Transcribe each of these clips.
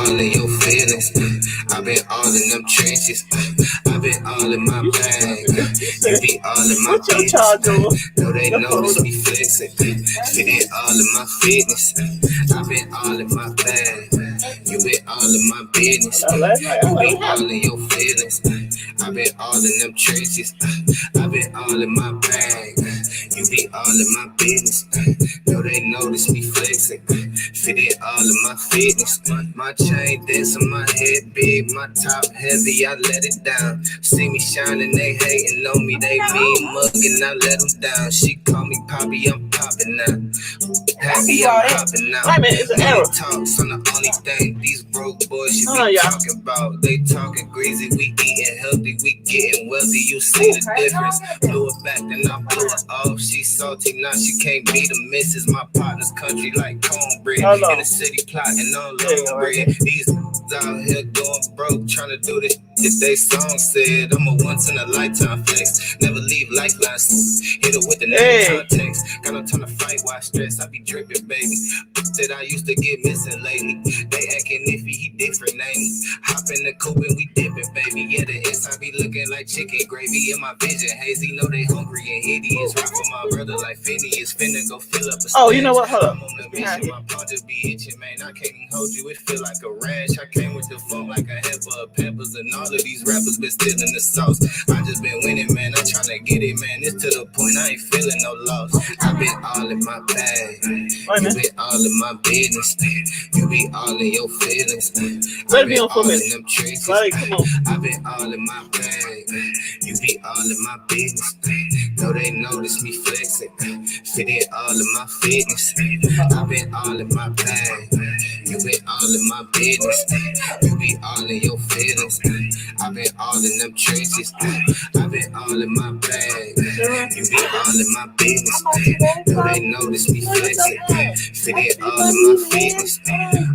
all in your feelings. I've been all in them trenches. I've been all in my bag. You be all in my business. No, they notice me flexing. Fit in all in my fitness. I've been all in my bag. You been all in my business. You be all in your feelings. I've been all in them trenches. I've been all in my bag. You be all in my business. No, they notice me flexing. Fit in all in my fitness. My chain dancing, my head big, my top heavy, I let it down. See me shining, they hating on me, they mean mugging, I let them down. She call me Poppy, I'm popping now. Happy, I'm popping now. Money talks on the only thing these broke boys should be talking about. They talking greasy, we eating healthy, we getting wealthy. You see the difference? Blew it back, then I blew it off. She salty, now she can't be the missus. My partner's country like cornbread. In the city plotting on long bread. These out here going broke, trying to do this shit they song said. I'm a once in a lifetime flex. Never leave lifelines. Hit it with the name context. Got no time to fight while I stress. I be dripping, baby. That I used to get missing lately. They acting iffy, he different names. Hop in the coupe and we dipping, baby. Yeah, the inside be looking like chicken gravy. In my vision hazy, know they hungry and hideous. Rock for my brother like Phineas. Finna go fill up a stage. Oh, you know what? Hold up. I'm on the mission, my paw just be itching, man. I can't even hold you, it feel like a rash. I came with the phone like a hamper of peppers. And all of these rappers been stealing the sauce. I just been winning, man. I'm trying to get it, man. It's to the point I ain't feeling no loss. I been all in my bag. You been all in my business. You be all in your feelings. I been all in them trenches. I been all in my bag. You be all in my business. No, they notice me flexing. Fit in all in my fitness. I been all in my bag. You been all in my business. You be all in your feelings. I been all in them trenches. I been all in my bag. You be all in my business. No, they notice me flexing. Fit in all in my fitness.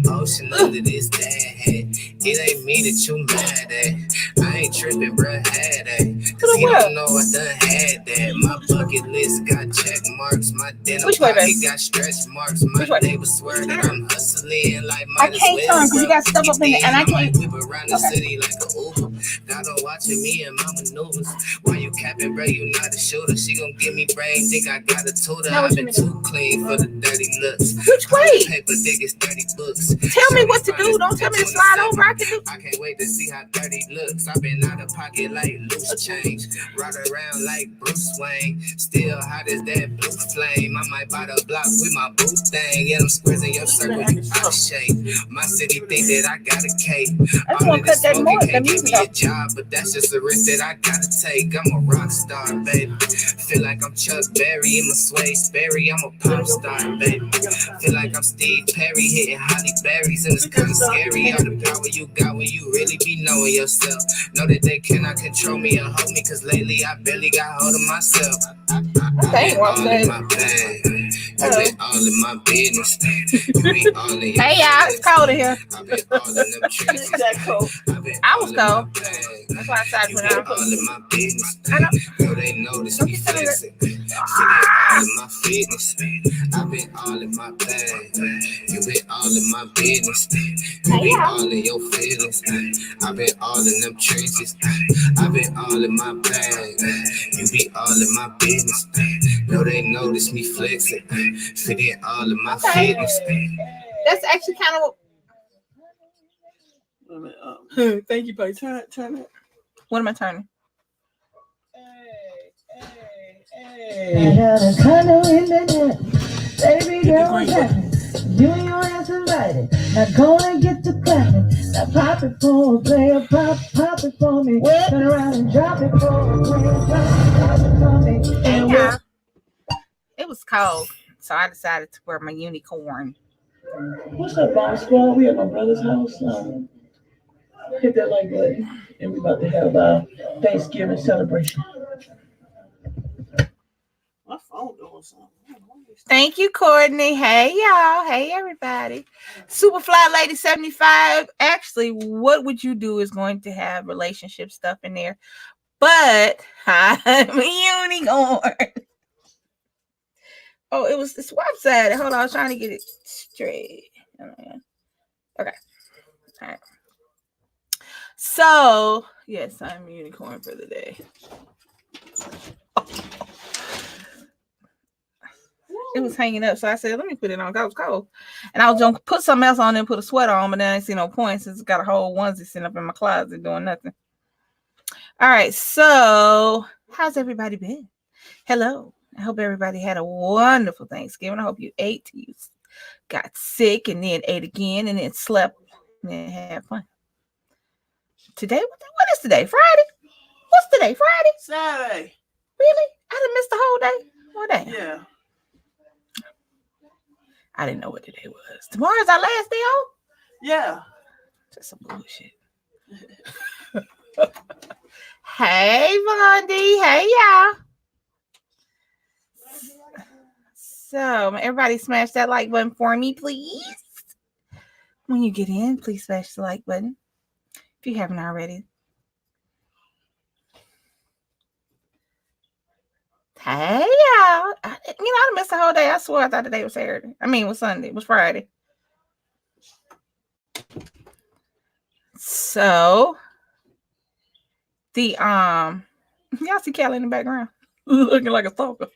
Ocean under this dad. It ain't me that you mad at. I ain't tripping, bruh, had that. Cause you don't know I done had that. My bucket list got check marks. My denim pocket got stretch marks. My neighbors swear that I'm hustling like my. I can't turn because you got stuff up in there and I can't. Whip around the city like a Uber. Got her watching me and my maneuvers. Why you capping, bro? You not a shooter. She gon' give me brain. Think I got a tutor. I've been too clean for the dirty looks. Which way? Paper dig is 30 books. Tell me what to do. Don't tell me to slide over. I can't wait to see how dirty looks. I've been out of pocket like loose change. Ride around like Bruce Wayne. Still hot as that blue flame. I might buy the block with my boot thing. Yeah, them squares in your circle, you out of shape. My city think that I got a cake. All of this smoking can't give me a job, but that's just a risk that I gotta take. I'm a rock star, baby. Feel like I'm Chuck Berry in my Sway Sperry. I'm a pop star, baby. Feel like I'm Steve Perry hitting Holly Berries, and it's kinda scary. All the power you got when you really be knowing yourself. Know that they cannot control me or hold me, cause lately I barely got hold of myself. I been all in my bag. You been all in my business. You be all in your hey y'all, it's cold in here. I been all in them trenches. I was cold. That's why I started when I all in my business. Yo, they notice me flexing. All in my fitness. I been all in my bag. You been all in my business. You be all in your feelings. I been all in them trenches. I been all in my bag. You be all in my business. No, they notice me flexing. Fit in all in my fitness. That's actually kind of. Thank you, buddy. Turn it. What am I turning? Hey. I got a condo in the net. Baby girl, you and your ass invited. Not gonna get to clapping. Now pop it for a player, pop it for me. Turn around and drop it for a player, drop it for me. And yeah. It was cold, so I decided to wear my unicorn. What's up, Bomb Squad? We at my brother's house. Hit that like button, and we about to have our Thanksgiving celebration. My phone doing something. Thank you, Courtney. Hey, y'all. Hey, everybody. Superfly Lady 75. Actually, what would you do is going to have relationship stuff in there. But I'm a unicorn. Oh, it was the swap side. Hold on, I was trying to get it straight. Okay. So, yes, I'm unicorn for the day. It was hanging up, so I said, let me put it on. It was cold. And I was going to put something else on and put a sweater on, but then I didn't see no point since it's got a whole onesie sitting up in my closet doing nothing. All right, so how's everybody been? Hello. I hope everybody had a wonderful Thanksgiving. I hope you ate, you got sick, and then ate again, and then slept, and then had fun. Today, what is today? Friday? What's today? Friday? Saturday. Really? I done missed the whole day? What day? Yeah. I didn't know what the day was. Tomorrow's our last day off? Yeah. That's some bullshit. Hey, Vondi. Hey, y'all. So, everybody smash that like button for me, please. When you get in, please smash the like button if you haven't already. Hey, y'all. I missed the whole day. I swear I thought the day was Saturday. I mean, it was Sunday. It was Friday. So, y'all see Kelly in the background looking like a stalker.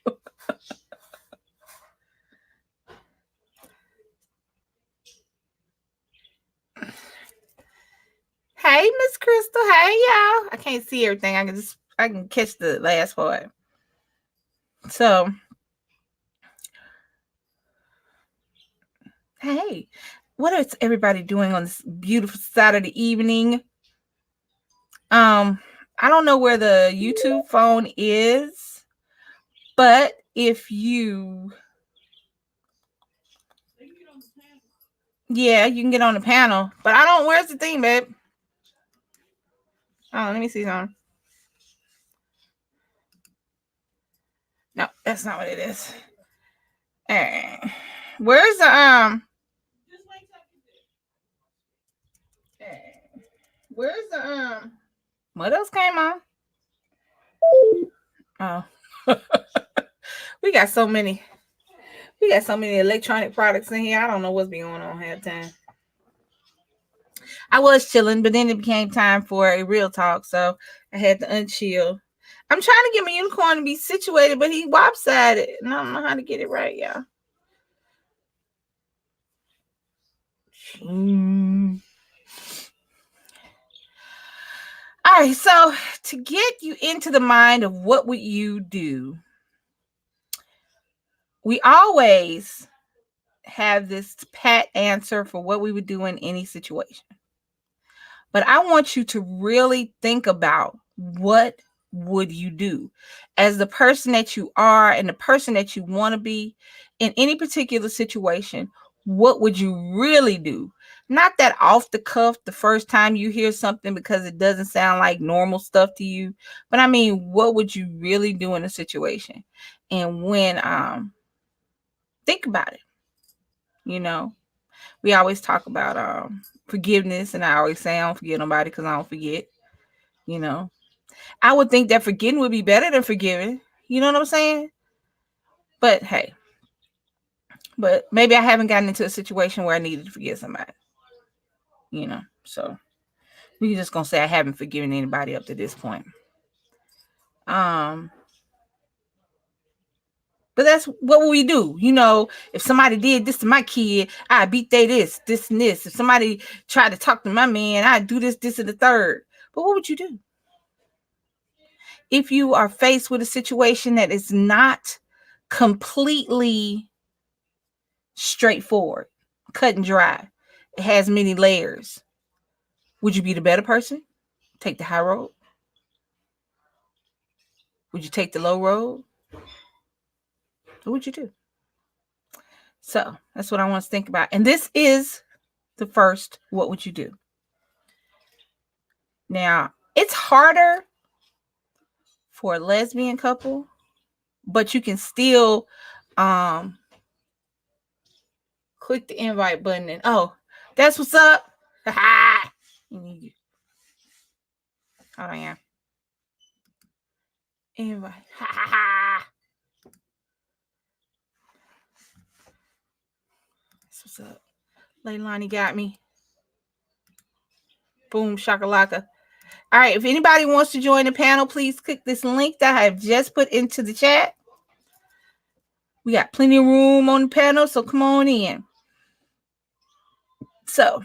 Hey, Miss Crystal. Hey, y'all. I can't see everything. I can catch the last part. So, hey, what is everybody doing on this beautiful Saturday evening? I don't know where the YouTube phone is, but if you, yeah, you can get on the panel. But I don't. Where's the thing, babe? Oh, let me see something. No, that's not what it is. Where's the Where's the what else came on? Oh. we got so many electronic products in here. I don't know what's been going on half time. I was chilling, but then it became time for a real talk, so I had to unchill. I'm trying to get my unicorn to be situated, but he lopsided, and I don't know how to get it right, y'all. All right, so to get you into the mind of what would you do, we always have this pat answer for what we would do in any situation. But I want you to really think about what would you do as the person that you are and the person that you want to be in any particular situation. What would you really do? Not that off the cuff the first time you hear something because it doesn't sound like normal stuff to you, but I mean, what would you really do in a situation? And when think about it. We always talk about forgiveness, and I always say I don't forget nobody because I don't forget. I would think that forgetting would be better than forgiving. You know what I'm saying? But hey, maybe I haven't gotten into a situation where I needed to forgive somebody. So we're just gonna say I haven't forgiven anybody up to this point. But that's what will we do? If somebody did this to my kid, I'd beat this, and this. If somebody tried to talk to my man, I'd do this, and the third. But what would you do? If you are faced with a situation that is not completely straightforward, cut and dry, it has many layers, would you be the better person? Take the high road? Would you take the low road? What would you do? So that's what I want to think about. And this is the first, what would you do? Now, it's harder for a lesbian couple, but you can still click the invite button and that's what's up. Hold on, yeah. Invite. That's what's up. Leilani got me. Boom shakalaka. All right. If anybody wants to join the panel, please click this link that I have just put into the chat. We got plenty of room on the panel, so come on in. So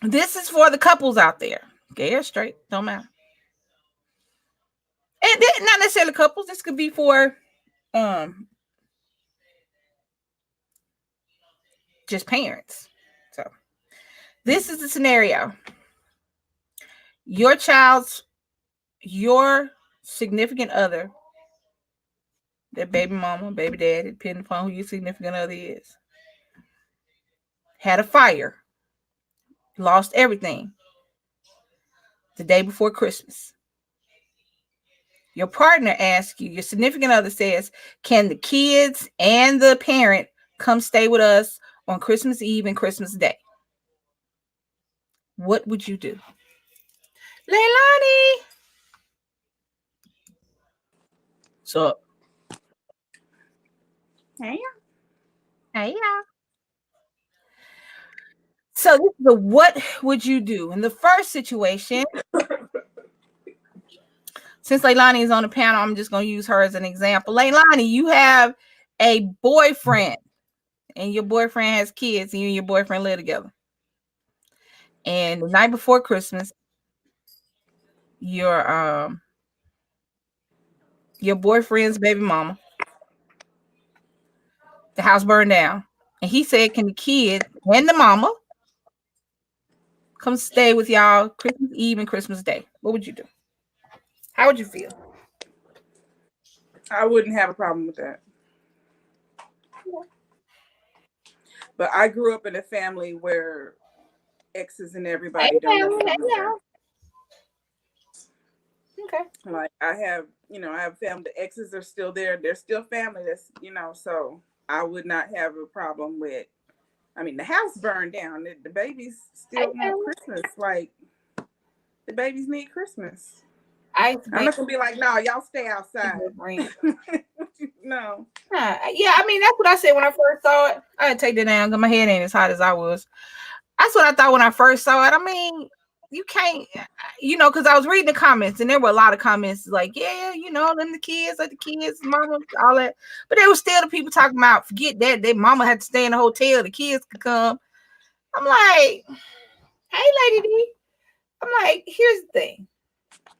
this is for the couples out there. Gay or straight, don't matter. And not necessarily couples. This could be for just parents. So this is the scenario. Your significant other, their baby mama, baby daddy, depending upon who your significant other is, had a fire, lost everything the day before Christmas. Your partner asks you, your significant other says, can the kids and the parent come stay with us on Christmas Eve and Christmas Day? What would you do? Leilani. So, hey, yeah. So this is the what would you do? In the first situation, since Leilani is on the panel, I'm just going to use her as an example. Leilani, you have a boyfriend and your boyfriend has kids and you and your boyfriend live together. And the night before Christmas, your boyfriend's baby mama, the house burned down. And he said, can the kid and the mama come stay with y'all Christmas Eve and Christmas Day? What would you do? How would you feel? I wouldn't have a problem with that. But I grew up in a family where exes and everybody don't necessarily. Okay. Like I have family. The exes are still there. They're still family. That's so I would not have a problem with. I mean, the house burned down. The babies still want Christmas. Like the babies need Christmas. I'm not gonna be like, no, y'all stay outside. No. Yeah, I mean that's what I said when I first saw it. I had to take that down because my head ain't as hot as I was. That's what I thought when I first saw it. I mean, you can't, because I was reading the comments and there were a lot of comments like, yeah, them the kids, mama, all that. But there was still the people talking about, forget that, their mama had to stay in a hotel, the kids could come. I'm like, hey, Lady D. I'm like, here's the thing.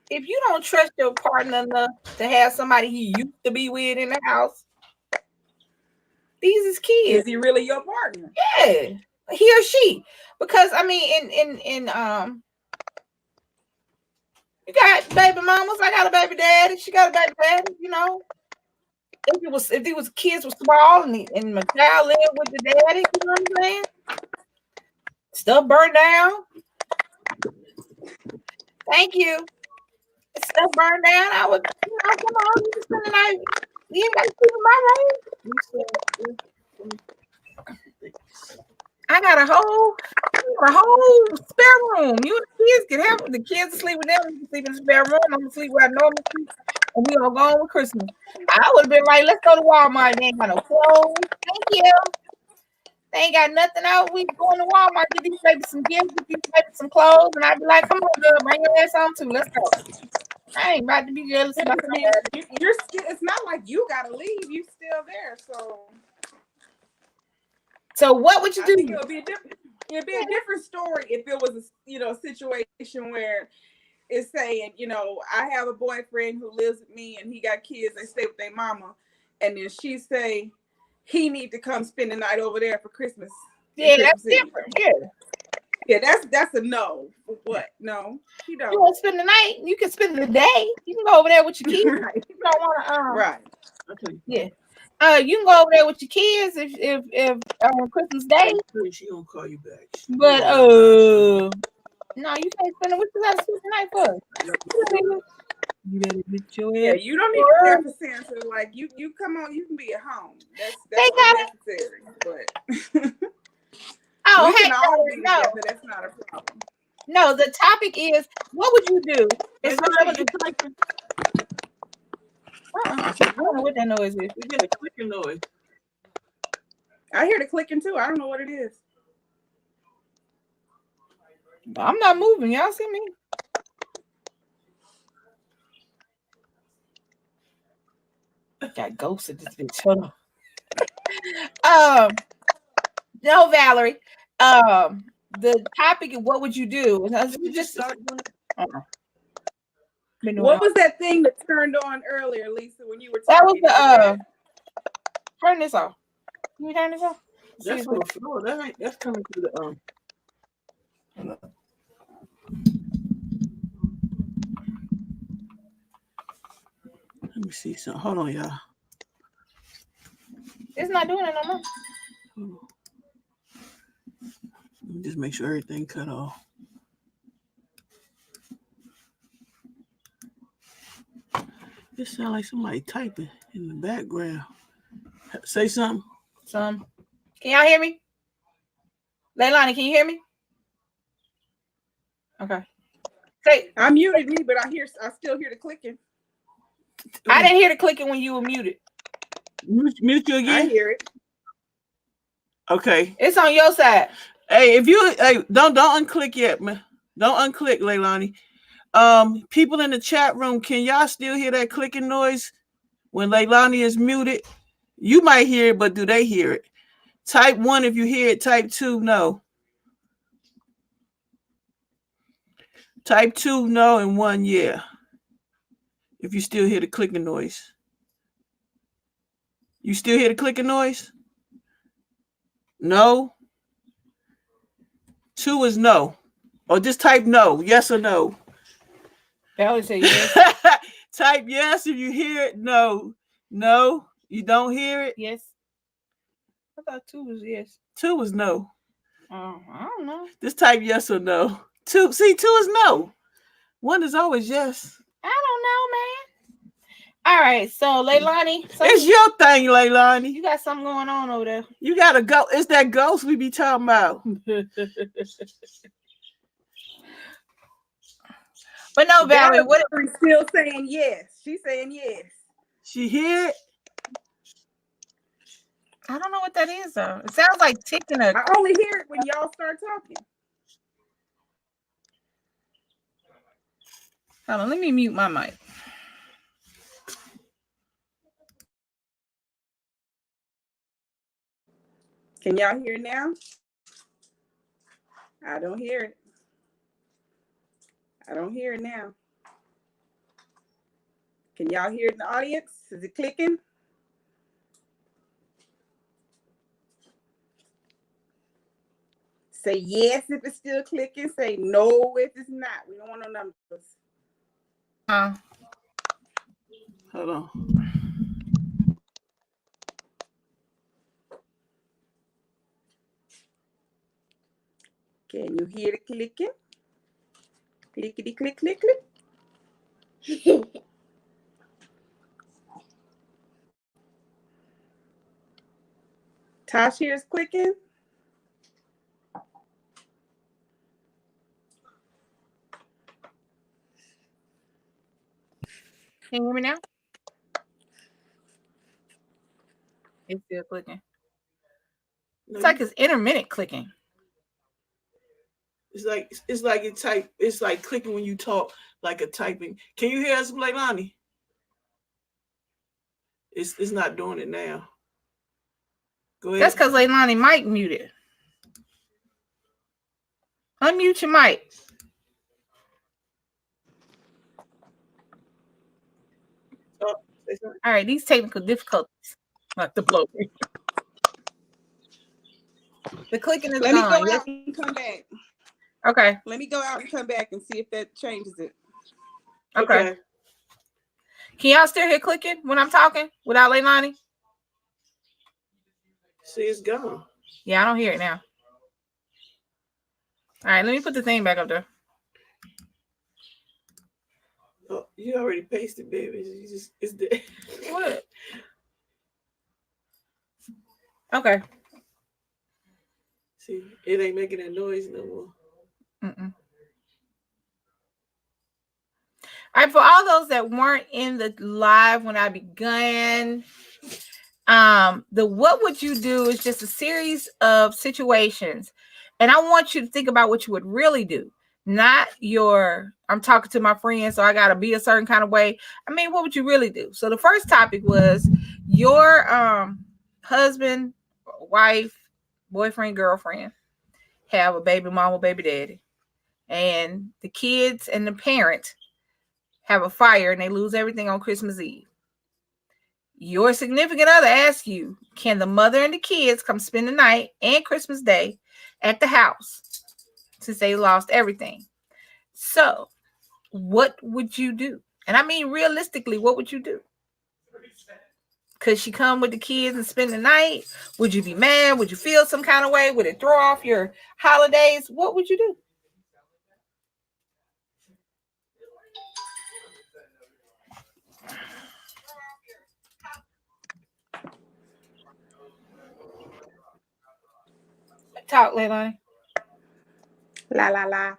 If you don't trust your partner enough to have somebody he used to be with in the house, these is kids. Is he really your partner? Yeah, he or she. Because I mean, in you got baby mamas. I got a baby daddy. She got a baby daddy. If these kids were small and my child lived with the daddy, you know what I'm saying? Stuff burned down. Thank you. Stuff burned down. I would, come on, you can spend the night. You ain't got to sleep in my room. I got a whole spare room. You and the kids can have the kids sleep with them. You can sleep in the spare room. I'm gonna sleep where I normally sleep, and we all going with Christmas. I would have been like, let's go to Walmart. They ain't got no clothes. Thank you. They ain't got nothing out. We going to Walmart, get these babies some gifts, get these babies some clothes, and I'd be like, come on, girl, bring your ass on too. Let's go. I ain't about to be jealous about that. It's not like you gotta leave. You still there, So what would you do? It'd be a different story if it was a situation where it's saying, I have a boyfriend who lives with me and he got kids, they stay with their mama, and then she say he need to come spend the night over there for Christmas. Yeah, that's different. Yeah, that's a no. What? No, you don't. You want to spend the night? You can spend the day. You can go over there with your kids. Right. You don't want to. Right. Okay. Yeah. You can go over there with your kids if Christmas Day. She gonna call you back. But no, you can't spend it. What you gotta spend the night for? You better get your ass. Yeah, you don't need to have a sense of like you come on. You can be at home. That's necessary. But oh, we hey, can all be no, together. That's not a problem. no. The topic is, what would you do? It's I don't know what that noise is. We get a clicking noise. I hear the clicking too. I don't know what it is. I'm not moving. Y'all see me? got ghosts in this bitch. Hold on. No, Valerie. The topic of what would you do? We just start doing it. What was that thing that turned on earlier, Lisa, when you were That was talking? turn this off. Can you turn this off? That's on the floor. That's coming through the Let me see something. Hold on, y'all. It's not doing it no more. Let me just make sure everything cut off. It sounds like somebody typing in the background. Say something. Can y'all hear me? Leilani, can you hear me? Okay. Say, I muted me, but I still hear the clicking. I didn't hear the clicking when you were muted. Mute you again? I hear it. Okay. It's on your side. Hey, don't unclick yet, man. Don't unclick, Leilani. People in the chat room, can y'all still hear that clicking noise when Leilani is muted? You might hear it, but do they hear it? Type 1 if you hear it. Type 2, no. Type 2, no, and 1, yeah. If you still hear the clicking noise. You still hear the clicking noise? No. 2 is no. Or just type no. Yes or no. Valerie said yes. Type yes if you hear it. No. No. You don't hear it? Yes. I thought 2 was yes. 2 was no. Oh, I don't know. Just type yes or no. 2. See, 2 is no. 1 is always yes. I don't know, man. All right, so Leilani, it's your thing, Leilani. You got something going on over there. You gotta go. It's that ghost we be talking about. But no, Valerie, what is still saying yes? She's saying yes. She hear it? I don't know what that is though. It sounds like ticking. I only hear it when y'all start talking. Hold on, let me mute my mic. Can y'all hear it now? I don't hear it. I don't hear it now. Can y'all hear it in the audience? Is it clicking? Say yes if it's still clicking. Say no if it's not. We don't want no numbers. Hold on. Can you hear the clicking? Clickety click, click, click. Tasha is clicking. Can you hear me now? It's still clicking. It's like it's intermittent clicking. It's like you type. It's like clicking when you talk, like a typing. Can you hear us, Leilani? It's not doing it now. Go ahead. That's because Leilani mic muted. Unmute your mic. All right, these technical difficulties. Not the blow. The clicking is Let gone. me go out and come back. Okay. Let me go out and come back and see if that changes it. Okay. Can y'all still hear clicking when I'm talking without Leilani? See, it's gone. Yeah, I don't hear it now. All right, let me put the thing back up there. Oh, you already pasted, baby. It's there. What? Okay. See, it ain't making that noise no more. Mm-mm. All right, for all those that weren't in the live when I began, the what would you do is just a series of situations. And I want you to think about what you would really do. not your I'm talking to my friends, so I gotta be a certain kind of way. I mean, what would you really do? So the first topic was your husband, wife, boyfriend, girlfriend have a baby mama, baby daddy, and the kids and the parent have a fire and they lose everything on Christmas Eve. Your significant other asks you, can the mother and the kids come spend the night and Christmas Day at the house since they lost everything? So, what would you do? And I mean, realistically, what would you do? Could she come with the kids and spend the night? Would you be mad? Would you feel some kind of way? Would it throw off your holidays? What would you do? Talk, Leilani. La la la.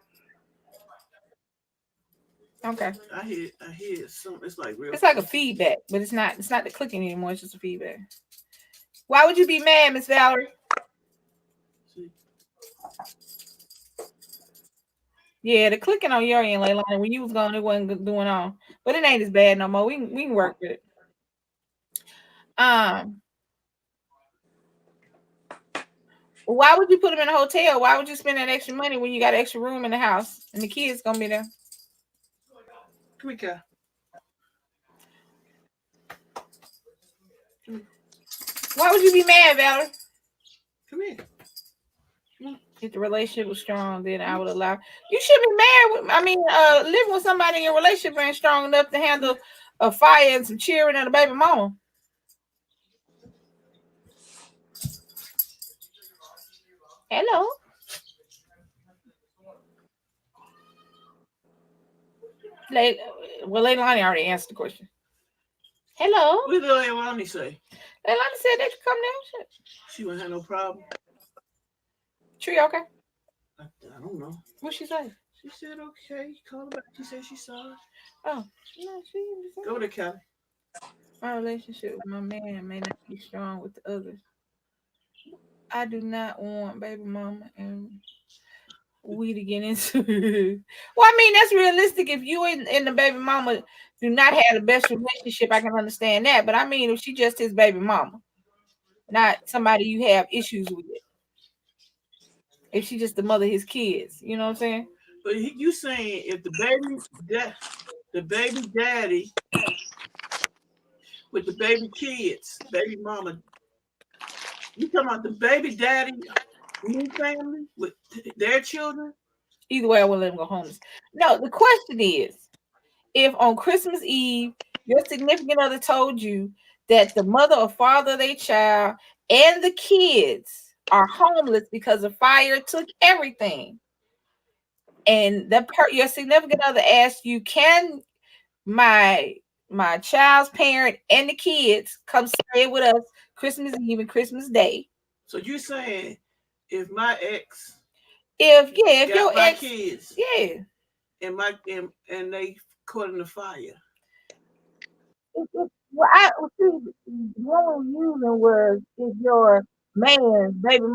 Okay. I hear something. It's like real. It's like a feedback, but it's not the clicking anymore. It's just a feedback. Why would you be mad, Miss Valerie? Yeah, the clicking on your end, Leilani, when you was gone, it wasn't doing on. But it ain't as bad no more. We can work with it. Why would you put them in a hotel? Why would you spend that extra money when you got extra room in the house and the kids gonna be there? Come here, Kyle. Why would you be mad, Valerie? Come here. If the relationship was strong, then I would allow. You should be mad. Living with somebody in your relationship ain't strong enough to handle a fire and some cheering and a baby mama. Hello. Leilani already answered the question. Hello. What did Leilani say? Leilani said they could come down. She wouldn't have no problem. Tree, okay? I don't know. What she say? She said okay. Call her back. She said she saw it. Oh, no, she didn't say. Go to Kelly. My relationship with my man may not be strong with the others. I do not want baby mama and we to get into it. Well, I mean, that's realistic. If you and the baby mama do not have the best relationship, I can understand that. But I mean, if she just his baby mama, not somebody you have issues with. If she just the mother of his kids, you know what I'm saying? But you saying if the baby daddy with the baby kids, baby mama, you talking about the baby daddy new family with their children? Either way, I will let them go homeless. No, the question is, if on Christmas Eve your significant other told you that the mother or father of their child and the kids are homeless because a fire took everything, and your significant other asked you, can my child's parent and the kids come stay with us Christmas Eve and Christmas Day? So you saying if my ex, if your my ex, kids, and they caught in the fire. What I using was if your man's baby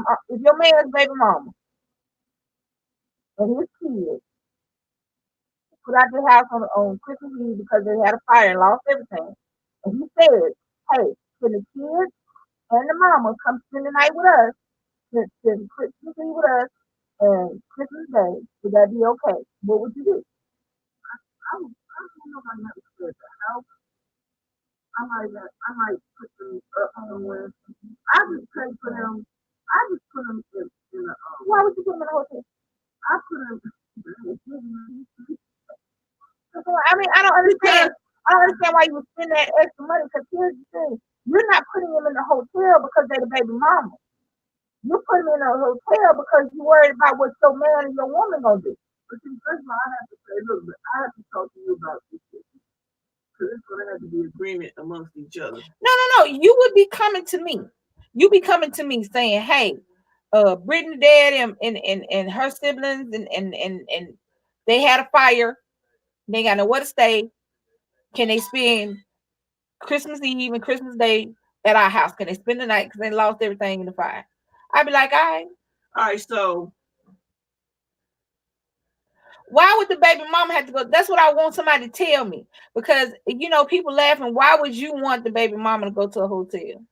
mama and his kids put out the house on Christmas Eve because they had a fire and lost everything. And he said, hey, can the kids and the mama come spend the night with us, spend Christmas Eve with us, and Christmas Day? Would that be okay? What would you do? I don't know if I never said the house. I might put them up on where I just pay for them. I just put them in a. Why would you put them in a hotel? I put them. I mean, I don't understand. I don't understand why you would spend that extra money. Because here's the thing: you're not putting them in the hotel because they're the baby mama. You put them in a hotel because you're worried about what your man and your woman gonna do. But see, first of all, I have to say, look, I have to talk to you about this. Because it's going to have to be agreement amongst each other. No. You would be coming to me. You be coming to me saying, hey, Brittany dad and her siblings and they had a fire. They got nowhere to stay. Can they spend Christmas Eve and Christmas Day at our house? Can they spend the night because they lost everything in the fire? I'd be like, all right. So Why would the baby mama have to go? That's what I want somebody to tell me. Because people laughing. Why would you want the baby mama to go to a hotel?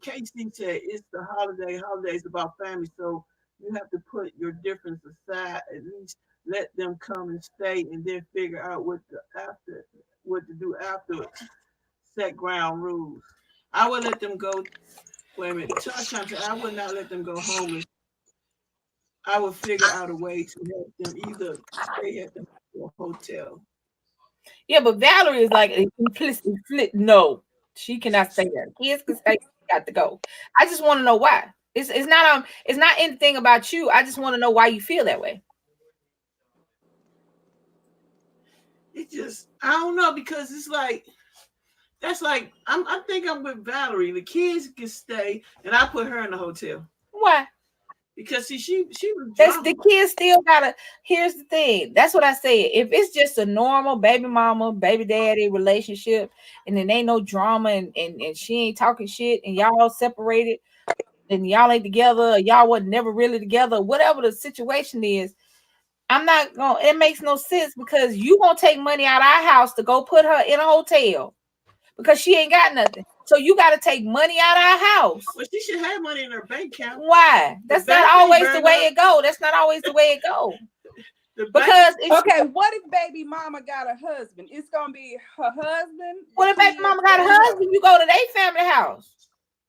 Casey said it's the holiday. Holidays about family, so you have to put your difference aside. At least let them come and stay, and then figure out what to do afterwards. Set ground rules. I would let them go. Wait a minute, I would not let them go homeless. I would figure out a way to help them either stay at the hotel. Yeah, but Valerie is like implicit. No, she cannot stay there. Kids can stay. Got to go. I just want to know why. It's not anything about you. I just want to know why you feel that way. It just, I don't know, because it's like, that's like, I think I'm with Valerie. The kids can stay, and I put her in the hotel. Why? Because see, she was. That's the kids still gotta. Here's the thing. That's what I say. If it's just a normal baby mama, baby daddy relationship, and then ain't no drama, and she ain't talking shit, and y'all all separated, and y'all ain't together, or y'all wasn't never really together, whatever the situation is, I'm not gonna. It makes no sense, because you gonna take money out of our house to go put her in a hotel because she ain't got nothing. So you got to take money out of our house. Well, she should have money in her bank account. Why? That's not always the way it go. That's not always the way it go. Because okay, what if baby mama got a husband? It's gonna be her husband. What if baby mama got a husband? You go to their family house.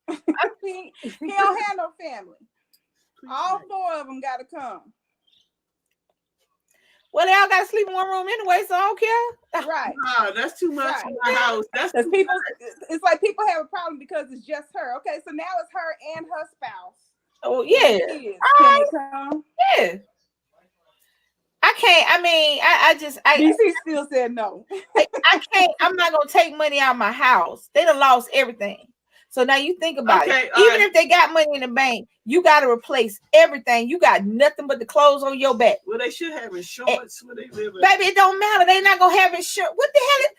I mean, he don't have no family. All four of them got to come. Well, they all got to sleep in one room anyway, so I don't care. Right. Nah, that's too much for my house. That's too people. It's like people have a problem because it's just her. Okay, so now it's her and her spouse. Oh yeah. Can they come? Yeah. I can't. I mean, I just. DC still said no. I can't. I'm not gonna take money out of my house. They done lost everything. So now you think about it. Even if they got money in the bank, you got to replace everything. You got nothing but the clothes on your back. Well, they should have insurance where they live. Baby, it don't matter. They not gonna have insurance. What the hell?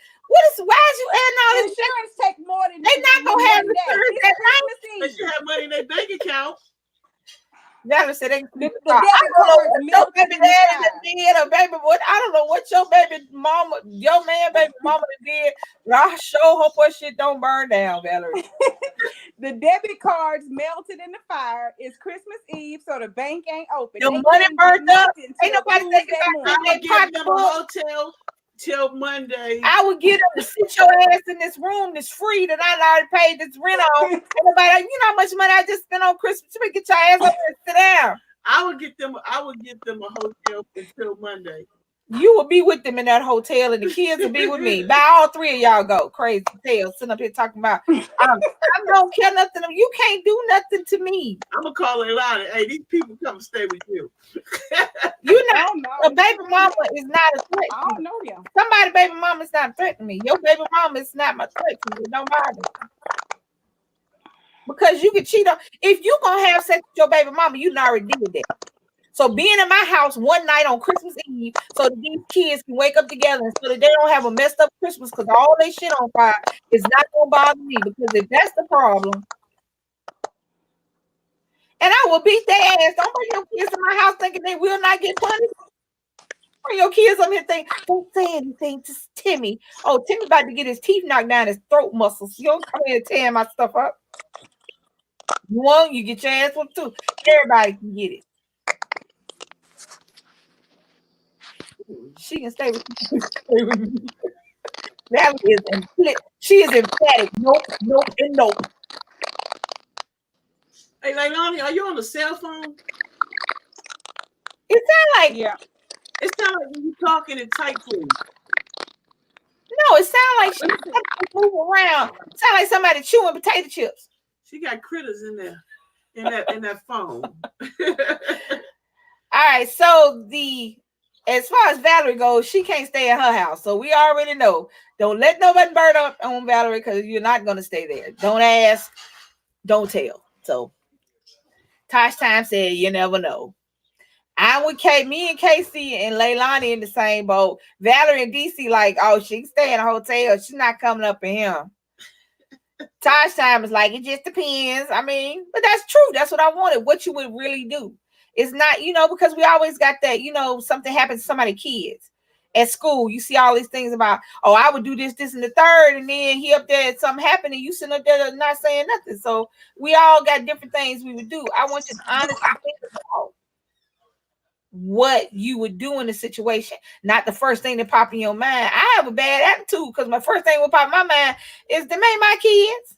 Why is you adding all this? Insurance take more than they not gonna have insurance that night. They should have money in their bank account. Valerie said they the debit card, your baby daddy did, or baby what? I don't know what your baby mama, your man baby mama did. But I sure hope her shit don't burn down, Valerie. The debit cards melted in the fire. It's Christmas Eve, so the bank ain't open. Your money burned up. Ain't nobody thinking about I'm gonna give them a hotel till Monday. I would get them to sit your ass in this room that's free that I already paid this rent on. Everybody, you know how much money I just spent on Christmas? You get your ass up and sit down. I would get them a hotel until Monday. You will be with them in that hotel, and the kids will be with me. By all three of y'all go crazy tails sitting up here talking about I don't care nothing. You can't do nothing to me. I'm gonna call it out. Hey, these people come and stay with you. You know, a baby mama is not a threat. I don't know you. Somebody baby mama is not a threat to me. Your baby mama is not my threat to me. Don't bother. Because you can cheat on. If you gonna have sex with your baby mama, you already did that. So being in my house one night on Christmas Eve, so that these kids can wake up together, and so that they don't have a messed up Christmas because all they shit on fire, is not gonna bother me. Because if that's the problem, and I will beat their ass. Don't bring your kids to my house thinking they will not get punished. Bring your kids up here thinking, don't say anything to Timmy. Oh, Timmy about to get his teeth knocked down, his throat muscles. You don't come here and tear my stuff up. You want, you get your ass whooped too. Everybody can get it. She can stay with you. Stay with me. That is emphatic. She is emphatic. Nope, nope, and nope. Hey, Leilani, are you on the cell phone? It sounds like It sounds like when you're talking in tight, please. No, it sounds like she's moving around. It sounds like somebody chewing potato chips. She got critters in there, in that phone. All right, so as far as Valerie goes, she can't stay at her house. So we already know. Don't let nobody burn up on Valerie because you're not going to stay there. Don't ask. Don't tell. So Tosh Time said, you never know. I'm with me and Casey and Leilani in the same boat. Valerie and DC like, oh, she can stay in a hotel. She's not coming up in him. Tosh Time is like, it just depends. I mean, but that's true. That's what I wanted. What you would really do. It's not, because we always got that, something happens to somebody's kids at school. You see all these things about, oh, I would do this, and the third, and then he up there, something happened, and you sitting up there not saying nothing. So we all got different things we would do. I want you to honestly think about what you would do in the situation, not the first thing that pop in your mind. I have a bad attitude because my first thing would pop in my mind is to make my kids.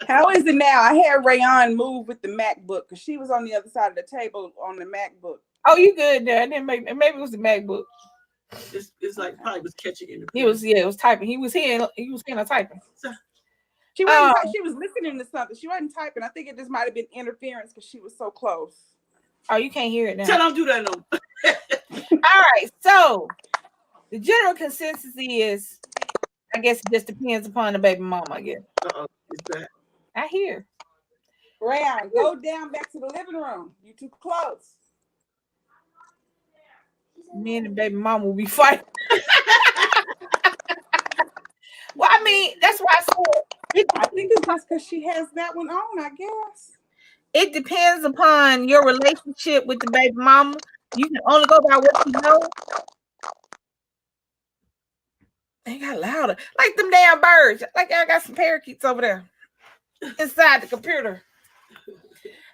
How is it now? I had Rayon move with the MacBook because she was on the other side of the table on the MacBook. Oh, you good there? Then maybe it was the MacBook. It's like probably was catching in the. It was typing. He was here typing. She wasn't. She was listening to something. She wasn't typing. I think it just might have been interference because she was so close. Oh, you can't hear it now. So don't do that no. All right. So the general consensus is, I guess it just depends upon the baby mama. I guess. It's bad. I hear. Rayon, go down back to the living room. You too close. Me and the baby mama will be fighting. Well, I mean, that's why I said I think it's just because she has that one on, I guess. It depends upon your relationship with the baby mama. You can only go by what you know. They got louder. Like them damn birds. Like I got some parakeets over there inside the computer.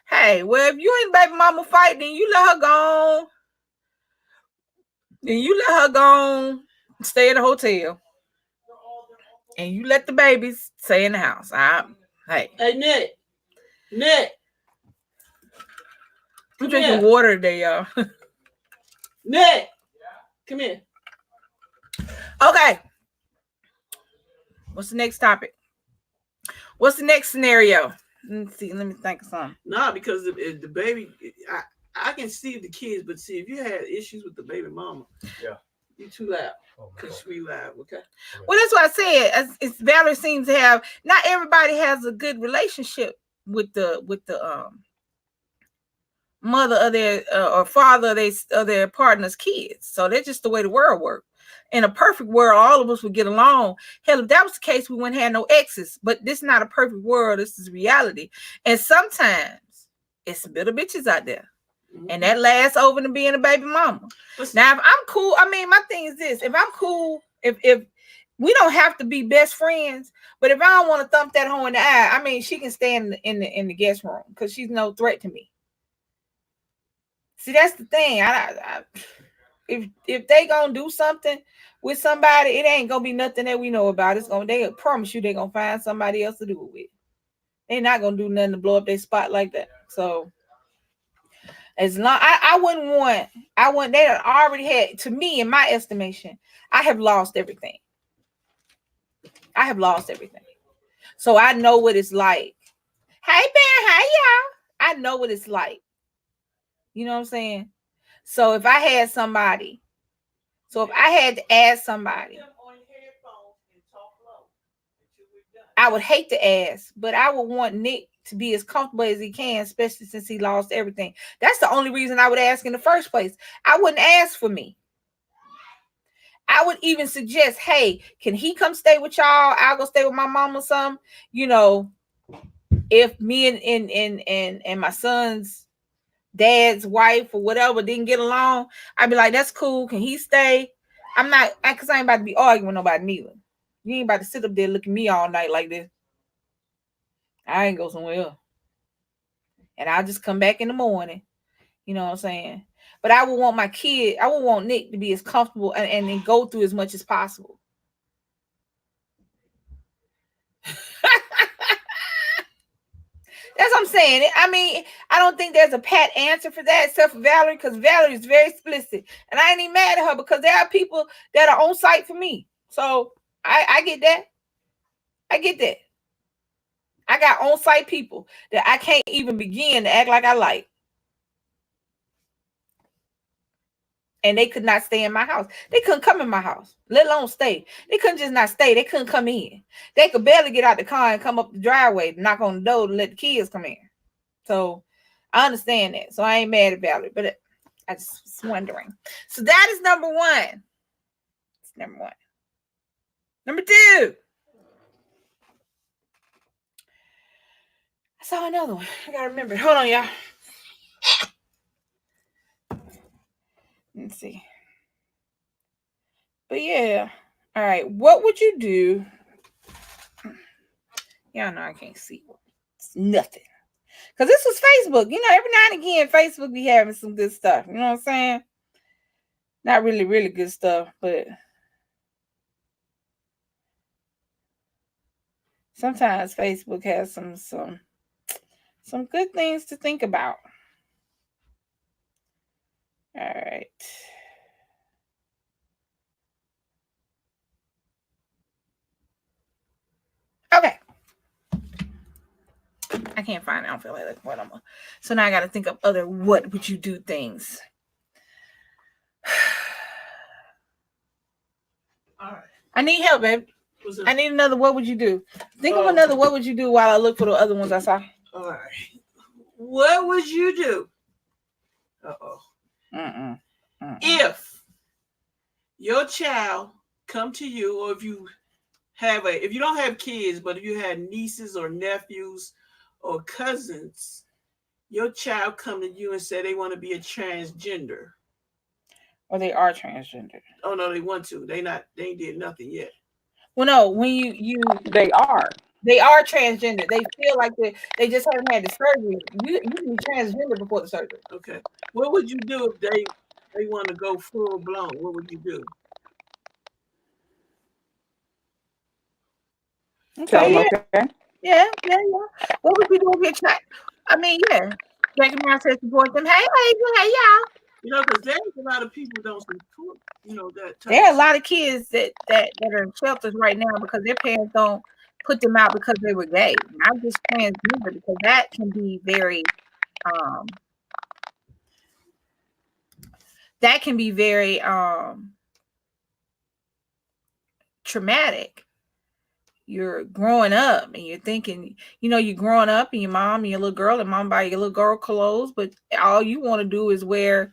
Hey, well, if you and baby mama fight, then you let her go. Then you let her go stay at the hotel. And you let the babies stay in the house. Hey, Nick. I'm drinking water today, y'all. Nick, come here. Okay. What's the next topic? What's the next scenario? Let me think of something. Nah, because if the baby, I can see the kids, but see if you had issues with the baby mama, you too loud. Because we loud, okay? Well, that's what I said. It's Valerie seems to have. Not everybody has a good relationship with the mother of their or father of their partner's kids. So that's just the way the world works. In a perfect world, all of us would get along. Hell, if that was the case, we wouldn't have no exes. But this is not a perfect world. This is reality. And sometimes it's some bitter bitches out there. Mm-hmm. And that lasts over to being a baby mama. Now, if I'm cool, I mean, my thing is this. If I'm cool, if we don't have to be best friends, but if I don't want to thump that hoe in the eye, I mean, she can stay in the guest room because she's no threat to me. See, that's the thing. If they gonna do something with somebody, it ain't gonna be nothing that we know about. They promise you they're gonna find somebody else to do it with. They're not gonna do nothing to blow up their spot like that. So as long I wouldn't they already had, to me, in my estimation, I have lost everything. So I know what it's like. Hey Ben, hey y'all. I know what it's like. You know what I'm saying? So if I had to ask somebody, I would hate to ask, but I would want Nick to be as comfortable as he can, especially since he lost everything. That's the only reason I would ask in the first place. I wouldn't ask for me. I would even suggest, hey, can he come stay with y'all? I'll go stay with my mom or something. You know, if me and my son's dad's wife or whatever didn't get along, I'd be like, that's cool. Can he stay? Because I ain't about to be arguing with nobody neither. You ain't about to sit up there looking at me all night like this. I ain't go somewhere else. And I'll just come back in the morning. You know what I'm saying? But I would want Nick to be as comfortable and go through as much as possible. That's what I'm saying. I mean, I don't think there's a pat answer for that except for Valerie, because Valerie is very explicit. And I ain't even mad at her because there are people that are on site for me. So I get that. I get that. I got on-site people that I can't even begin to act like I like. And they could not stay in my house. They couldn't come in my house, let alone stay. They couldn't just not stay. They couldn't come in. They could barely get out the car and come up the driveway, knock on the door to let the kids come in. So I understand that. So I ain't mad about it, but I just was wondering. So that is number one. It's number one. Number two. I saw another one. I gotta remember. Hold on, y'all. Let's see. But yeah. All right. What would you do? Y'all know I can't see. It's nothing. Because this was Facebook. You know, every now and again, Facebook be having some good stuff. You know what I'm saying? Not really, really good stuff, but sometimes Facebook has some good things to think about. All right. Okay. I can't find it. I don't feel like what I'm on. So now I got to think of other what would you do things. All right. I need help, babe. I need another what would you do. Think of another what would you do while I look for the other ones I saw. All right. What would you do? If your child come to you, or if you don't have kids, but if you had nieces or nephews or cousins, your child come to you and say they want to be a transgender. Or they are transgender. Oh no, they want to. They ain't did nothing yet. Well, no, when they are transgender. They feel like they just haven't had the surgery. You can be transgender before the surgery. Okay. What would you do if they want to go full blown? What would you do? Okay. Yeah. What would you do if your child? I mean, yeah. Recognize and support them. Hey, y'all. You know, because there's a lot of people don't support, you know, that. There are a lot of kids that are in shelters right now because their parents don't put them out because they were gay, not just transgender, because that can be very traumatic. You're growing up and you're thinking, you know, you're growing up and your mom and your little girl and mom buy your little girl clothes, but all you want to do is wear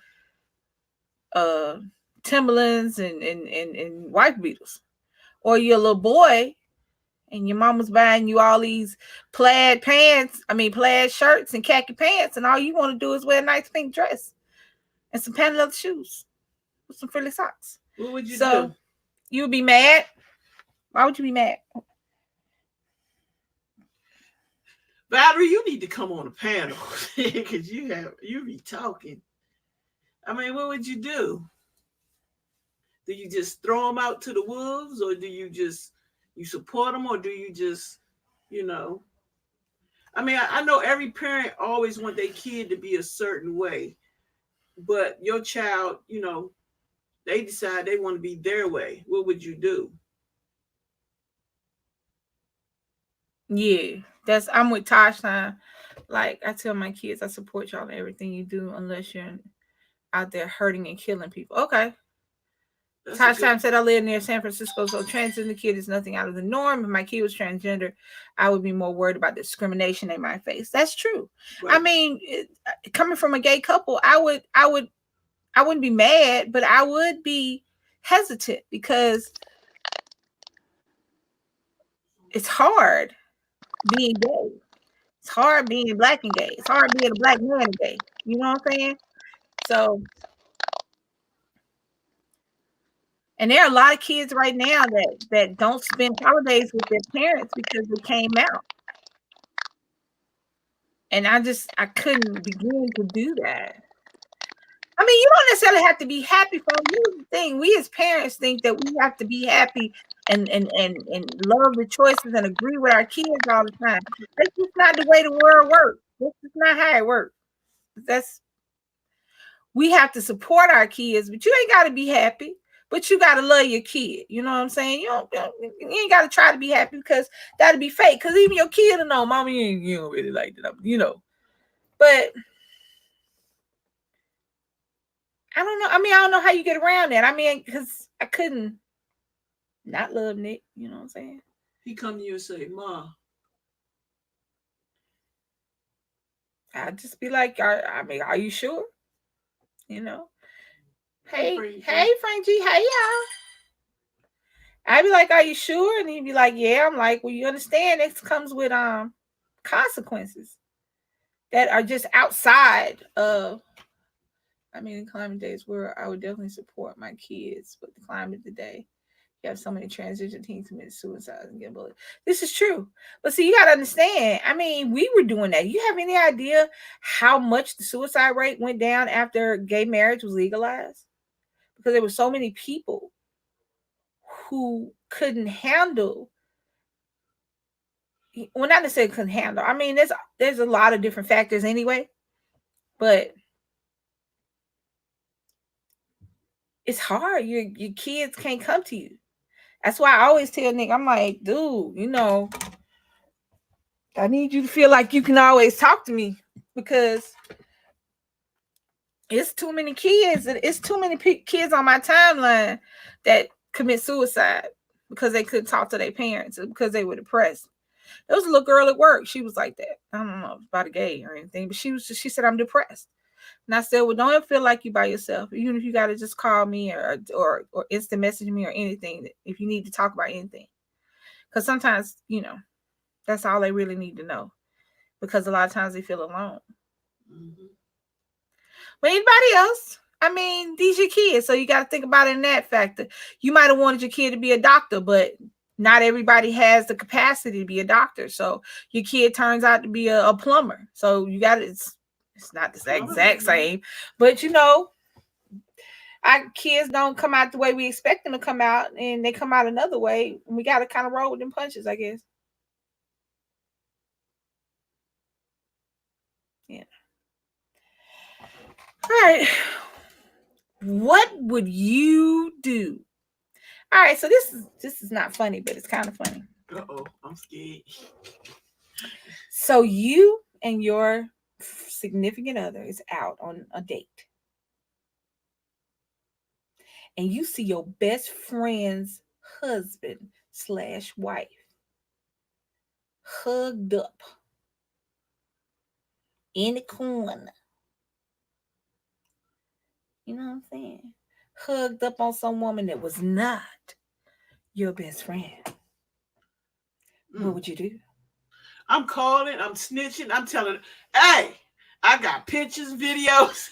Timberlands and wife beaters. Or you're a little boy and your mama's buying you all these plaid shirts and khaki pants, and all you want to do is wear a nice pink dress and some patent leather shoes with some frilly socks. What would you do? You would be mad? Why would you be mad? Valerie, you need to come on a panel because you be talking. I mean, what would you do? Do you just throw them out to the wolves, or do you support them, or do you just, you know? I mean, I know every parent always want their kid to be a certain way, but your child, you know, they decide they want to be their way. What would you do? Yeah, I'm with Tosh now. Like I tell my kids, I support y'all in everything you do, unless you're out there hurting and killing people. Okay. Tosh Time said I live near San Francisco, so transgender kid is nothing out of the norm. If my kid was transgender, I would be more worried about discrimination they might face. That's true. Right. I mean, coming from a gay couple, I wouldn't be mad, but I would be hesitant because it's hard being gay. It's hard being black and gay. It's hard being a black man and gay. You know what I'm saying? So, and there are a lot of kids right now that don't spend holidays with their parents because they came out. And I couldn't begin to do that. I mean, you don't necessarily have to be happy for them. Here's the thing. We as parents think that we have to be happy and love the choices and agree with our kids all the time. That's just not the way the world works. That's just not how it works. We have to support our kids, but you ain't got to be happy. But you got to love your kid. You know what I'm saying? You ain't got to try to be happy because that'll be fake. Because even your kid will know, Mama, you don't really like that. You know. But I don't know. I mean, I don't know how you get around that. I mean, because I couldn't not love Nick. You know what I'm saying? He come to you and say, Ma. I'd just be like, are you sure? You know? Hey, Frank G. Hey, y'all. I'd be like, are you sure? And he'd be like, yeah. I'm like, well, you understand this comes with consequences. that are just outside of. I mean, in climate days where I would definitely support my kids, but the climate today, you have so many transition teens commit suicide and get bullied. This is true. But see, you got to understand, I mean, we were doing that. You have any idea how much the suicide rate went down after gay marriage was legalized? Because there were so many people who couldn't handle, well, not necessarily couldn't handle. I mean, there's a lot of different factors anyway, but it's hard. Your kids can't come to you. That's why I always tell Nick, I'm like, dude, you know, I need you to feel like you can always talk to me, because it's too many kids. It's too many kids on my timeline that commit suicide because they couldn't talk to their parents or because they were depressed. There was a little girl at work. She was like that. I don't know about a gay or anything, but she said, I'm depressed. And I said, well, don't feel like you by yourself. Even if you got to just call me or instant message me or anything, if you need to talk about anything. Because sometimes, you know, that's all they really need to know. Because a lot of times they feel alone. Mm-hmm. But anybody else, I mean, these are your kids. So you got to think about it in that factor. You might have wanted your kid to be a doctor, but not everybody has the capacity to be a doctor. So your kid turns out to be a plumber. So you got to, it's not the exact same, but you know, our kids don't come out the way we expect them to come out, and they come out another way. And we got to kind of roll with them punches, I guess. Yeah. All right. What would you do? All right. So this is not funny, but it's kind of funny. Uh-oh, I'm scared. So you and your significant other is out on a date, and you see your best friend's husband/wife hugged up in the corner. You know what I'm saying? Hugged up on some woman that was not your best friend. What would you do? I'm calling, I'm snitching, I'm telling her, hey, I got pictures, videos.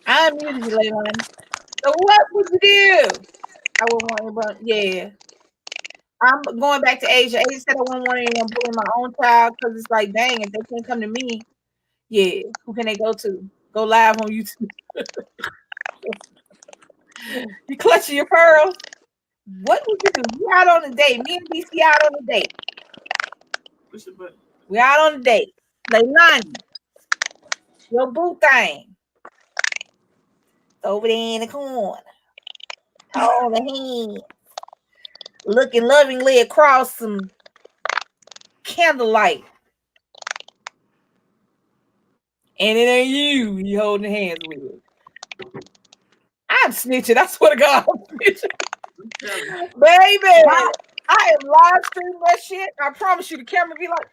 I'm muted you, Leilani. So what would you do? I wouldn't want anybody. Yeah. I'm going back to Asia. Asia said I wouldn't want anyone bullying my own child, because it's like, dang, if they can't come to me, yeah, who can they go to? Go live on YouTube. You clutching your pearls? What would you do? You out on a date. Me and DC out on a date. Push the button. We out on a date. Leilani, your boo thing. Over there in the corner. Hold the hand. Looking lovingly across some candlelight. And it ain't you holding hands with. I'm snitching. I swear to God, I'm snitching. Baby, I am live streaming that shit. I promise you, the camera be like,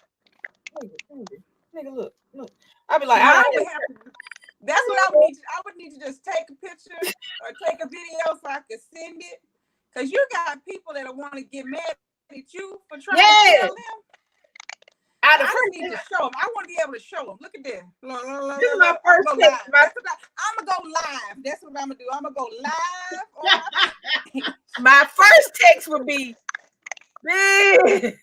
nigga, look. I'll be like, that's what I would need. I would need to just take a picture or take a video so I could send it. Because you got people that want to get mad at you for trying to tell them. I just need to show them. I want to be able to show them. Look at this. This is my first text. I'm going to go live. That's what I'm going to do. I'm going to go live. My first text would be, man.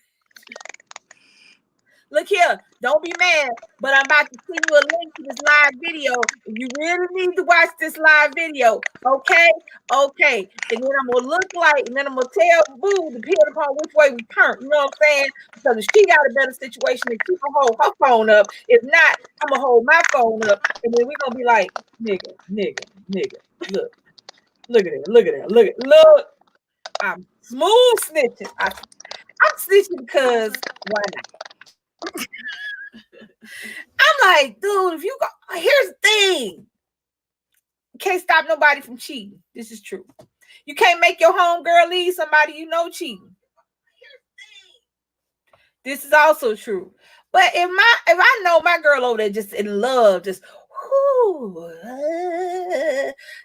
Look here, don't be mad, but I'm about to send you a link to this live video. You really need to watch this live video, okay? Okay. And then I'm gonna look like, and then I'm gonna tell Boo, depending upon which way we turn. You know what I'm saying? Because if she got a better situation, then she can hold her phone up. If not, I'm gonna hold my phone up, and then we're gonna be like, nigga. Look at that. Look. I'm smooth snitching. I'm snitching because why not? I'm like, dude, if you go, here's the thing. You can't stop nobody from cheating. This is true. You can't make your homegirl leave somebody you know cheating. This is also true. But if I know my girl over there just in love, just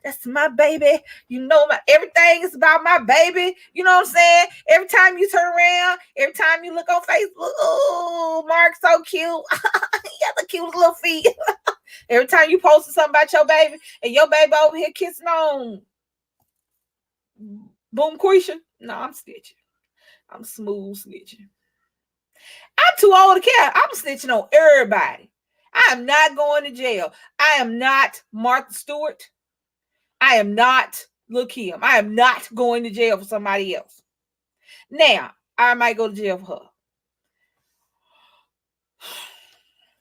That's my baby. You know, everything is about my baby. You know what I'm saying? Every time you turn around, every time you look on Facebook, oh, Mark's so cute. He got the cutest little feet. Every time you post something about your baby, and your baby over here kissing on Boom Quisha. No, I'm snitching. I'm smooth snitching. I'm too old to care. I'm snitching on everybody. I am not going to jail. I am not Martha Stewart. I am not Lil' Kim. I am not going to jail for somebody else. Now, I might go to jail for her.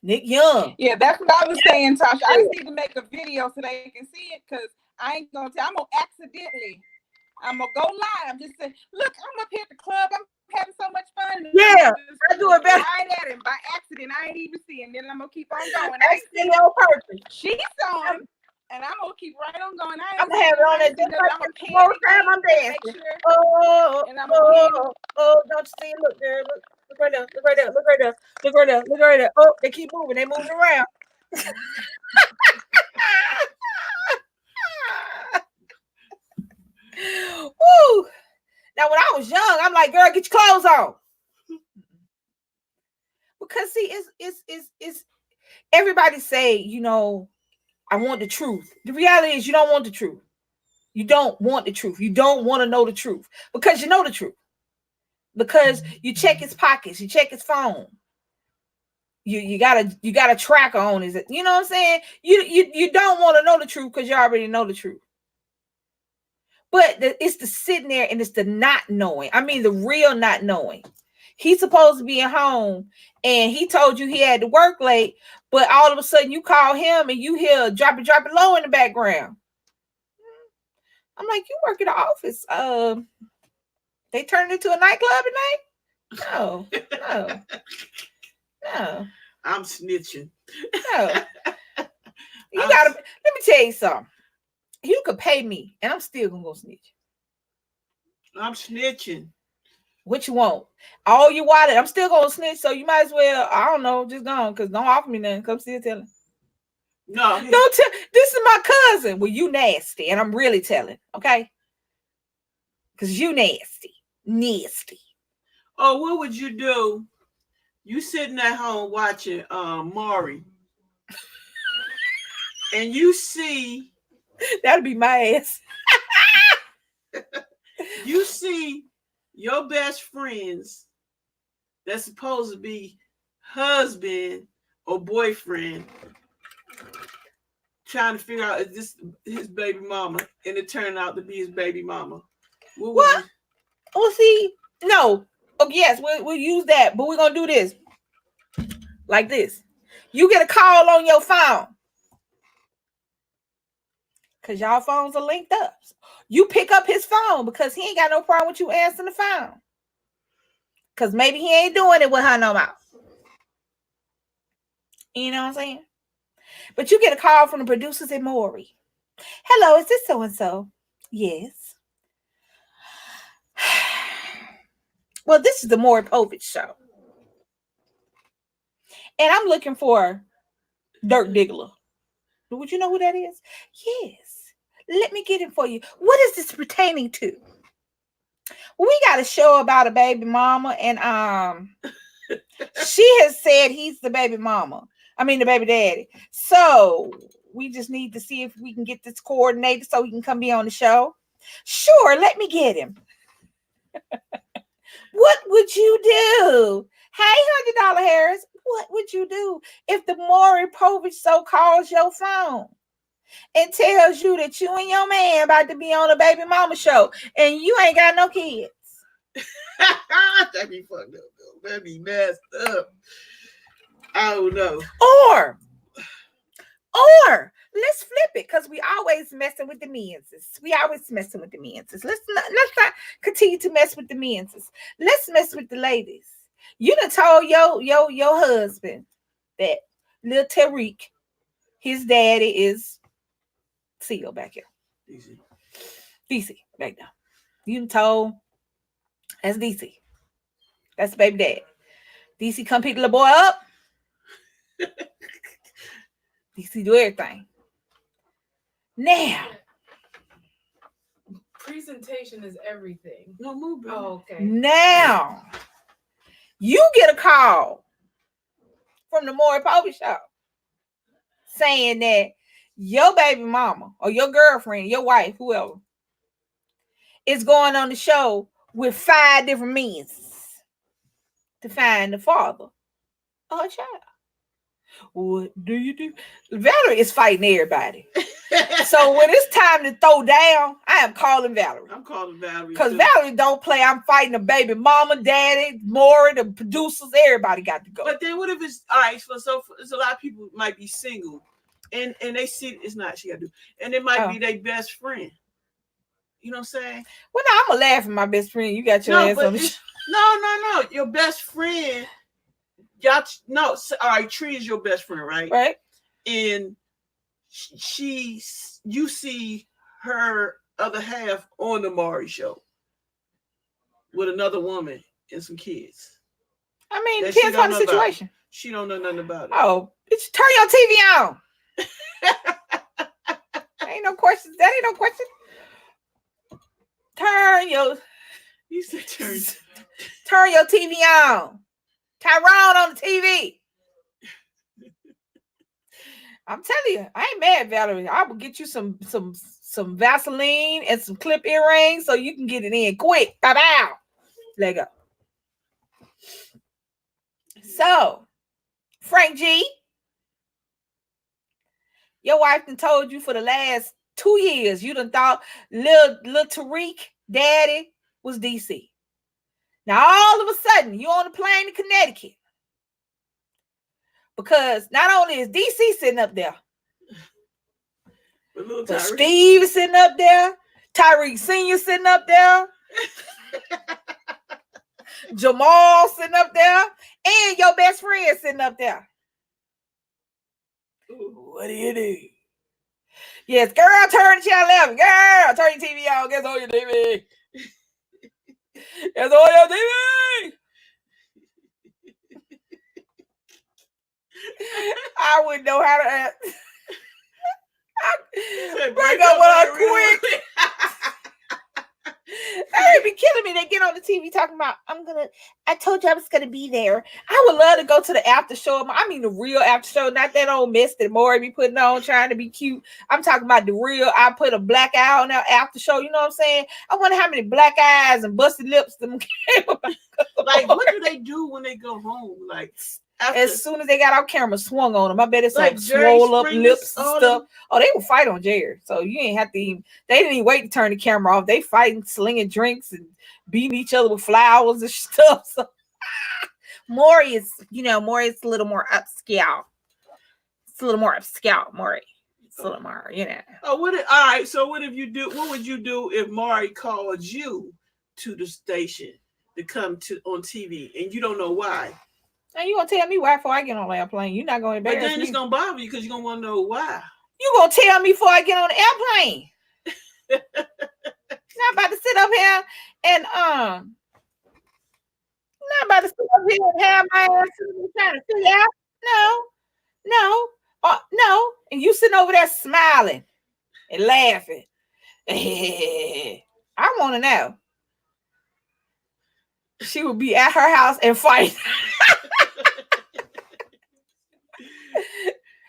Nick Young. Yeah, that's what I was saying, Tasha. I just need to make a video so they can see it, because I ain't gonna tell. I'm gonna accidentally. I'm gonna go live. Just say, look, I'm up here at the club. I'm having so much fun. Yeah, I do it better. Right at him by accident. I ain't even see him. Then I'm gonna keep on going. Accidentally on purpose. She saw him, and I'm gonna keep right on going. I'm gonna have it on that just like the whole time I'm dancing. Oh, don't you see? Look there, look right there, look right there, look right there, look right there, look right there. Oh, they keep moving, they moving around. Woo! Now, when I was young, I'm like, girl, get your clothes on. Because see, it's everybody say, you know, I want the truth. The reality is you don't want the truth. You don't want the truth. You don't want to know the truth because you know the truth. Because you check his pockets, you check his phone. You got a tracker on his, you know what I'm saying? You don't want to know the truth because you already know the truth. But it's the sitting there and it's the not knowing. I mean, the real not knowing. He's supposed to be at home and he told you he had to work late, but all of a sudden you call him and you hear drop it low in the background. I'm like, you work at the office. They turned it into a nightclub at night? No. I'm snitching. No. You gotta, let me tell you something. You could pay me and I'm still gonna go snitch. I'm snitching. What you want? All you wanted, I'm still gonna snitch, so you might as well, I don't know, just go on, because don't offer me nothing, because I'm still telling. No. Don't tell, this is my cousin. Well, you nasty, and I'm really telling, okay? Because you nasty. Oh, what would you do? You sitting at home watching Maury, and you see that'd be my ass. You see your best friends that's supposed to be husband or boyfriend trying to figure out is this his baby mama, and it turned out to be his baby mama. What? Well, see, no. Oh, yes, we'll use that, but we're gonna do this like this. You get a call on your phone because y'all phones are linked up. You pick up his phone because he ain't got no problem with you answering the phone. Because maybe he ain't doing it with her no more. You know what I'm saying? But you get a call from the producers at Maury. Hello, is this so-and-so? Yes. Well, this is the Maury Povich show. And I'm looking for Dirk Diggler. Would you know who that is? Yes. Let me get him for you. What is this pertaining to? Well, we got a show about a baby mama, and she has said he's the baby mama. I mean, the baby daddy. So we just need to see if we can get this coordinated so he can come be on the show. Sure, let me get him. What would you do? Hey, $100 Harris, what would you do if the Maury Povich so calls your phone and tells you that you and your man about to be on a baby mama show and you ain't got no kids? That'd be fucked up, though. That'd be messed up. I don't know. Or let's flip it, because we always messing with the menses. Let's not continue to mess with the menses. Let's mess with the ladies. You done told your husband that little Tariq, his daddy is CEO back here. DC back there. You done told that's DC. That's the baby dad. DC come pick the little boy up. DC do everything. Now, presentation is everything. No move. Oh, okay. Now, you get a call from the Maury Povich show saying that your baby mama or your girlfriend, your wife, whoever, is going on the show with 5 different means to find the father of her child. What do you do? Valerie is fighting everybody. So when it's time to throw down, I am calling Valerie. I'm calling Valerie. Because Valerie don't play. I'm fighting the baby mama, daddy, Maury, the producers, everybody got to go. But then what if it's all right? So there's a lot of people might be single, and they see it's not she got to do, and it might be their best friend. You know what I'm saying? Well, no, I'm gonna laugh at my best friend. You got your ass on the No. Your best friend. All right. Tree is your best friend, right? Right. And you see her other half on the Maury show with another woman and some kids. I mean, depends on the situation. She don't know nothing about it. Oh, bitch, turn your TV on. Ain't no questions. That ain't no question. You said turn your TV on. Tyrone on the TV. I'm telling you, I ain't mad, Valerie. I will get you some Vaseline and some clip earrings so you can get it in quick. Bow. Let go. So, Frank G, your wife done told you for the last 2 years you done thought little Tariq daddy was DC. Now all of a sudden you on a plane to Connecticut because not only is DC sitting up there, but Steve is sitting up there, Tyreek Sr. sitting up there, Jamal sitting up there, and your best friend sitting up there. What do you do? Yes, girl, turn the channel 11. Girl, turn your TV on. Guess on your TV. Guess on your TV. I wouldn't know how to ask. Break up with her quick. They be killing me. They get on the TV talking about, I told you I was going to be there. I would love to go to the after show. I mean, the real after show, not that old mess that Maury be putting on trying to be cute. I'm talking about the real, I put a black eye on that after show. You know what I'm saying? I wonder how many black eyes and busted lips them came about. Like, what do they do when they go home? Like, as soon as they got our camera swung on them, I bet it's like swole up lips and stuff. Oh, they will fight on Jared. So you ain't have to even, they didn't even wait to turn the camera off. They fighting, slinging drinks and beating each other with flowers and stuff. So Maury is, Maury's a little more upscale. It's a little more upscale, Maury. It's a little more, Oh, all right. So what would you do if Maury called you to the station to come on TV and you don't know why? And you gonna tell me why before I get on the airplane? You're not gonna embarrass me. But then it's gonna bother you because you're gonna want to know why. You gonna tell me before I get on the airplane? Not about to sit up here and not about to sit up here and have my ass trying to figure out. No. And you sitting over there smiling and laughing. I want to know. She would be at her house and fight.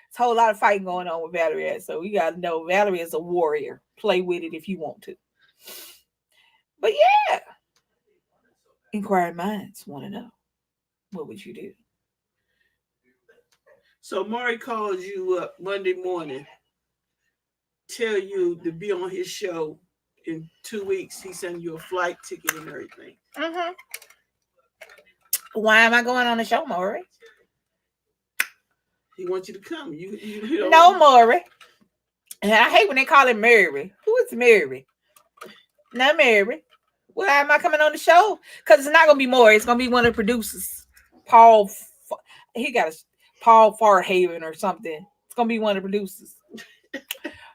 It's a whole lot of fighting going on with Valerie. So we got to know Valerie is a warrior. Play with it if you want to. But yeah. Inquiring minds want to know. What would you do? So Maury calls you up Monday morning, tell you to be on his show in 2 weeks. He sends you a flight ticket and everything. Mm-hmm. Why am I going on the show, Maury? He wants you to come. You No, Maury. And I hate when they call him Mary. Who is Mary? Not Mary. Why am I coming on the show? Because it's not going to be Maury. It's going to be one of the producers. Paul Farhaven or something. It's going to be one of the producers.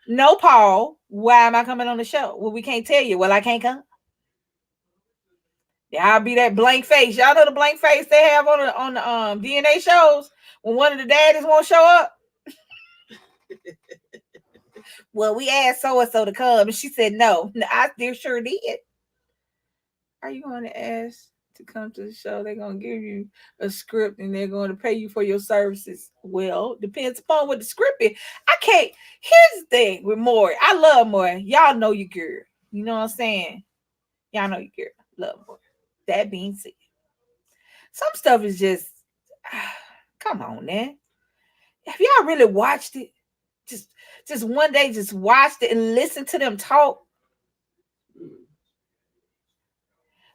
No, Paul. Why am I coming on the show? Well, we can't tell you. Well, I can't come. Yeah, I'll be that blank face. Y'all know the blank face they have on the DNA shows when one of the daddies won't show up. Well, we asked so-and-so to come, and she said no. I sure did. Are you going to ask to come to the show? They're going to give you a script, and they're going to pay you for your services. Well, depends upon what the script is. I can't. Here's the thing with Maury. I love Maury. Y'all know your girl. You know what I'm saying? Y'all know your girl. Love Maury. That being said, some stuff is just, come on, man. Have y'all really watched it? Just one day, just watched it and listen to them talk.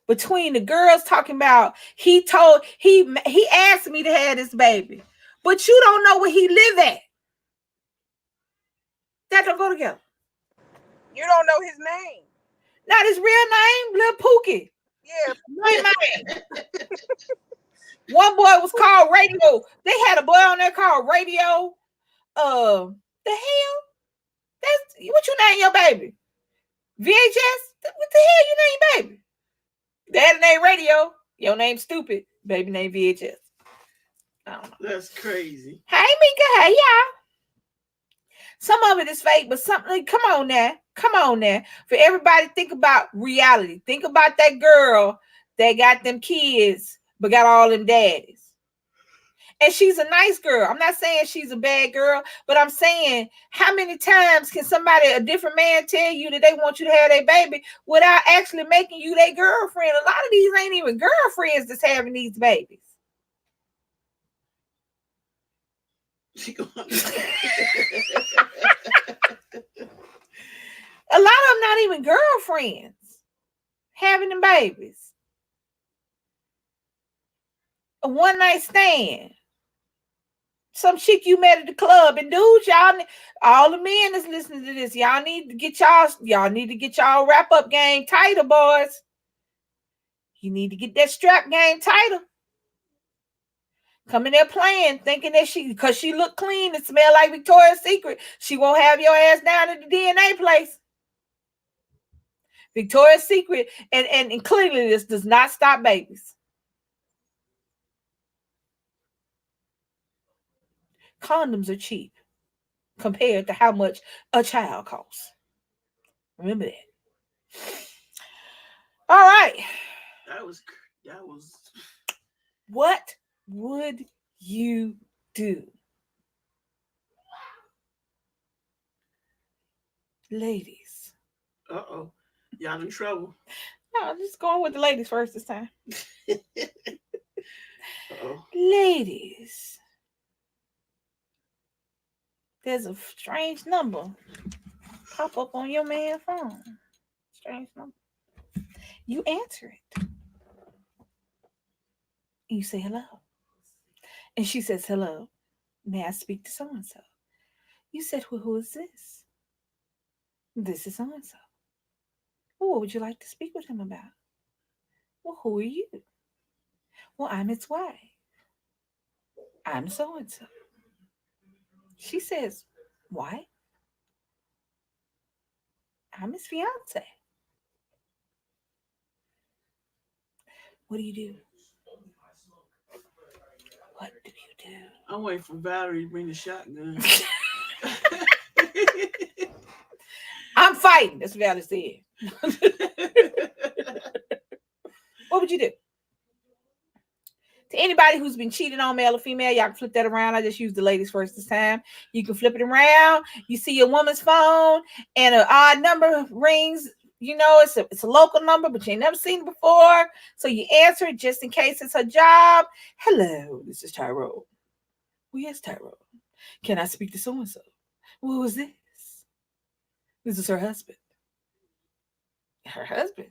Between the girls talking about, he asked me to have this baby, but you don't know where he live at. That don't go together. You don't know his name. Not his real name, Lil Pookie. Yeah. One boy was called Radio. They had a boy on there called Radio. The hell? That's what you name your baby? VHS? What the hell you name your baby? Daddy name Radio. Your name stupid. Baby name VHS. I don't know. That's crazy. Hey Mika, hey y'all. Some of it is fake, but something. Come on now. For everybody, think about reality. Think about that girl that got them kids, but got all them daddies. And she's a nice girl. I'm not saying she's a bad girl, but I'm saying, how many times can a different man tell you that they want you to have their baby without actually making you their girlfriend? A lot of these ain't even girlfriends that's having these babies. A lot of them not even girlfriends having them babies. A one night stand. Some chick you met at the club. And dudes, y'all, all the men that's listening to this, y'all need to get y'all wrap up game tighter, boys. You need to get that strap game tighter. Coming there playing, thinking that because she look clean and smell like Victoria's Secret, she won't have your ass down at the DNA place. Victoria's Secret and clearly this does not stop babies. Condoms are cheap compared to how much a child costs. Remember that. All right. That was. What would you do? Ladies. Uh-oh. Y'all in trouble. No, I'm just going with the ladies first this time. Uh-oh. Ladies. There's a strange number pop up on your man's phone. Strange number. You answer it. And you say hello. And she says, hello. May I speak to so-and-so? You said, well, who is this? This is so-and-so. Well, what would you like to speak with him about? Well, who are you? Well, I'm his wife. I'm so-and-so. She says, why? I'm his fiance. What do you do? What do you do? I'm waiting for Valerie to bring the shotgun. I'm fighting. That's what Valerie said. What would you do? To anybody who's been cheated on, male or female, y'all can flip that around. I just used the ladies first this time. You can flip it around. You see a woman's phone and an odd number rings. You know, it's a local number, but you ain't never seen it before. So you answer it just in case it's her job. Hello, this is Tyrone. Well, yes, Tyrone. Can I speak to so-and-so? Well, who is this? This is her husband. Her husband?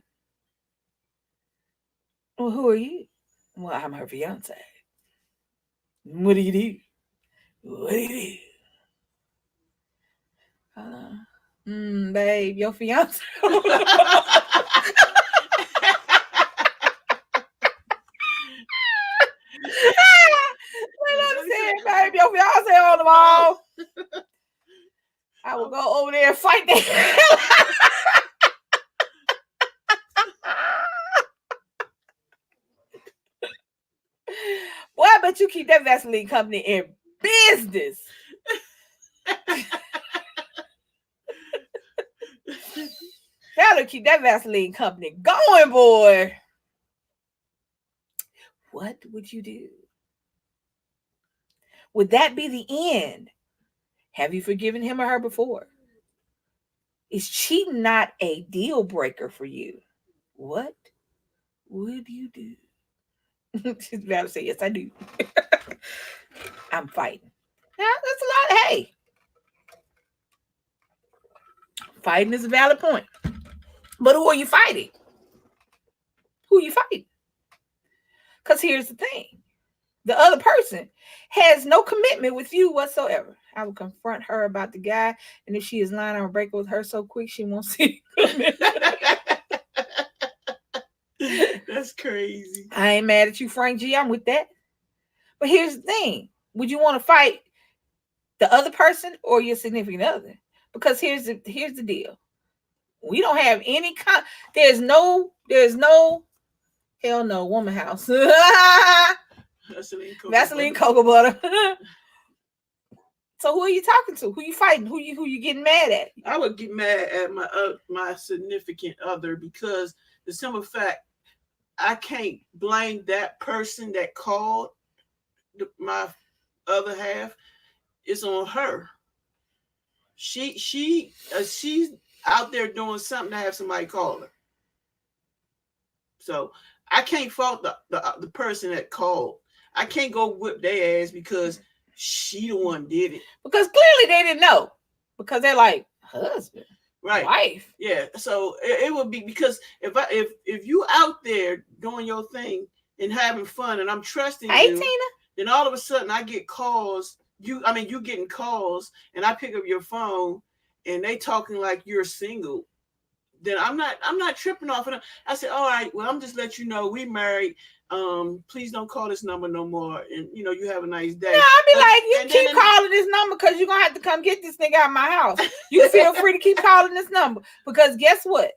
Well, who are you? Well, I'm her fiance. What do you do? What do you do? Babe, your fiance. Let me say it, babe. Your fiance on the wall. I will go over there and fight that. Boy, I bet you keep that Vaseline company in business. That'll keep that Vaseline company going, boy. What would you do? Would that be the end? Have you forgiven him or her before? Is cheating not a deal breaker for you? What would you do? She's about to say, yes, I do. I'm fighting. Now, that's a lot. Hey, fighting is a valid point. But who are you fighting? Who are you fighting? Because here's the thing. The other person has no commitment with you whatsoever. I will confront her about the guy, and if she is lying, I will break with her so quick she won't see it. That's crazy. I ain't mad at you, Frank G. I'm with that. But here's the thing. Would you want to fight the other person or your significant other? Because here's the deal. We don't have any there's no hell no woman house. Vaseline cocoa butter. So who are you talking to? Who you fighting? Who you getting mad at? I would get mad at my significant other because the simple fact I can't blame that person that called my other half. It's on her. She's out there doing something to have somebody call her. So I can't fault the person that called. I can't go whip their ass because she the one did it. Because clearly they didn't know. Because they're like, husband, right, wife. Yeah. So it would be because if you out there doing your thing and having fun and I'm trusting you, Tina. Then all of a sudden I get calls. You getting calls and I pick up your phone and they talking like you're single. Then I'm not tripping off of them. I said, all right, well, I'm just let you know we married. Please don't call this number no more. And you have a nice day. No, I'll be like, you keep calling this number because you're gonna have to come get this nigga out of my house. You feel free to keep calling this number. Because guess what?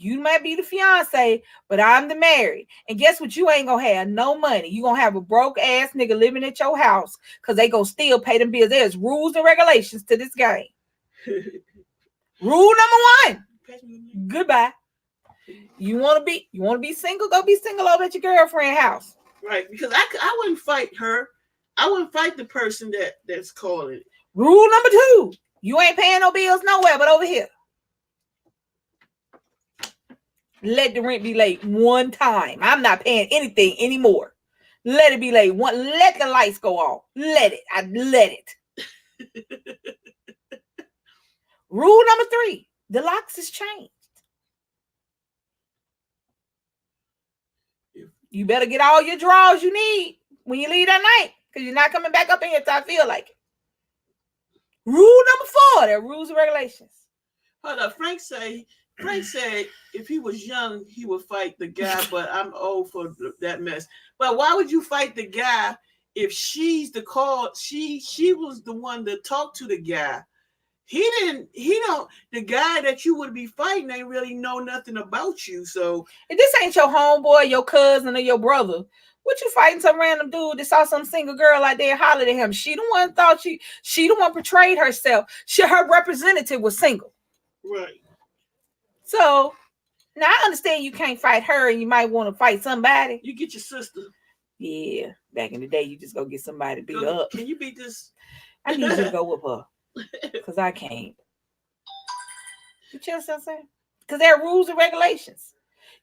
You might be the fiance, but I'm the married. And guess what? You ain't gonna have no money. You gonna have a broke ass nigga living at your house because they gonna still pay them bills. There's rules and regulations to this game. Rule number 1. Goodbye. You wanna be single? Go be single over at your girlfriend's house. Right, because I wouldn't fight her. I wouldn't fight the person that's calling. Rule number 2. You ain't paying no bills nowhere but over here. Let the rent be late one time. I'm not paying anything anymore. Let it be late. Let the lights go off. Let it. Rule number 3. The locks is changed. You better get all your drawers you need when you leave that night because you're not coming back up in here till I feel like it. Rule number 4. There are rules and regulations. Hold up. Frank said if he was young, he would fight the guy, but I'm old for that mess. But why would you fight the guy if she's the call? She was the one to talk to the guy. The guy that you would be fighting ain't really know nothing about you. So if this ain't your homeboy, your cousin, or your brother, what you fighting some random dude that saw some single girl out there hollered at him? She the one thought she the one portrayed herself. Her representative was single. Right. So now I understand you can't fight her and you might want to fight somebody. You get your sister. Yeah. Back in the day, you just go get somebody to beat her up. Can you beat this? I need you to go with her. Because I can't. You know what I'm saying? Because there are rules and regulations.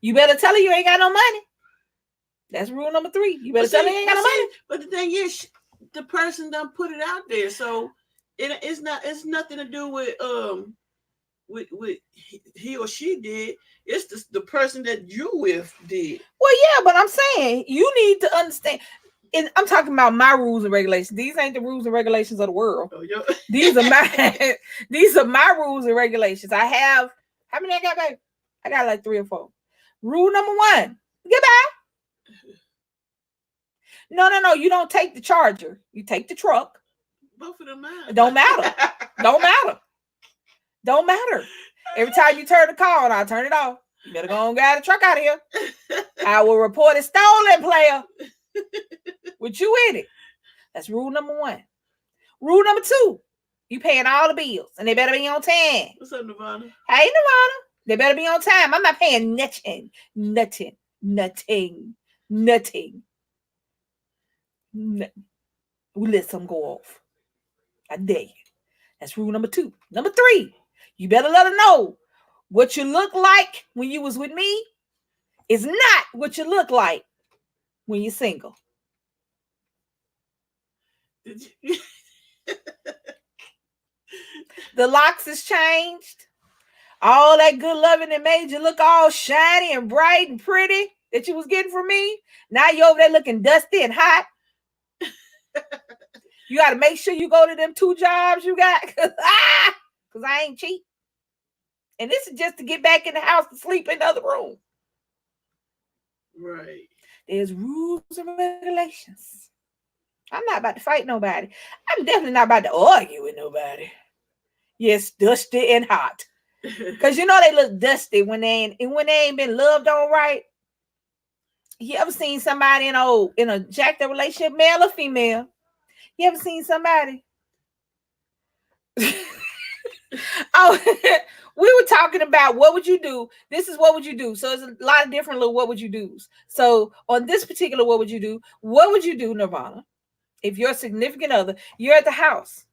You better tell her you ain't got no money. That's rule number 3. You better tell her you ain't got no money. But the thing is, the person done put it out there. So it's nothing to do with with he or she did. It's the person that you with did. Well, yeah, but I'm saying you need to understand. And I'm talking about my rules and regulations. These ain't the rules and regulations of the world. These are my rules and regulations. I have how many I got, babe? I got like 3 or 4. Rule number 1: goodbye. No. You don't take the charger. You take the truck. Both of them matter. Don't matter. Don't matter. Every time you turn the call on, I'll turn it off. You better go and get the truck out of here. I will report it stolen, player. With you in it. That's rule number 1. Rule number 2: You paying all the bills, and they better be on time. What's up, Nirvana? Hey, Nirvana. They better be on time. I'm not paying nothing. We let some go off. I dare you. That's rule number 2. Number 3, you better let her know what you look like when you was with me is not what you look like when you're single. The locks has changed. All that good loving that made you look all shiny and bright and pretty that you was getting from me. Now you over there looking dusty and hot. You got to make sure you go to them 2 jobs you got. Because I ain't cheap. And this is just to get back in the house to sleep in the other room. Right. There's rules and regulations. I'm not about to fight nobody. I'm definitely not about to argue with nobody. Yes, dusty and hot. Because you know they look dusty when they ain't been loved on right. You ever seen somebody in a jacked up relationship, male or female? You ever seen somebody? Oh, we were talking about what would you do? This is what would you do? So it's a lot of different little what would you do's. So on this particular what would you do? What would you do, Nirvana, if your significant other, you're at the house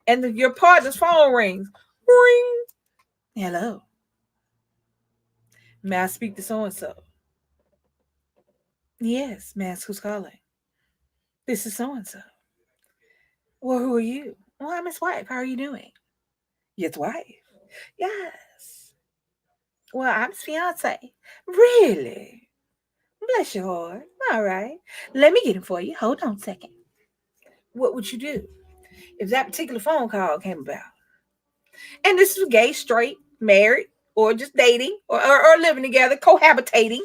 and your partner's phone rings? Ring. Hello. May I speak to so-and-so? Yes, may I ask who's calling? This is so-and-so. Well, who are you? Well, I'm his wife. How are you doing? Your wife? Yes. Well, I'm his fiance. Really? Bless your heart. All right. Let me get him for you. Hold on a second. What would you do if that particular phone call came about? And this is gay, straight, married, or just dating, or living together, cohabitating.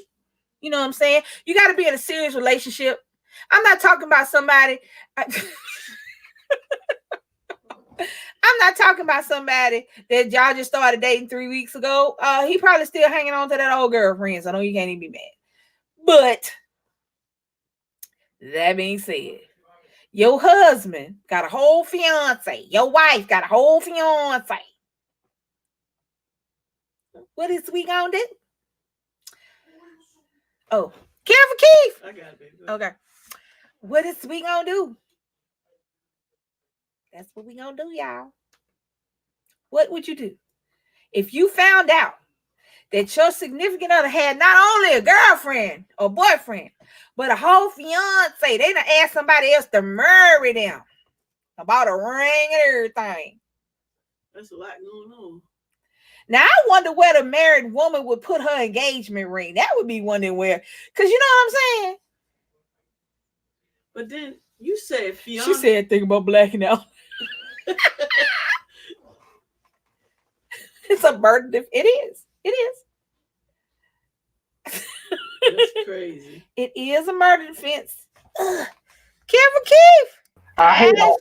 You know what I'm saying? You got to be in a serious relationship. I'm not talking about somebody. I'm not talking about somebody that y'all just started dating 3 weeks ago. He probably still hanging on to that old girlfriend. So I know you can't even be mad. But that being said, your husband got a whole fiance. Your wife got a whole fiance. What is we gonna do? Oh, careful, Keith. I got it, baby. Okay. What is we gonna do? That's what we gonna do, y'all. What would you do if you found out that your significant other had not only a girlfriend or boyfriend, but a whole fiance? They done asked somebody else to marry them, about a ring and everything. That's a lot going on. Now, I wonder where the married woman would put her engagement ring. That would be one to wear. Because you know what I'm saying? But then you said fiance. She said, think about blacking out. It's a burden. It is. It is. That's crazy. It is a murder defense. Careful, Keith. I hate all.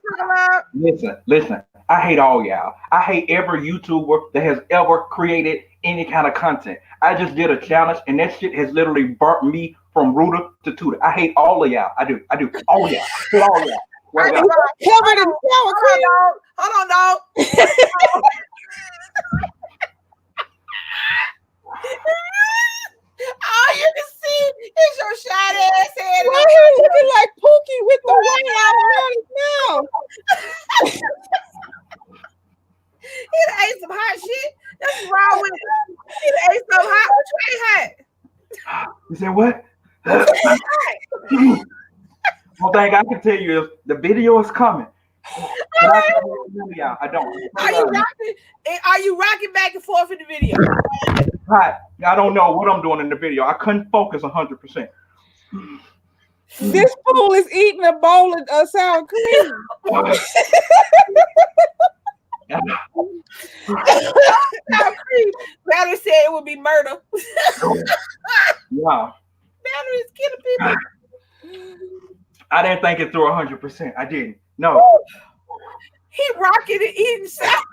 Listen. I hate all y'all. I hate every YouTuber that has ever created any kind of content. I just did a challenge, and that shit has literally burnt me from rooter to tutor. I hate all of y'all. I do. All of y'all. I hate all of y'all. Hold on, dog. All you can see is your shiny ass head. Why he looking like Pookie with the white out around his mouth? He done ate some hot shit. That's wrong with it. He done ate some hot. What you ate hot? You said what? One thing I can tell you is the video is coming. I don't. Are you rocking back and forth in the video? I don't know what I'm doing in the video. I couldn't focus 100%. This fool is eating a bowl of sour cream. Valerie said it would be murder. Yeah. Valerie's killing people. I didn't think it through 100%. I didn't. No. He rocking and eating sour.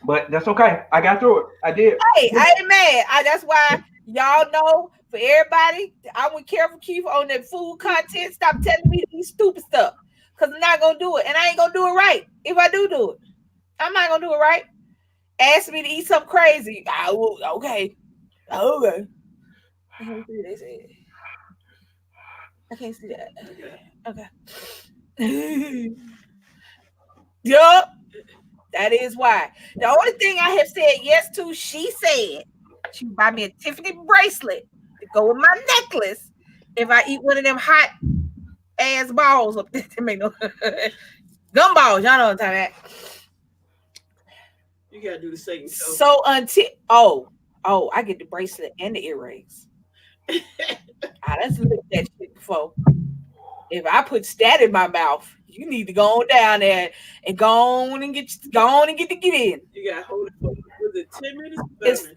But that's okay. I got through it. I did. Hey, I ain't mad. That's why y'all know, for everybody, I would Careful Keith on that food content. Stop telling me these stupid stuff. because I'm not gonna do it, and I ain't gonna do it right. If I do it, I'm not gonna do it right. Ask me to eat something crazy. I will. Okay. I can't see this. I can't see that. Okay. Yup. That is why. The only thing I have said yes to, she said she would buy me a Tiffany bracelet to go with my necklace if I eat one of them hot ass balls up there. Make no gumballs. Y'all know what I'm talking about. You gotta do the same. So until I get the bracelet and the earrings. I done looked at that shit before. If I put stat in my mouth, you need to go on down there and get in. You gotta hold it for 10 minutes. It's 5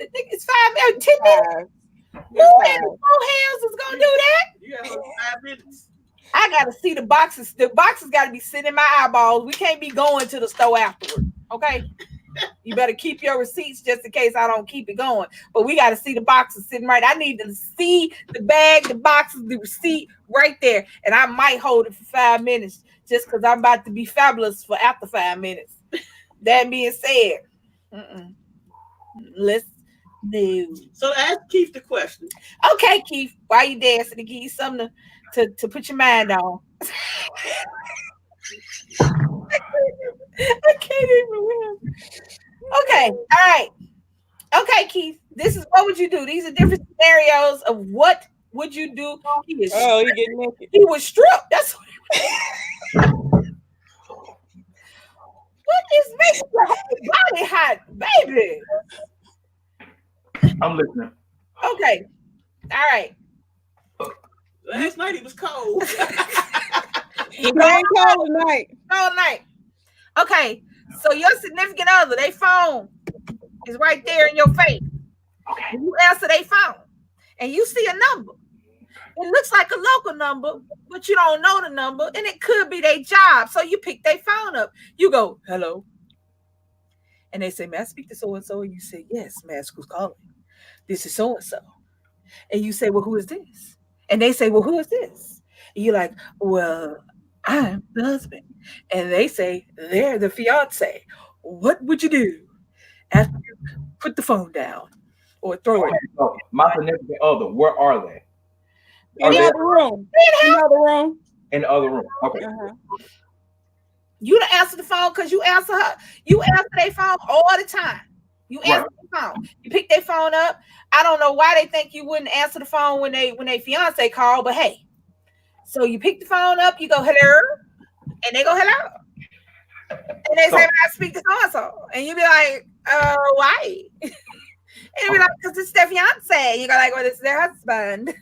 minutes. 10 minutes. Who in the hands is gonna do that? You gotta hold 5 minutes. I gotta see the boxes. The boxes gotta be sitting in my eyeballs. We can't be going to the store afterward. Okay. You better keep your receipts just in case I don't keep it going. But we got to see the boxes sitting right. I need to see the bag, the boxes, the receipt right there. And I might hold it for 5 minutes just because I'm about to be fabulous for after 5 minutes. That being said, let's do. So ask Keith the question. Okay, Keith, why you dancing to give you something to put your mind on? I can't even win. Okay, all right. Okay, Keith. This is what would you do? These are different scenarios of what would you do. He getting naked. He was stripped. That's what is making your body hot, baby? I'm listening. Okay, all right. Last night it was cold. It ain't cold tonight. All night. Okay, so your significant other, they phone is right there in your face. Okay. You answer their phone, and you see a number. It looks like a local number, but you don't know the number, and it could be their job. So you pick their phone up. You go, hello. And they say, may I speak to so-and-so? And you say, yes, may I ask who's calling? This is so-and-so. And you say, well, who is this? And they say, well, who is this? And you're like, well, I'm the husband. And they say, they're the fiance. What would you do after you put the phone down or throw it? So my significant other, where are they? In the other room. In the other room. In the other room. Okay. You don't answer the phone because you answer her. You answer their phone all the time. You answer the phone. You pick their phone up. I don't know why they think you wouldn't answer the phone when they fiance call, but hey. So you pick the phone up, you go, hello, and they go, hello. And they say, I speak to so-and-so. And you be like, why? And you be like, because it's their fiance. You go like, well, it's their husband.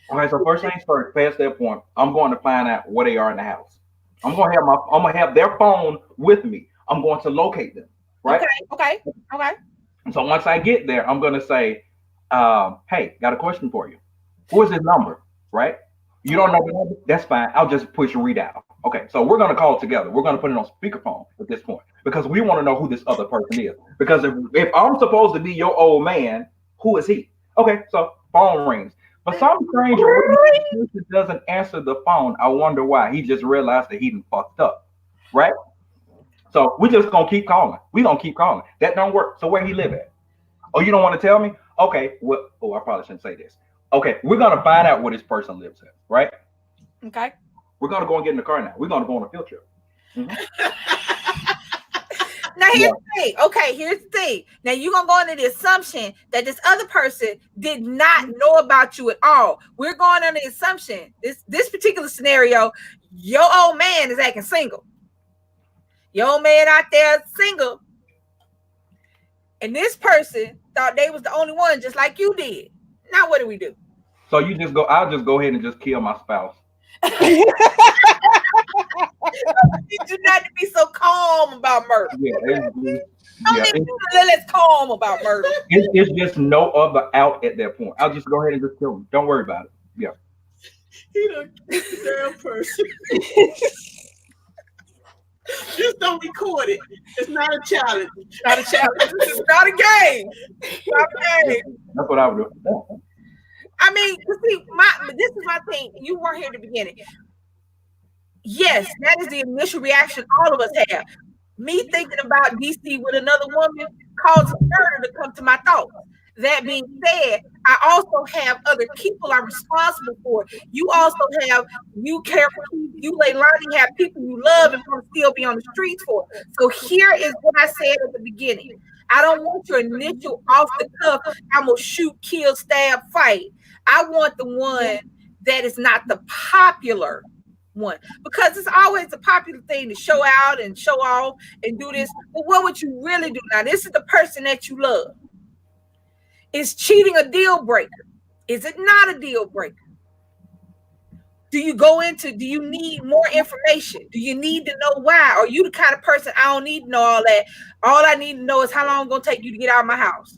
Okay, so first things first, past that point, I'm going to find out where they are in the house. I'm gonna have their phone with me. I'm going to locate them. Right? Okay. And so once I get there, I'm gonna say, hey, got a question for you. Who is this number? Right? You don't know the number? That's fine. I'll just push read out. Okay, so we're gonna call together. We're gonna put it on speakerphone at this point because we want to know who this other person is. Because if I'm supposed to be your old man, who is he? Okay, so phone rings. But some stranger doesn't answer the phone. I wonder why. He just realized that he done fucked up, right? So we just gonna keep calling. We gonna keep calling. That don't work. So where he live at? Oh, you don't want to tell me? Okay. Well, I probably shouldn't say this. Okay, we're gonna find out where this person lives at, right? Okay. We're gonna go and get in the car now. We're gonna go on a field trip. Now here's the thing. Okay, here's the thing. Now you're gonna go into the assumption that this other person did not know about you at all. We're going on the assumption this particular scenario, your old man is acting single. Your old man out there single, and this person thought they was the only one, just like you did. Now what do we do? So you just go. I'll just go ahead and just kill my spouse. You do not to be so calm about murder. Let's calm about murder. It's just no other out at that point. I'll just go ahead and just kill him. Don't worry about it. Yeah. He don't kill the damn person. Just don't record it. It's not a challenge. It's not a challenge. This is not a game. It's not a game. That's what I would do. I mean, see, this is my thing. You weren't here at the beginning. Yes, that is the initial reaction all of us have. Me thinking about DC with another woman causes murder to come to my thoughts. That being said, I also have other people I'm responsible for. You also have, you care for, you Leilani have people you love and want to still be on the streets for. So here is what I said at the beginning. I don't want your initial off the cuff, I'm gonna shoot, kill, stab, fight. I want the one that is not the popular one, because it's always a popular thing to show out and show off and do this. But what would you really do? Now, this is the person that you love. Is cheating a deal breaker? Is it not a deal breaker? Do you go into, do you need more information? Do you need to know why? Are you the kind of person, I don't need to know all that. All I need to know is how long it's going to take you to get out of my house.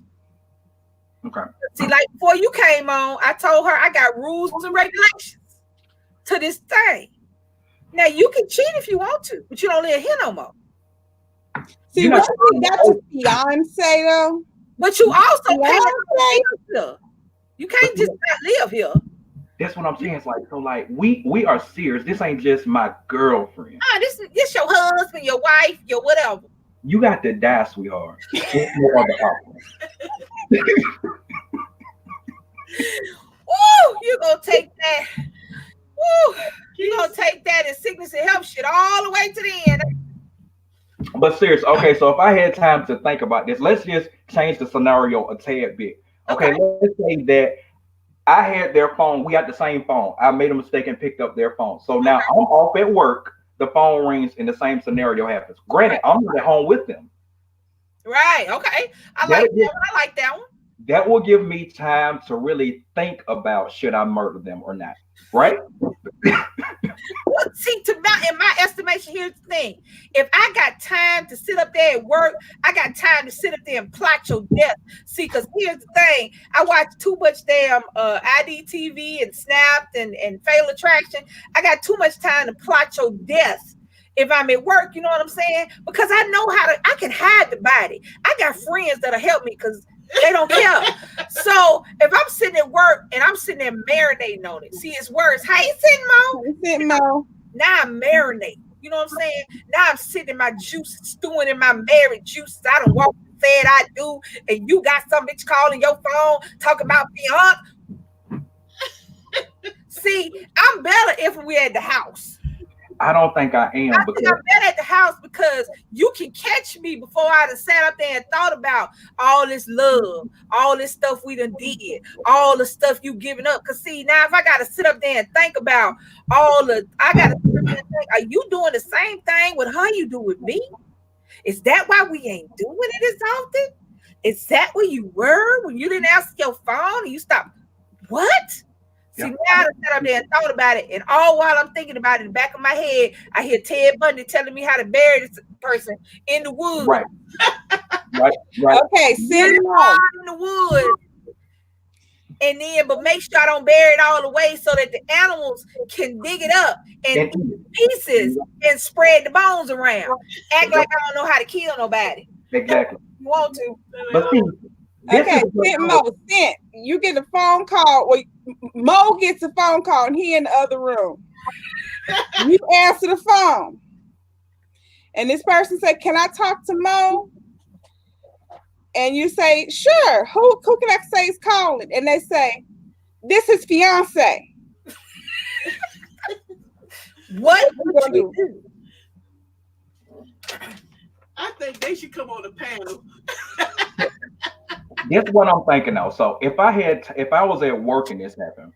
Okay. See, like before you came on, I told her I got rules and regulations to this thing. Now, you can cheat if you want to, but you don't live here no more. See, what you think that's a fiance, though? But you also can't live here. You can't just not live here. That's what I'm saying. It's like, so like we are serious. This ain't just my girlfriend. This your husband, your wife, your whatever. You got to die, sweetheart. Woo, you gonna take that. Woo, you gonna take that in sickness and health shit all the way to the end. But serious, okay, so if I had time to think about this, let's just change the scenario a tad bit. Okay, let's say that I had their phone, we got the same phone. I made a mistake and picked up their phone. So now I'm off at work, the phone rings and the same scenario happens. Granted, I'm not at home with them. Right, okay. I like that one. That will give me time to really think about, should I murder them or not, right? See, in my estimation, here's the thing. If I got time to sit up there at work, I got time to sit up there and plot your death. See, because here's the thing. I watch too much damn IDTV and Snapped and Fatal Attraction. I got too much time to plot your death if I'm at work, you know what I'm saying? Because I know I can hide the body. I got friends that'll help me because they don't care. So if I'm sitting at work and I'm sitting there marinating on it, see, it's worse. How you sitting, Mo? Now I'm marinating. You know what I'm saying? Now I'm sitting in my juice, stewing in my married juices. I done walked and said I do, and you got some bitch calling your phone talking about fiance. See, I'm better if we're at the house. I don't think I am. I'm better at the house because you can catch me before I done sat up there and thought about all this love, all this stuff we done did, all the stuff you giving up. Because see, now if I got to sit up there and think about I got to sit up there and think, are you doing the same thing with her you do with me? Is that why we ain't doing it as often? Is that where you were when you didn't answer your phone and you stopped? What? See, now I sat up there and thought about it, and all while I'm thinking about it, in the back of my head, I hear Ted Bundy telling me how to bury this person in the woods. Right. Okay, sit in the woods. And then, but make sure I don't bury it all the way so that the animals can dig it up and eat pieces and spread the bones around. Act like I don't know how to kill nobody. Exactly. You want to. But see, okay, Mo, you get a phone call. Well, Mo gets a phone call and he in the other room. You answer the phone. And this person said, can I talk to Mo? And you say, sure. Who can I say is calling? And they say, this is fiance. What would you do? I think they should come on the panel. That's what I'm thinking now. So if I was at work and this happened,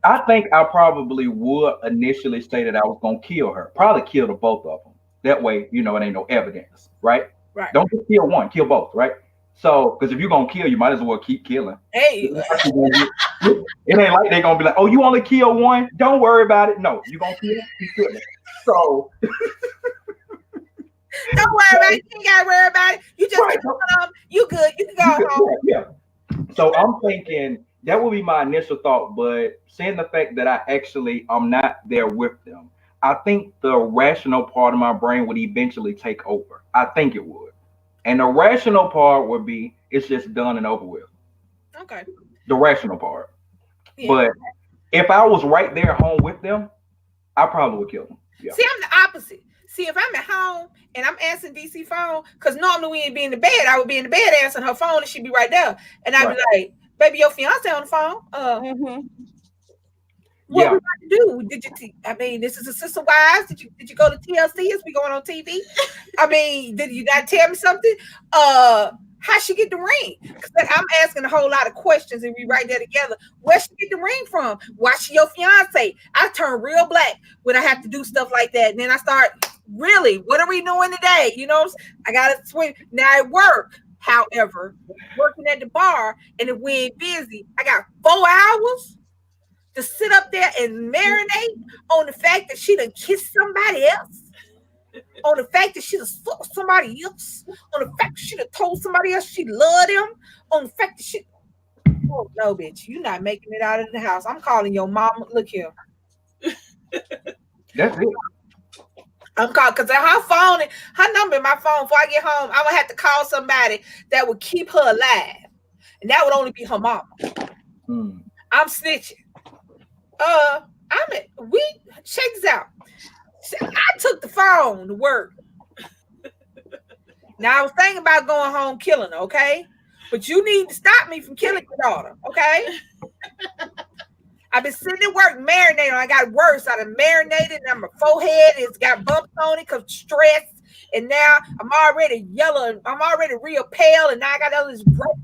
I think I probably would initially say that I was gonna kill her. Probably kill the both of them. That way, it ain't no evidence, right? Right. Don't just kill one, kill both, right? So, because if you're gonna kill, you might as well keep killing. Hey, it ain't like they're gonna be like, oh, you only kill one? Don't worry about it. No, you're gonna kill, keep killing. So don't worry about it. You ain't gotta worry about it. You just you good. You can go home. Yeah. So I'm thinking that would be my initial thought, but seeing the fact that I'm not there with them, I think the rational part of my brain would eventually take over. I think it would. And the rational part would be it's just done and over with. Okay. The rational part. Yeah. But if I was right there home with them, I probably would kill them. Yeah. See, I'm the opposite. See, if I'm at home and I'm answering DC phone, because normally we ain't be in the bed, I would be in the bed answering her phone and she'd be right there. And I'd be like, baby, your fiance on the phone. What we about to do? Did you? I mean, this is a Sister Wives. Did you go to TLC? Is we going on TV? I mean, did you not tell me something? How she get the ring? Because I'm asking a whole lot of questions, and we right there together. Where she get the ring from? Why she your fiance? I turn real black when I have to do stuff like that, and then I start really. What are we doing today? You know, I gotta swing now at work. However, working at the bar, and if we ain't busy, I got 4 hours to sit up there and marinate on the fact that she done kissed somebody else, on the fact that she done fucked somebody else, on the fact that she done told somebody else she loved them, on the fact that she, oh no, bitch, you're not making it out of the house. I'm calling your mama. Look here. That's it. I'm calling because her phone, her number in my phone before I get home, I'm gonna have to call somebody that would keep her alive. And that would only be her mama. I'm snitching. Check this out. I took the phone to work. Now I was thinking about going home killing her, okay? But you need to stop me from killing your daughter, okay? I've been sitting at work marinating. I got worse. I done marinated and my forehead has got bumps on it because stress. And now I'm already yellow. I'm already real pale. And now I got all this broke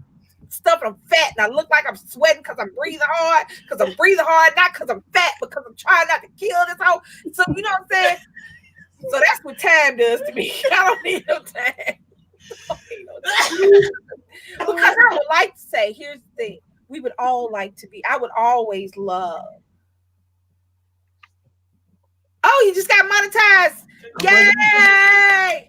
stuff and I'm fat and I look like I'm sweating because I'm breathing hard, not because I'm fat, because I'm trying not to kill this whole. So you know what I'm saying? So that's what time does to me. I don't need no time. Because I would like to say, here's the thing. We would all like to be, I would always love. Oh, you just got monetized. Yay!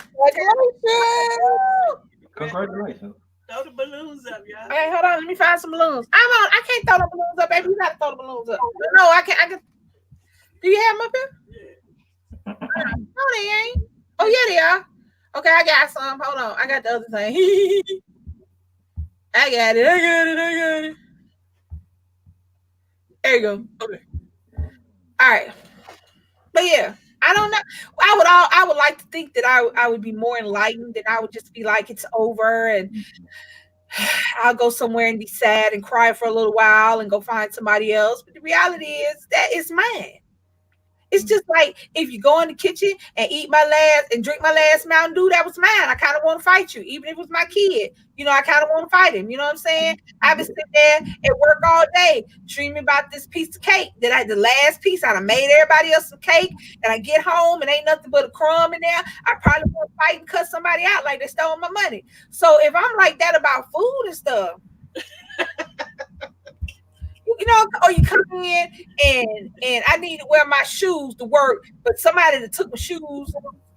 Congratulations. Throw the balloons up, y'all. Hey, hold on. Let me find some balloons. I can't throw the balloons up, baby. You gotta throw the balloons up. No, I can. Do you have them up here? Yeah. No, they ain't. Oh, yeah, they are. Okay, I got some. Hold on. I got the other thing. I got it. There you go. Okay. All right. But yeah, I don't know. I would like to think that I would be more enlightened, and I would just be like, it's over, and I'll go somewhere and be sad and cry for a little while and go find somebody else. But the reality is that it's mine. It's just like if you go in the kitchen and eat my last and drink my last Mountain Dew, that was mine. I kind of want to fight you, even if it was my kid. You know, I kind of want to fight him. You know what I'm saying? I've been sitting there at work all day dreaming about this piece of cake that the last piece. I done made everybody else some cake, and I get home and ain't nothing but a crumb in there. I probably want to fight and cut somebody out like they stole my money. So if I'm like that about food and stuff, you know, or you come in and I need to wear my shoes to work, but somebody that took my shoes,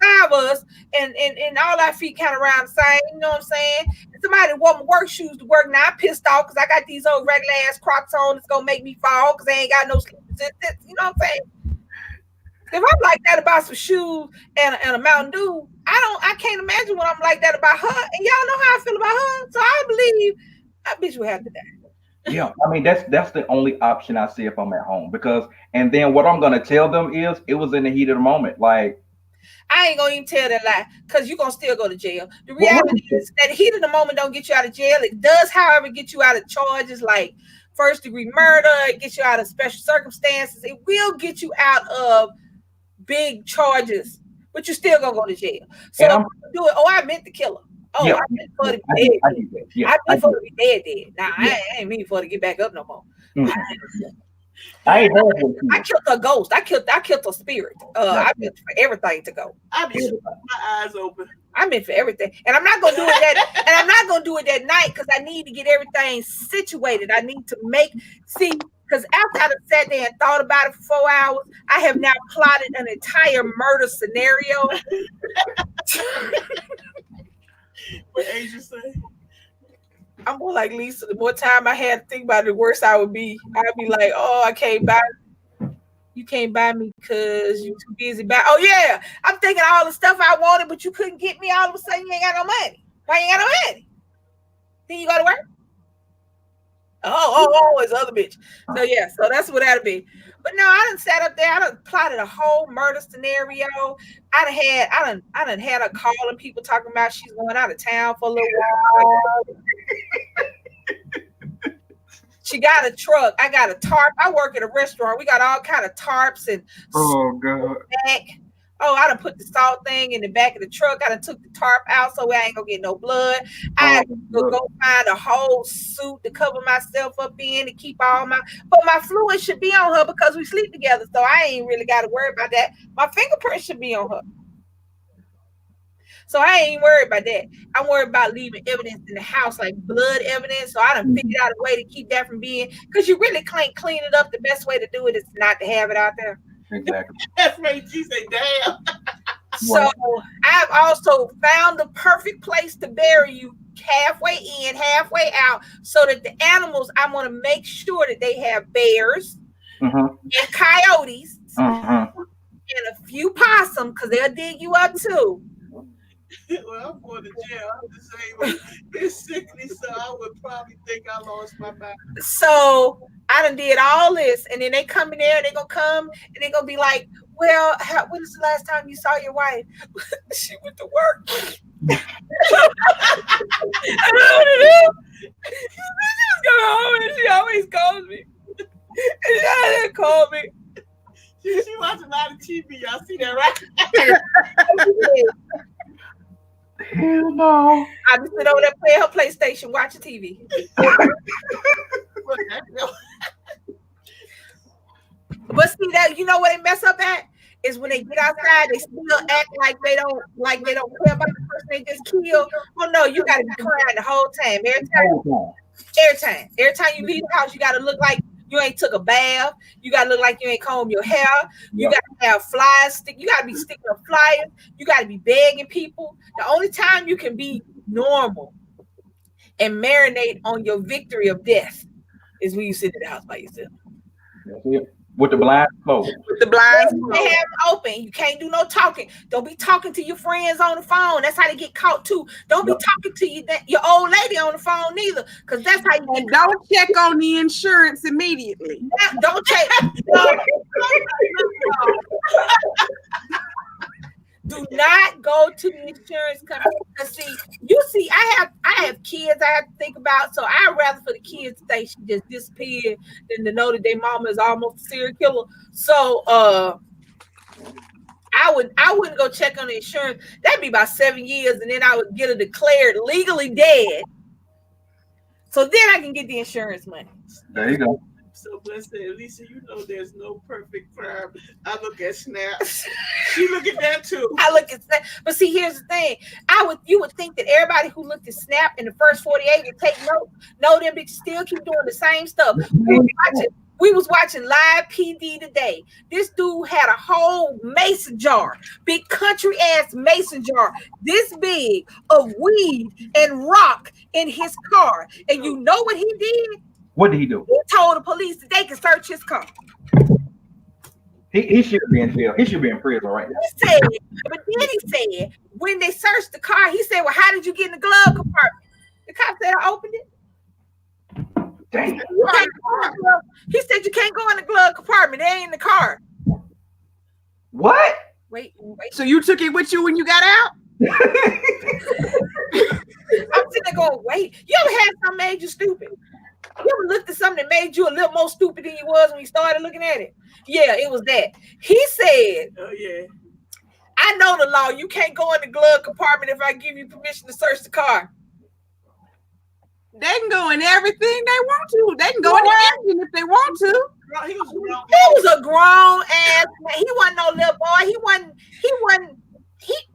5 of us, and all our feet kind of around the same, you know what I'm saying? And somebody wore my work shoes to work. Now I'm pissed off because I got these old regular ass Crocs on that's gonna make me fall because they ain't got no slippers. You know what I'm saying? If I'm like that about some shoes and a Mountain Dew, I can't imagine when I'm like that about her. And y'all know how I feel about her, so I believe that bitch will have to die. Yeah, I mean that's the only option I see if I'm at home, because and then what I'm gonna tell them is it was in the heat of the moment. Like, I ain't gonna even tell that lie because you're gonna still go to jail. The reality is that the heat of the moment don't get you out of jail. It does, however, get you out of charges like first-degree murder. It gets you out of special circumstances. It will get you out of big charges, but you're still gonna go to jail. So do it. Oh, I meant to kill her. Oh, yeah, I meant for her to be dead. I meant for her to be dead. Nah, I ain't mean for her to get back up no more. I killed her ghost. I killed her spirit. I meant for everything to go. I be with my eyes open. I meant for everything, and I'm not gonna do it that. And I'm not gonna do it that night because I need to get everything situated. I need to because after I sat there and thought about it for 4 hours, I have now plotted an entire murder scenario. What Asia say? I'm more like Lisa. The more time I had to think about it, the worse I would be. I'd be like, oh, you can't buy me because you're too busy. Oh, yeah. I'm thinking all the stuff I wanted, but you couldn't get me. All of a sudden, you ain't got no money. Why you ain't got no money? Then you go to work? It's other bitch. So yeah, so that's what that'll be. But no, I done sat up there. I done plotted a whole murder scenario. I done had her calling people talking about she's going out of town for a little while. She got a truck. I got a tarp. I work at a restaurant. We got all kind of tarps and God. back. Oh, I done put the salt thing in the back of the truck. I done took the tarp out so I ain't gonna get no blood. I go find a whole suit to cover myself up in to keep all but my fluid should be on her because we sleep together. So I ain't really got to worry about that. My fingerprint should be on her. So I ain't worried about that. I'm worried about leaving evidence in the house, like blood evidence. So I done figured out a way to keep that from being, because you really can't clean it up. The best way to do it is not to have it out there. Exactly. That's right. She say, damn. So I've also found the perfect place to bury you, halfway in, halfway out, so that the animals, I want to make sure that they have bears and coyotes and a few possum, because they'll dig you up too. Well, I'm going to jail. I'm disabled. It's sickly, so I would probably think I lost my mind. So I done did all this, and then they come in there, and they're going to come, and they're going to be like, well, when was the last time you saw your wife? She went to work. I don't know. She go home, and she always calls me. And she didn't call me. She watches a lot of TV. Y'all see that, right? Hell no. I just sit over there playing her PlayStation, watching TV. But see that, you know what they mess up at is when they get outside, they still act like they don't care about the person they just killed. Oh no, you gotta be crying the whole time. Every time you leave the house, you gotta look like you ain't took a bath. You gotta look like you ain't combed your hair. You gotta have flyers stick. You gotta be sticking up flyers. You gotta be begging people. The only time you can be normal and marinate on your victory of death is when you sit in the house by yourself. That's it. With the blinds closed. With the blinds they have them open. You can't do no talking. Don't be talking to your friends on the phone. That's how they get caught too. Don't be talking to your old lady on the phone neither, because that's how you get caught. Don't check on the insurance immediately. Don't check. Do not go to the insurance company. See, I have kids I have to think about, so I'd rather for the kids to think she just disappeared than to know that their mama is almost a serial killer. So I wouldn't go check on the insurance. That'd be about 7 years, and then I would get her declared legally dead. So then I can get the insurance money. There you go. So blessed, Lisa, you know there's no perfect crime. I look at snaps. She look at that too. I look at Snap. But see, here's the thing. You would think that everybody who looked at Snap in the first 48 would take notes. No, them bitches still keep doing the same stuff. We was watching live PD today. This dude had a whole mason jar, big country ass mason jar, this big, of weed and rock in his car. And you know what he did? What did he do? He told the police that they can search his car. He should be in jail. He should be in prison right now. He said, but then he said, when they searched the car, he said, well, how did you get in the glove compartment? The cop said, I opened it. Damn. He said, you can't go in the glove compartment. They ain't in the car. What? Wait. So you took it with you when you got out? I'm sitting there going, wait. You ever had something made you stupid? You ever looked at something that made you a little more stupid than you was when you started looking at it? Yeah, it was that. He said, oh yeah, I know the law. You can't go in the glove compartment if I give you permission to search the car. They can go in everything they want to. They can go in the engine if they want to. He was a grown ass man. He wasn't no little boy.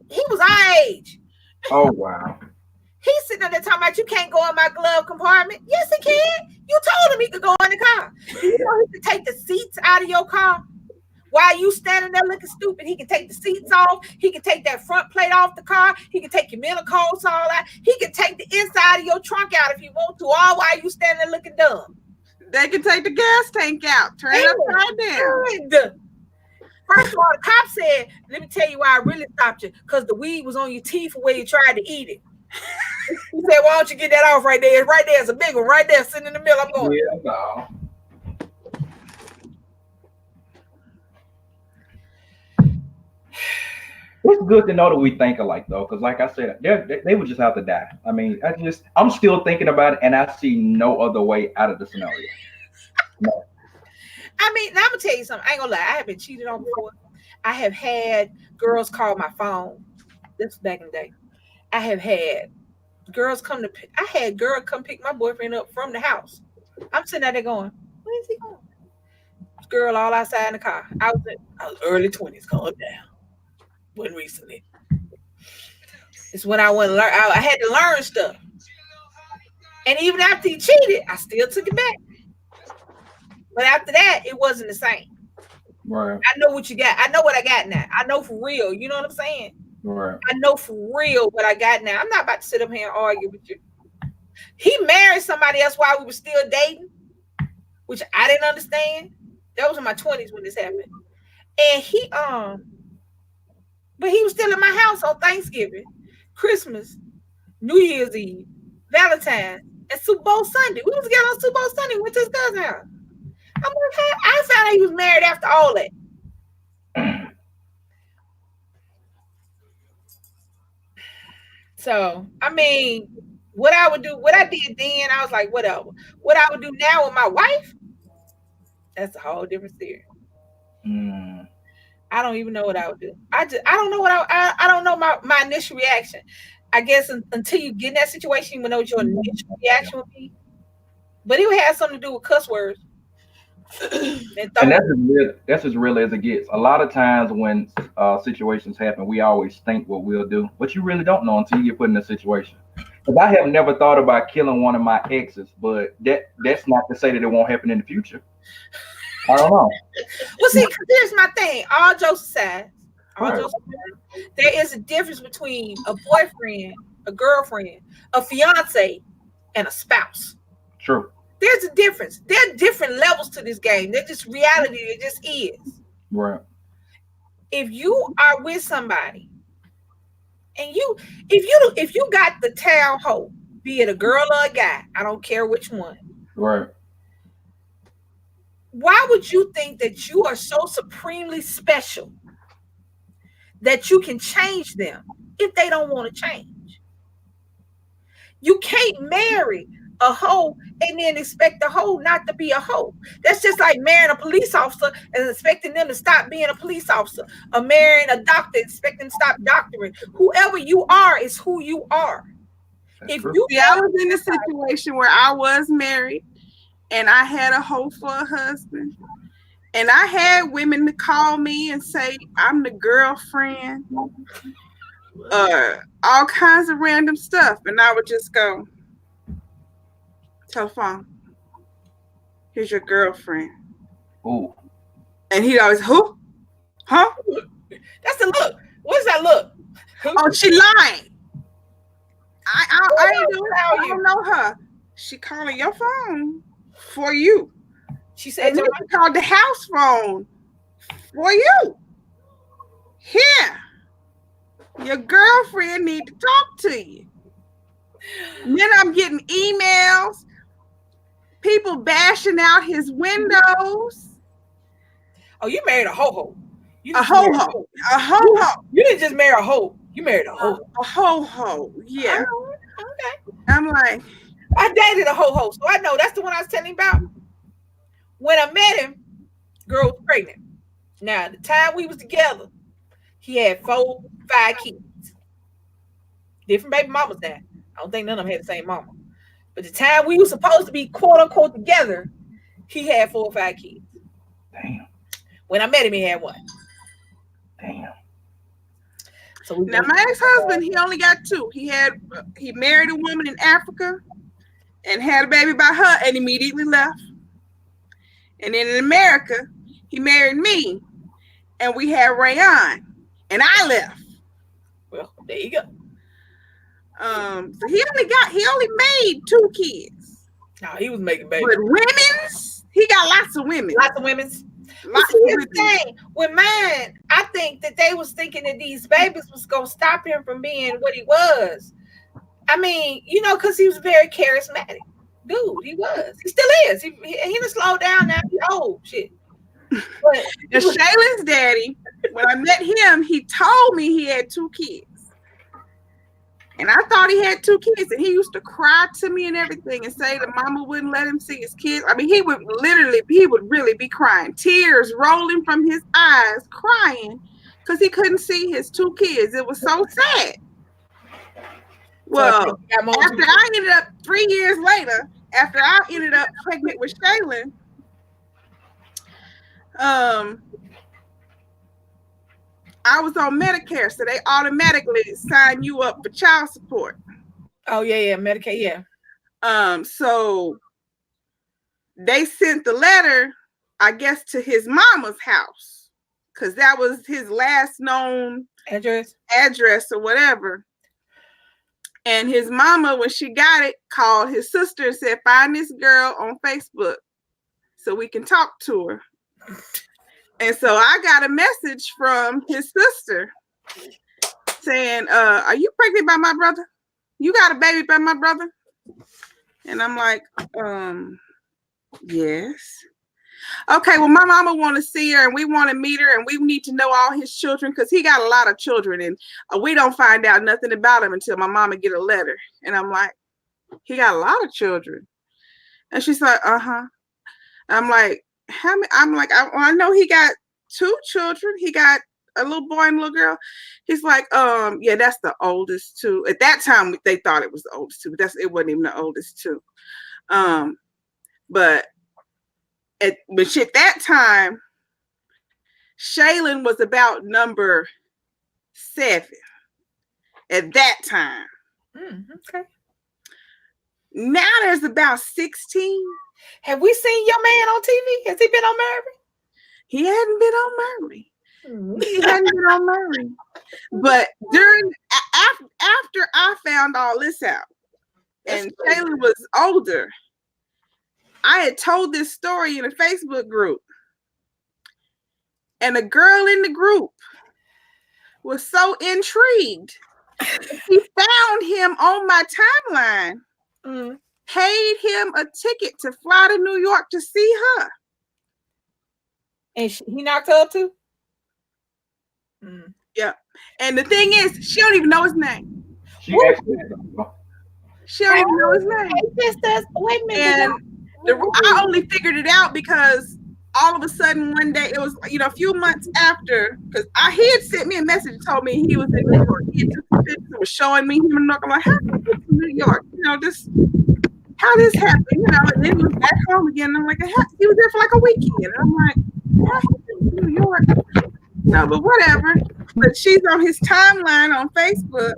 He was our age. Oh wow. He's sitting there talking about you can't go in my glove compartment. Yes, he can. You told him he could go in the car. You know he could take the seats out of your car while you standing there looking stupid. He can take the seats off. He can take that front plate off the car. He can take your middle console out. He can take the inside of your trunk out if you want to, all while you standing there looking dumb. They can take the gas tank out. Turn it upside down. First of all, the cop said, let me tell you why I really stopped you, because the weed was on your teeth where you tried to eat it. He said, "Why don't you get that off right there? Right there, it's a big one right there, sitting in the middle." I'm going. Yeah, no. It's good to know that we think alike, though, because like I said, they would just have to die. I mean, I'm still thinking about it, and I see no other way out of the scenario. No. I mean, now I'm gonna tell you something. I ain't gonna lie. I have been cheated on before. I have had girls call my phone. This was back in the day. I have had girls come to. I had girl come pick my boyfriend up from the house. I'm sitting out there going, "Where is he going?" Girl all outside in the car. I was early 20s. Calm down. Wasn't recently. It's when I went to learn. I had to learn stuff. And even after he cheated, I still took it back. But after that, it wasn't the same. Right. I know what you got. I know what I got now. I know for real. You know what I'm saying? Right. I know for real what I got now. I'm not about to sit up here and argue with you. He married somebody else while we were still dating, which I didn't understand. That was in my 20s when this happened. And but he was still in my house on Thanksgiving, Christmas, New Year's Eve, Valentine's, and Super Bowl Sunday. We was together on Super Bowl Sunday. Went to his cousin's house. I'm like, I found out he was married after all that. So, I mean, what I would do, what I did then, I was like, whatever. What I would do now with my wife, that's a whole different theory. I don't even know what I would do. I don't know what I don't know my initial reaction. I guess until you get in that situation, you will know what your initial reaction would be. But it would have something to do with cuss words. And that's as real as it gets. A lot of times when situations happen, we always think what we'll do, but you really don't know until you get put in a situation. Because I have never thought about killing one of my exes, but that's not to say that it won't happen in the future. I don't know. Well, see, here's my thing. All jokes aside, there is a difference between a boyfriend, a girlfriend, a fiance, and a spouse. True. There's a difference. There are different levels to this game. There's just reality. It just is. Right. If you are with somebody, and if you got the town hoe, be it a girl or a guy, I don't care which one. Right. Why would you think that you are so supremely special that you can change them if they don't want to change? You can't marry a hoe and then expect the hoe not to be a hoe. That's just like marrying a police officer and expecting them to stop being a police officer, or marrying a doctor expecting them to stop doctoring. Whoever you are is who you are. That's I was in a situation where I was married and I had a hoe for a husband, and I had women to call me and say I'm the girlfriend, all kinds of random stuff, and I would just go, telephone, here's your girlfriend. Oh. And he'd always, who? Huh? That's the look. What's that look? Oh, she lying. I don't know her. She calling your phone for you. She said she called the house phone for you. Here, your girlfriend need to talk to you. And then I'm getting emails, people bashing out his windows. Oh, you married a ho-ho. A ho-ho. A ho-ho. You didn't just marry a hoe. You married a ho-ho. A ho-ho, yeah. Okay. I'm like, I dated a ho-ho, so I know that's the one I was telling you about. When I met him, girl was pregnant. Now, the time we was together, he had 4, 5 kids. Different baby mamas now. I don't think none of them had the same mama. But the time we were supposed to be quote unquote together, he had 4 or 5 kids. Damn. When I met him, he had 1. Damn. So now my ex-husband, he only got 2. He married a woman in Africa and had a baby by her and immediately left. And then in America, he married me and we had Rayon and I left. Well, there you go. So he only made 2 kids. No, he was making babies. But women's, he got lots of women. Lots of women's. Lots of women. Thing. With mine, I think that they was thinking that these babies was gonna stop him from being what he was. I mean, you know, because he was very charismatic. Dude, he was. He still is. He done slowed down now. He old shit. But Shaylin's daddy, when I met him, he told me he had 2 kids. And I thought he had 2 kids, and he used to cry to me and everything and say the mama wouldn't let him see his kids. I mean, he would really be crying, tears rolling from his eyes, crying because he couldn't see his 2 kids. It was so sad. Well, after I ended up 3 years later, after I ended up pregnant with Shaylin, I was on Medicare, so they automatically sign you up for child support. Oh yeah, Medicaid, yeah. So they sent the letter, I guess, to his mama's house, because that was his last known address or whatever. And his mama, when she got it, called his sister and said, "Find this girl on Facebook so we can talk to her." And so I got a message from his sister saying, "Are you pregnant by my brother? You got a baby by my brother?" And I'm like, yes. Okay, well, my mama want to see her and we want to meet her and we need to know all his children because he got a lot of children and we don't find out nothing about him until my mama get a letter. And I'm like, he got a lot of children. And she's like, uh-huh. I'm like, how many? I'm like, I know he got 2 children. He got a little boy and a little girl. He's like, yeah, that's the oldest 2. At that time, they thought it was the oldest 2, but it wasn't even the oldest 2. But at that time, Shaylin was about number 7 at that time. Okay. Now there's about 16. Have we seen your man on TV? Has he been on Murray? He hadn't been on Murray. He hadn't been on Murray. But after I found all this out, and Shaylin was older, I had told this story in a Facebook group. And a girl in the group was so intrigued. She found him on my timeline, paid him a ticket to fly to New York to see her. And he knocked her up too? Yeah. And the thing is, she don't even know his name. She don't even know his name. Wait a minute. And I only figured it out because all of a sudden one day, it was, a few months after, because he had sent me a message and told me he was in New York. He had took a picture and was showing me him in New York. I'm like, how did he get to New York? How this happened? And then he was back home again. And I'm like, he was there for like a weekend. And I'm like, how did he get to New York? No, but whatever. But she's on his timeline on Facebook.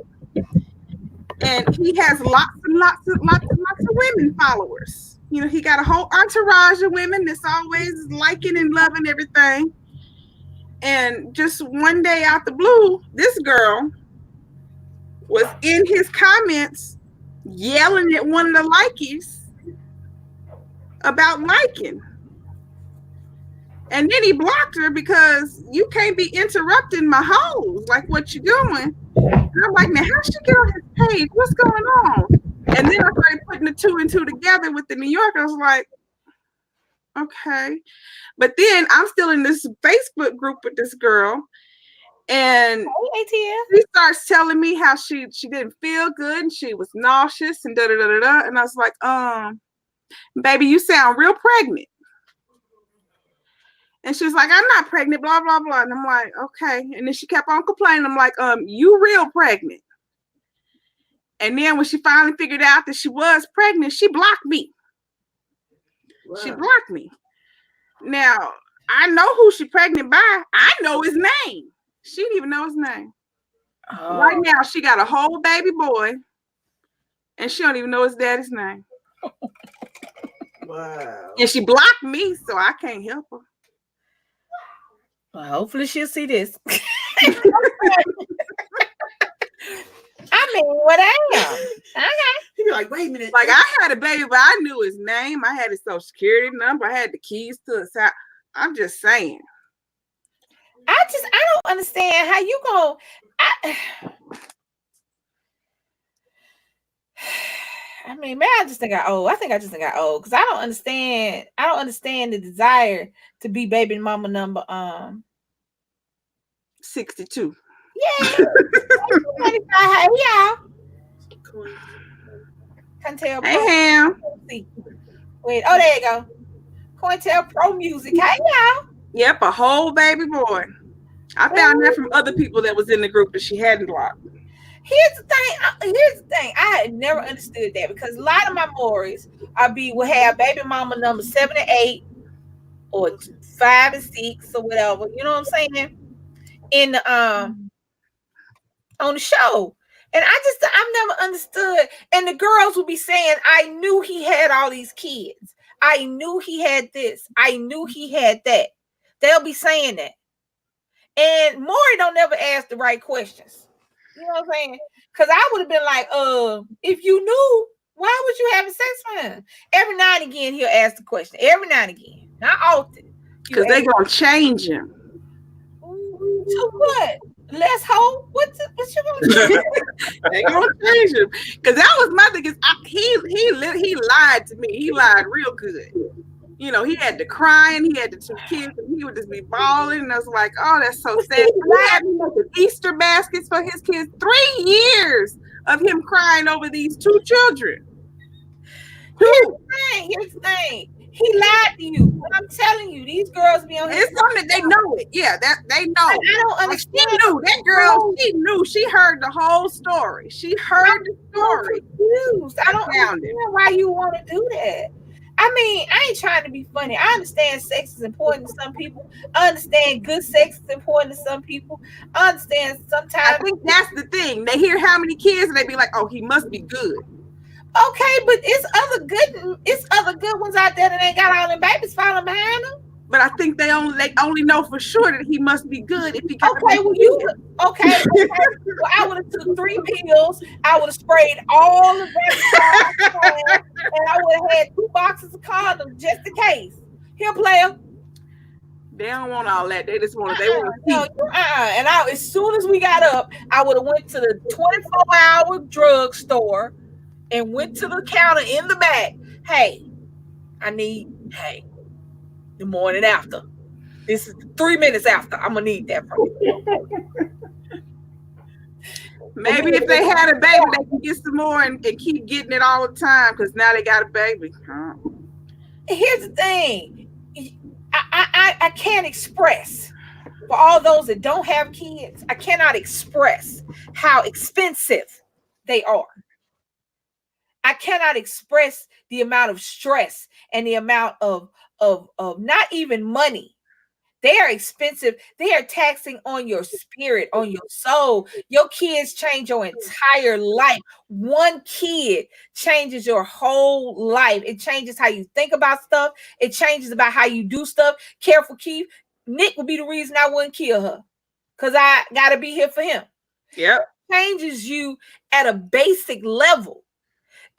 And he has lots of women followers. He got a whole entourage of women that's always liking and loving everything. And just one day out the blue, this girl was in his comments yelling at one of the likeys about liking. And then he blocked her because you can't be interrupting my hoes like what you doing. And I'm like, now how she get on his page? What's going on? And then I started putting the 2 and 2 together with the New York. I was like, okay. But then I'm still in this Facebook group with this girl. And she starts telling me how she didn't feel good and she was nauseous and da-da-da-da-da. And I was like, baby, you sound real pregnant. And she was like, I'm not pregnant, blah, blah, blah. And I'm like, okay. And then she kept on complaining. I'm like, you real pregnant. And then when she finally figured out that she was pregnant, she blocked me. Wow. She blocked me. Now, I know who she's pregnant by. I know his name. She didn't even know his name. Oh. Right now, she got a whole baby boy, and she don't even know his daddy's name. Wow. And she blocked me, so I can't help her. Well, hopefully she'll see this. I mean, what I am. Okay. He'd be like, wait a minute. Like, I had a baby, but I knew his name. I had his social security number. I had the keys to his house. I'm just saying. I don't understand. understand how you going. I mean, man, I just think I old. I think I just think I old because I don't understand. I don't understand the desire to be baby mama number 62. Yeah. Hey y'all. Can't tell. Hey Ham. Wait. Oh, there you go. Cointel Pro Music. Hey y'all. Yep, a whole baby boy. I found that from other people that was in the group that she hadn't blocked. Here's the thing. I had never understood that because a lot of my memories will have baby mama number 7 and 8 or 5 and 6 or whatever. You know what I'm saying? In the on the show. And I've never understood. And the girls would be saying, I knew he had all these kids. I knew he had this. I knew he had that. They'll be saying that. And Maury don't never ask the right questions. You know what I'm saying? Because I would have been like, if you knew, why was you having sex with him? Every now and again, he'll ask the question. Every now and again. Not often. Because they're going to change him. To what? Less hoe? What you going to change? They're going to change him. Because that was my thing. He lied to me. He lied real good. You know, he had the crying, he had the 2 kids, and he would just be bawling. And I was like, oh, that's so sad. He had Easter baskets for his kids. 3 years of him crying over these 2 children. Here's the thing. He lied to you. But I'm telling you, these girls be on his It's something they know it. Yeah, that they know. I don't understand. She knew. That girl, she knew. She heard the whole story. She heard the story. I don't understand why you want to do that. I mean, I ain't trying to be funny. I understand sex is important to some people. I understand good sex is important to some people. I understand sometimes. I think that's the thing. They hear how many kids and they be like, oh, he must be good. Okay, but it's other good ones out there that ain't got all them babies following behind them. But I think they only know for sure that he must be good if he got okay. Well, I would have took 3 pills. I would have sprayed all of that, and I would have had 2 boxes of condoms just in case. Here, player. They don't want all that. They just want. They want to see. And as soon as we got up, I would have went to the 24-hour drugstore and went to the counter in the back. Hey, the morning after. This is 3 minutes after. I'm gonna need that from you. Maybe if they had a baby, they can get some more and keep getting it all the time because now they got a baby. Here's the thing. I can't express for all those that don't have kids. I cannot express how expensive they are. I cannot express the amount of stress and the amount of not even money. They are expensive. They are taxing on your spirit, on your soul. Your kids change your entire life. One kid changes your whole life. It changes how you think about stuff. It changes about how you do stuff. Careful, Keith. Nick would be the reason I wouldn't kill her because I got to be here for him. Yep. It changes you at a basic level.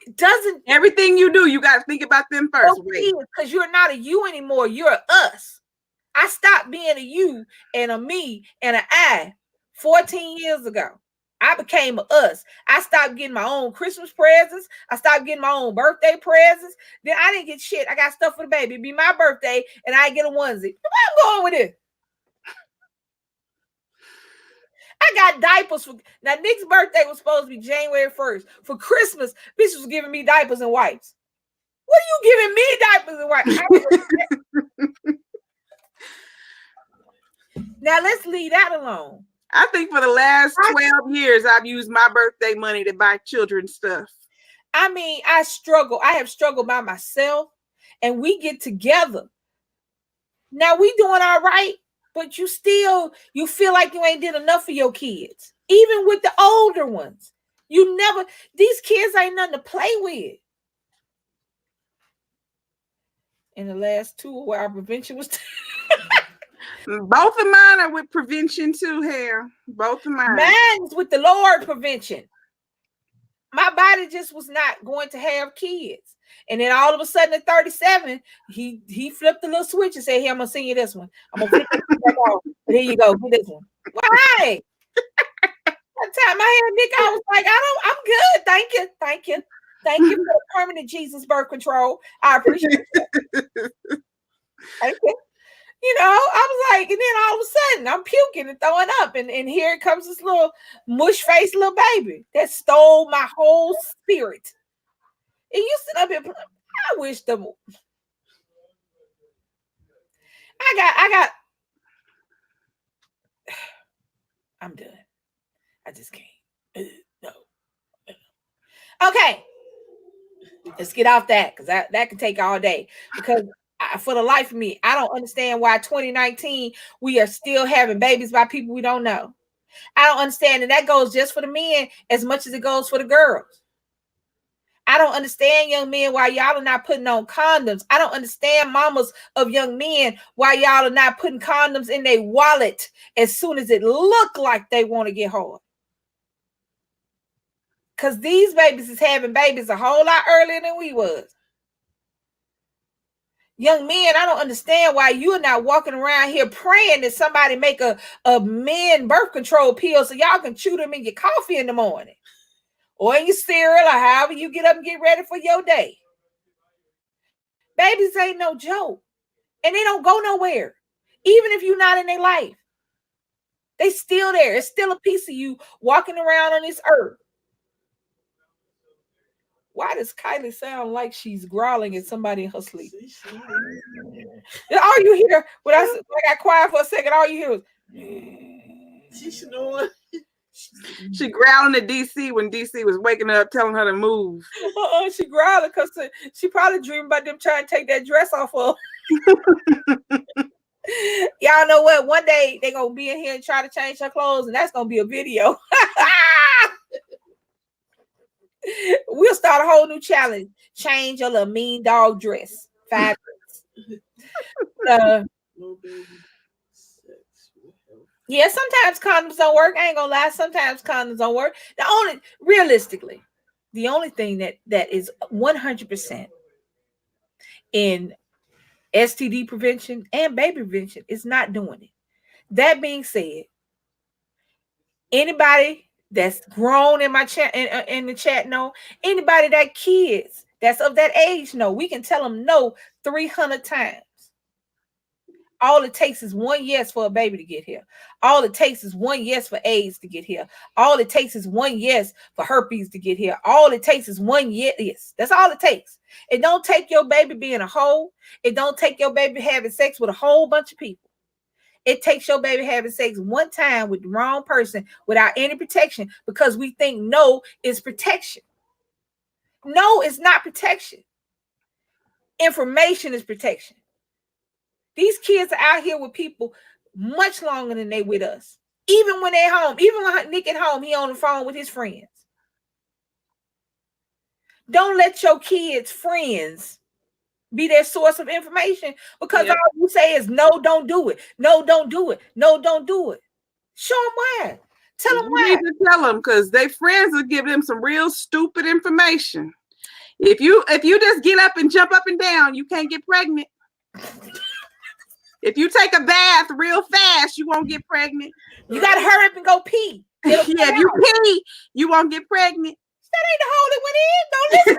It doesn't. Everything you do, you got to think about them first. Because you're not a you anymore. You're a us. I stopped being a you and a me and an I 14 years ago. I became a us. I stopped getting my own Christmas presents. I stopped getting my own birthday presents. Then I didn't get shit. I got stuff for the baby. It'd be my birthday and I get a onesie. Where I'm going with it? I got diapers for now. Nick's birthday was supposed to be January 1st. For Christmas, bitch was giving me diapers and wipes. What are you giving me diapers and wipes? Now let's leave that alone. I think for the last 12 years, I've used my birthday money to buy children stuff. I mean, I struggle. I have struggled by myself, and we get together. Now we doing all right, but you feel like you ain't did enough for your kids. Even with the older ones, these kids ain't nothing to play with. In the last 2 where our prevention was both of mine are with prevention too, Hair. Both of mine. Mine's with the Lord prevention. My body just was not going to have kids. And then all of a sudden at 37, he flipped the little switch and said, "Here, I'm gonna send you this one. I'm gonna flip it back off. But here you go, get this one." Why? That time I had Nick, I was like, I'm good. Thank you. Thank you for the permanent Jesus birth control. I appreciate it. Thank you. You know, I was like, and then all of a sudden I'm puking and throwing up, and here comes this little mush faced little baby that stole my whole spirit. And you sit up here, I wish them. I got. I'm done. I just can't. No. Okay. Let's get off that, because that can take all day. Because for the life of me, I don't understand why 2019 we are still having babies by people we don't know. I don't understand, and that goes just for the men as much as it goes for the girls. I don't understand, young men, why y'all are not putting on condoms. I don't understand, mamas of young men, why y'all are not putting condoms in their wallet as soon as it look like they want to get hard. Because these babies is having babies a whole lot earlier than we was. Young men, I don't understand why you're not walking around here praying that somebody make a men birth control pill so y'all can chew them in your coffee in the morning. Or in your cereal, or however you get up and get ready for your day. Babies ain't no joke. And they don't go nowhere. Even if you're not in their life. They still there. It's still a piece of you walking around on this earth. Why does Kylie sound like she's growling at somebody in her sleep? All you hear, when I got quiet for a second, all you hear was... She's snoring. She growling at DC when DC was waking up, telling her to move. She growling because she probably dreamed about them trying to take that dress off of her. Y'all know what? One day they're going to be in here and try to change her clothes, and that's going to be a video. We'll start a whole new challenge. Change your little mean dog dress. 5 minutes. Yeah, sometimes condoms don't work. I ain't gonna lie. Sometimes condoms don't work. Realistically, the only thing that is 100% in STD prevention and baby prevention is not doing it. That being said, anybody that's grown in my chat in the chat know, anybody that kids that's of that age know, we can tell them no 300 times. All it takes is one yes for a baby to get here. All it takes is one yes for AIDS to get here. All it takes is one yes for herpes to get here. All it takes is one yes. That's all it takes. It don't take your baby being a hoe. It don't take your baby having sex with a whole bunch of people. It takes your baby having sex one time with the wrong person without any protection, because we think no is protection. No, it's not protection. Information is protection. These kids are out here with people much longer than they with us. Even when they're home. Even when Nick at home, he on the phone with his friends. Don't let your kids' friends be their source of information, because all you say is no, don't do it. No, don't do it. No, don't do it. Show them why. Tell them why. You need to tell them, because their friends will give them some real stupid information. If you just get up and jump up and down, you can't get pregnant. If you take a bath real fast, you won't get pregnant. You got to hurry up and go pee. Yeah, if you pee, you won't get pregnant. That ain't the hole it went in. Don't listen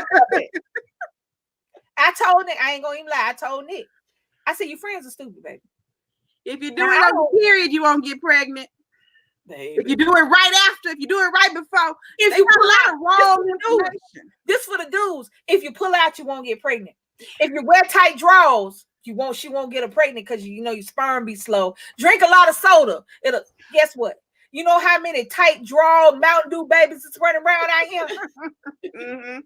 to it. I told Nick, I ain't going to even lie. I told Nick. I said, your friends are stupid, baby. If you do it on the period, you won't get pregnant. Baby. If you do it right after, if you do it right before, if you pull out wrong information. This for the dudes. If you pull out, you won't get pregnant. If you wear tight drawers, she won't get her pregnant, because you know your sperm be slow. Drink a lot of soda. Guess what? You know how many tight draw Mountain Dew babies is running around out here? Mm-hmm.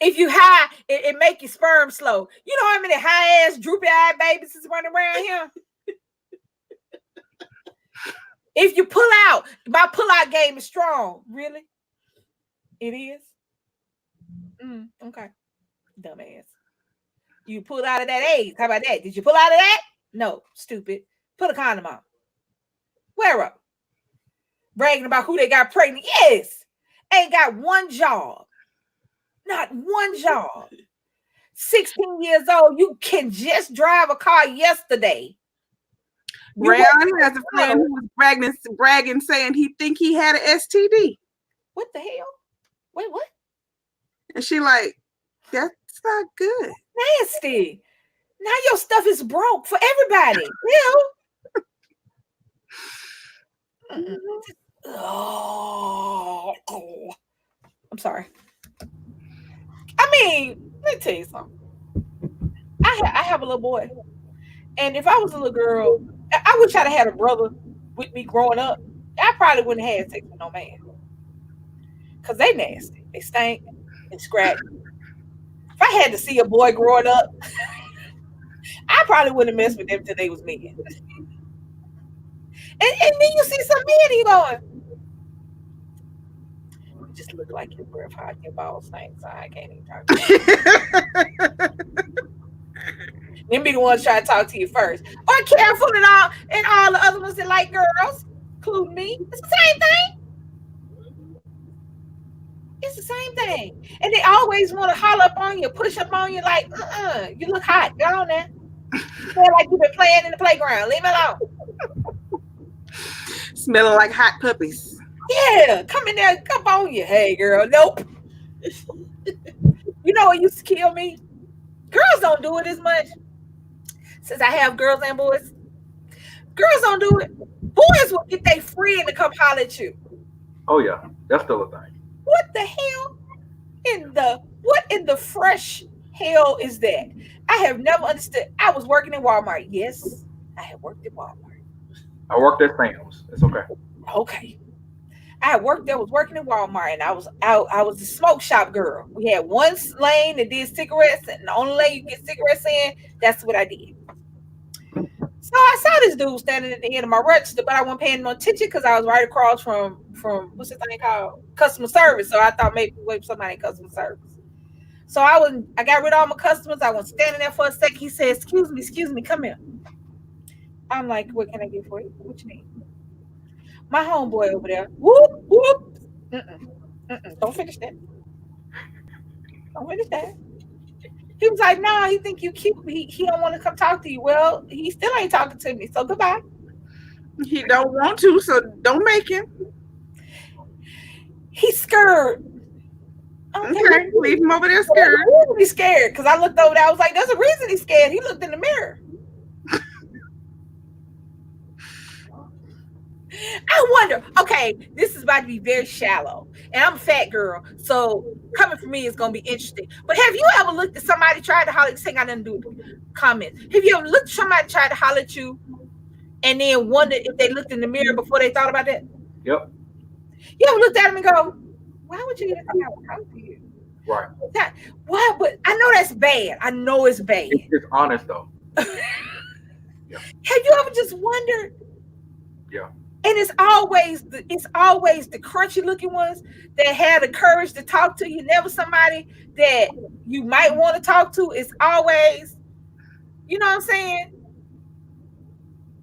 If you high, it make your sperm slow. You know how many high ass droopy eyed babies is running around here? If you pull out, my pull out game is strong. Really? It is? Okay. Dumbass. You pull out of that AIDS. How about that? Did you pull out of that? No, stupid. Put a condom on. Wear up. Bragging about who they got pregnant. Yes. Ain't got one job. Not one job. 16 years old. You can just drive a car yesterday. Brown has a friend who was bragging, saying he think he had an STD. What the hell? Wait, what? And she like, that's not good. Nasty. Now your stuff is broke for everybody. Oh, I'm sorry. I mean, let me tell you something. I have a little boy, and if I was a little girl, I wish I'd have had a brother with me growing up. I probably wouldn't have had sex with no man, cause they nasty, they stink and scratch. If I had to see a boy growing up, I probably wouldn't have messed with them till they was men. And then you see some men, you going, you just look like your breath hot, your balls stink, so I can't even talk to you. Them be the ones trying to talk to you first. Or Careful and all the other ones that like girls, including me. It's the same thing. It's the same thing. And they always want to holler up on you, push up on you like, you look hot. Go on there. You feel like you've been playing in the playground. Leave me alone. Smelling like hot puppies. Yeah, come in there, come on you. Hey, girl. Nope. You know what used to kill me? Girls don't do it as much. Since I have girls and boys, girls don't do it. Boys will get their friend to come holler at you. Oh yeah, that's still a thing. What the hell what in the fresh hell is that? I have never understood. I was working in Walmart. Yes, I have worked at Walmart. I worked at Sam's. It's okay. Okay. I worked there, was working in Walmart, and I was the smoke shop girl. We had one lane that did cigarettes, and the only lane you get cigarettes in, that's what I did. So I saw this dude standing at the end of my register, but I wasn't paying no attention because I was right across from what's the thing called? Customer service. So I thought maybe wait for somebody in customer service. So I got rid of all my customers. I was standing there for a second. He said, excuse me, come here. I'm like, what can I get for you? What you need? My homeboy over there. Whoop, whoop. Don't finish that. Don't finish that. He was like, nah, he think you cute. He don't want to come talk to you. Well, he still ain't talking to me. So goodbye. He don't want to, so don't make him. He's scared. Okay, leave him over there scared. He's scared because I looked over there. I was like, there's a reason he's scared. He looked in the mirror. I wonder, okay, this is about to be very shallow, and I'm a fat girl, so coming from me is going to be interesting. But have you ever looked at somebody tried to holler? This ain't got nothing to do with comments. Have you ever looked at somebody tried to holler at you and then wondered if they looked in the mirror before they thought about that? Yep. You ever looked at them and go, why would you get a talk to you? Right. Why? But I know that's bad. I know it's bad. It's honest though. Yeah. Have you ever just wondered? Yeah. And it's always the crunchy looking ones that have the courage to talk to you. Never somebody that you might want to talk to. It's always, you know what I'm saying?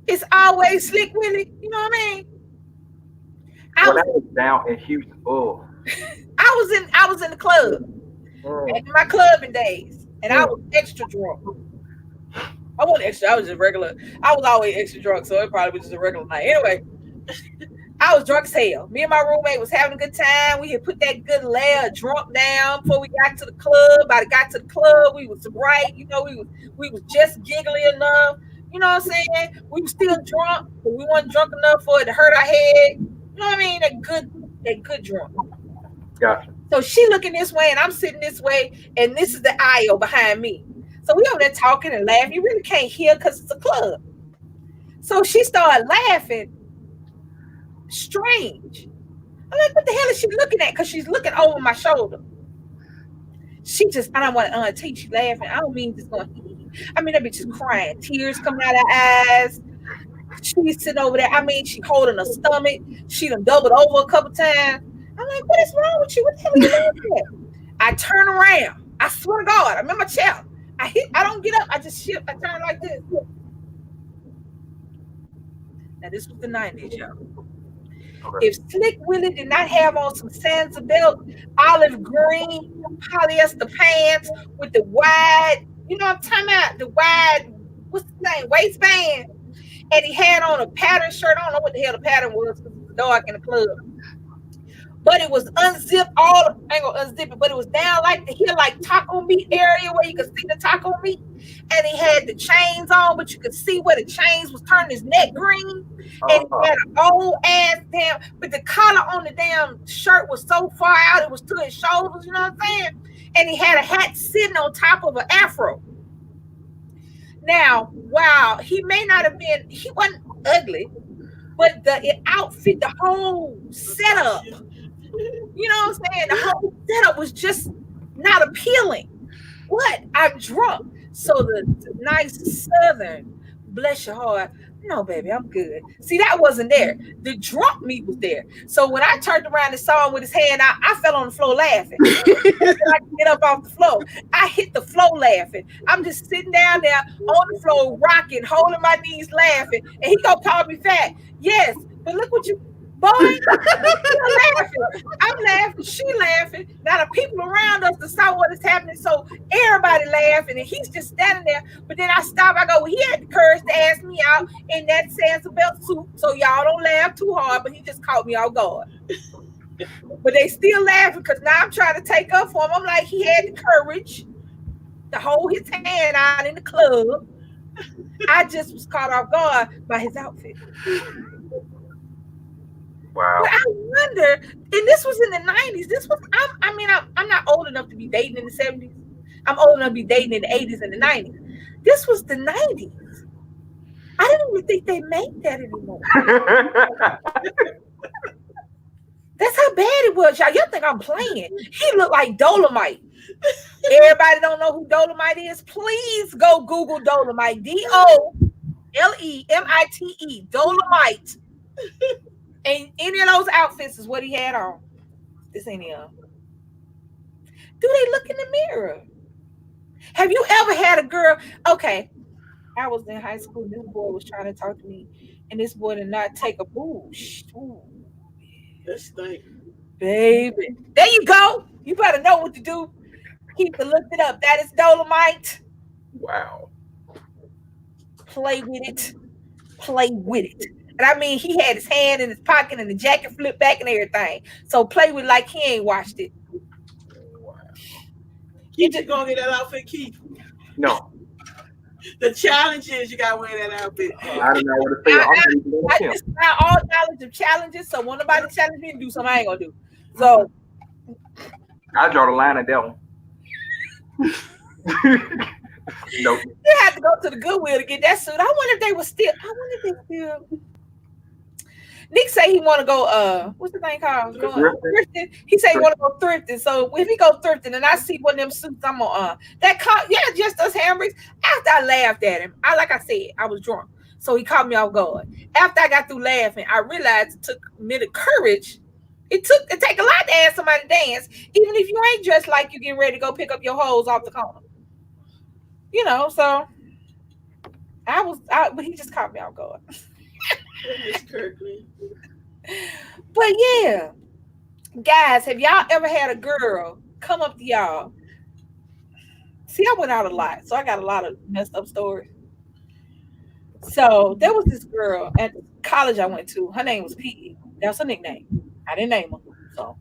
It's always Slick Willie. You know what I mean? I was down in Houston. Oh. I was in the club. Back in my clubbing days. And I was extra drunk. I wasn't extra, I was just regular. I was always extra drunk, so it probably was just a regular night. Anyway, I was drunk as hell. Me and my roommate was having a good time. We had put that good layer of drunk down before we got to the club. By the got to the club, we was bright, you know, we was just giggly enough. You know what I'm saying? We were still drunk, but we weren't drunk enough for it to hurt our head. You know what I mean? That good drunk. Gotcha. So she looking this way and I'm sitting this way, and this is the aisle behind me. So we over there talking and laughing. You really can't hear because it's a club. So she started laughing. Strange. I'm like, what the hell is she looking at? Because she's looking over my shoulder. I don't want to teach she laughing. I don't mean just going, I mean, that bitch is crying. Tears coming out of her eyes. She's sitting over there. I mean, she holding her stomach. She done doubled over a couple times. I'm like, what is wrong with you? What the hell are you laughing at? I turn around. I swear to God, I'm in my chair. I don't get up. I just shift. I turn like this. Now, this was the 90s, y'all. Okay. If Slick Willie did not have on some Sansa belt, olive green, polyester pants with the wide, you know what I'm talking about? The wide, what's the name? Waistband. And he had on a pattern shirt. I don't know what the hell the pattern was because it was dark in the club. but it was unzipped all. I ain't gonna unzip it, but it was down like the here, like taco meat area where you could see the taco meat, and he had the chains on, but you could see where the chains was turning his neck green, and he had an old ass damn, but the collar on the damn shirt was so far out it was to his shoulders. You know what I'm saying? And he had a hat sitting on top of an afro. Now, wow, he may not have been, he wasn't ugly, but the outfit, the whole setup, you know what I'm saying? The whole setup was just not appealing. What? I'm drunk. So the nice Southern, bless your heart, no, baby, I'm good. See, that wasn't there. The drunk me was there. So when I turned around and saw him with his hand out, I fell on the floor laughing. I could get up off the floor. I hit the floor laughing. I'm just sitting down there on the floor, rocking, holding my knees, laughing. And he gonna call me fat. Yes, but look what you, boy, you're laughing. I'm laughing. She laughing. Now the people around us to saw what is happening. So everybody laughing, and he's just standing there. But then I stop. I go, well, he had the courage to ask me out in that Sansabelt suit. So y'all don't laugh too hard. But he just caught me off guard. But they still laughing because now I'm trying to take up for him. I'm like, he had the courage to hold his hand out in the club. I just was caught off guard by his outfit. Wow. But I wonder, and this was in the 90s. This was, I'm not old enough to be dating in the 70s. I'm old enough to be dating in the 80s and the 90s. This was the 90s. I didn't even think they make that anymore. That's how bad it was, y'all. Y'all think I'm playing. He looked like Dolomite. Everybody don't know who Dolomite is? Please go Google Dolomite. Dolemite. Dolomite. And any of those outfits is what he had on. This ain't him. Do they look in the mirror? Have you ever had a girl? Okay, I was in high school. This boy was trying to talk to me, and this boy did not take a boosh. That's thing. Baby. There you go. You better know what to do. Keep to look it up. That is Dolomite. Wow. Play with it. Play with it. And I mean, he had his hand in his pocket and the jacket flipped back and everything. So play with it like he ain't watched it. Wow. You just gonna get that outfit, Keith? No. The challenge is you gotta wear that outfit. I don't know what to say. I just found all knowledge of challenges. So when nobody challenge me to do something I ain't gonna do. So I draw the line at that one. Nope. You had to go to the Goodwill to get that suit. I wonder if they still. Nick say he want to go. What's the thing called? Thrifting. He say he want to go thrifting. So if he go thrifting, and I see one of them suits, I'm on. Just us hamburgers. After I laughed at him, like I said, I was drunk, so he caught me off guard. After I got through laughing, I realized it took a minute of courage. It take a lot to ask somebody to dance, even if you ain't dressed like you getting ready to go pick up your hoes off the corner. You know, so but he just caught me off guard. But yeah, guys, have y'all ever had a girl come up to y'all? See, I went out a lot, so I got a lot of messed up stories. So there was this girl at the college I went to. Her name was Piggy. That was her nickname. I didn't name her, so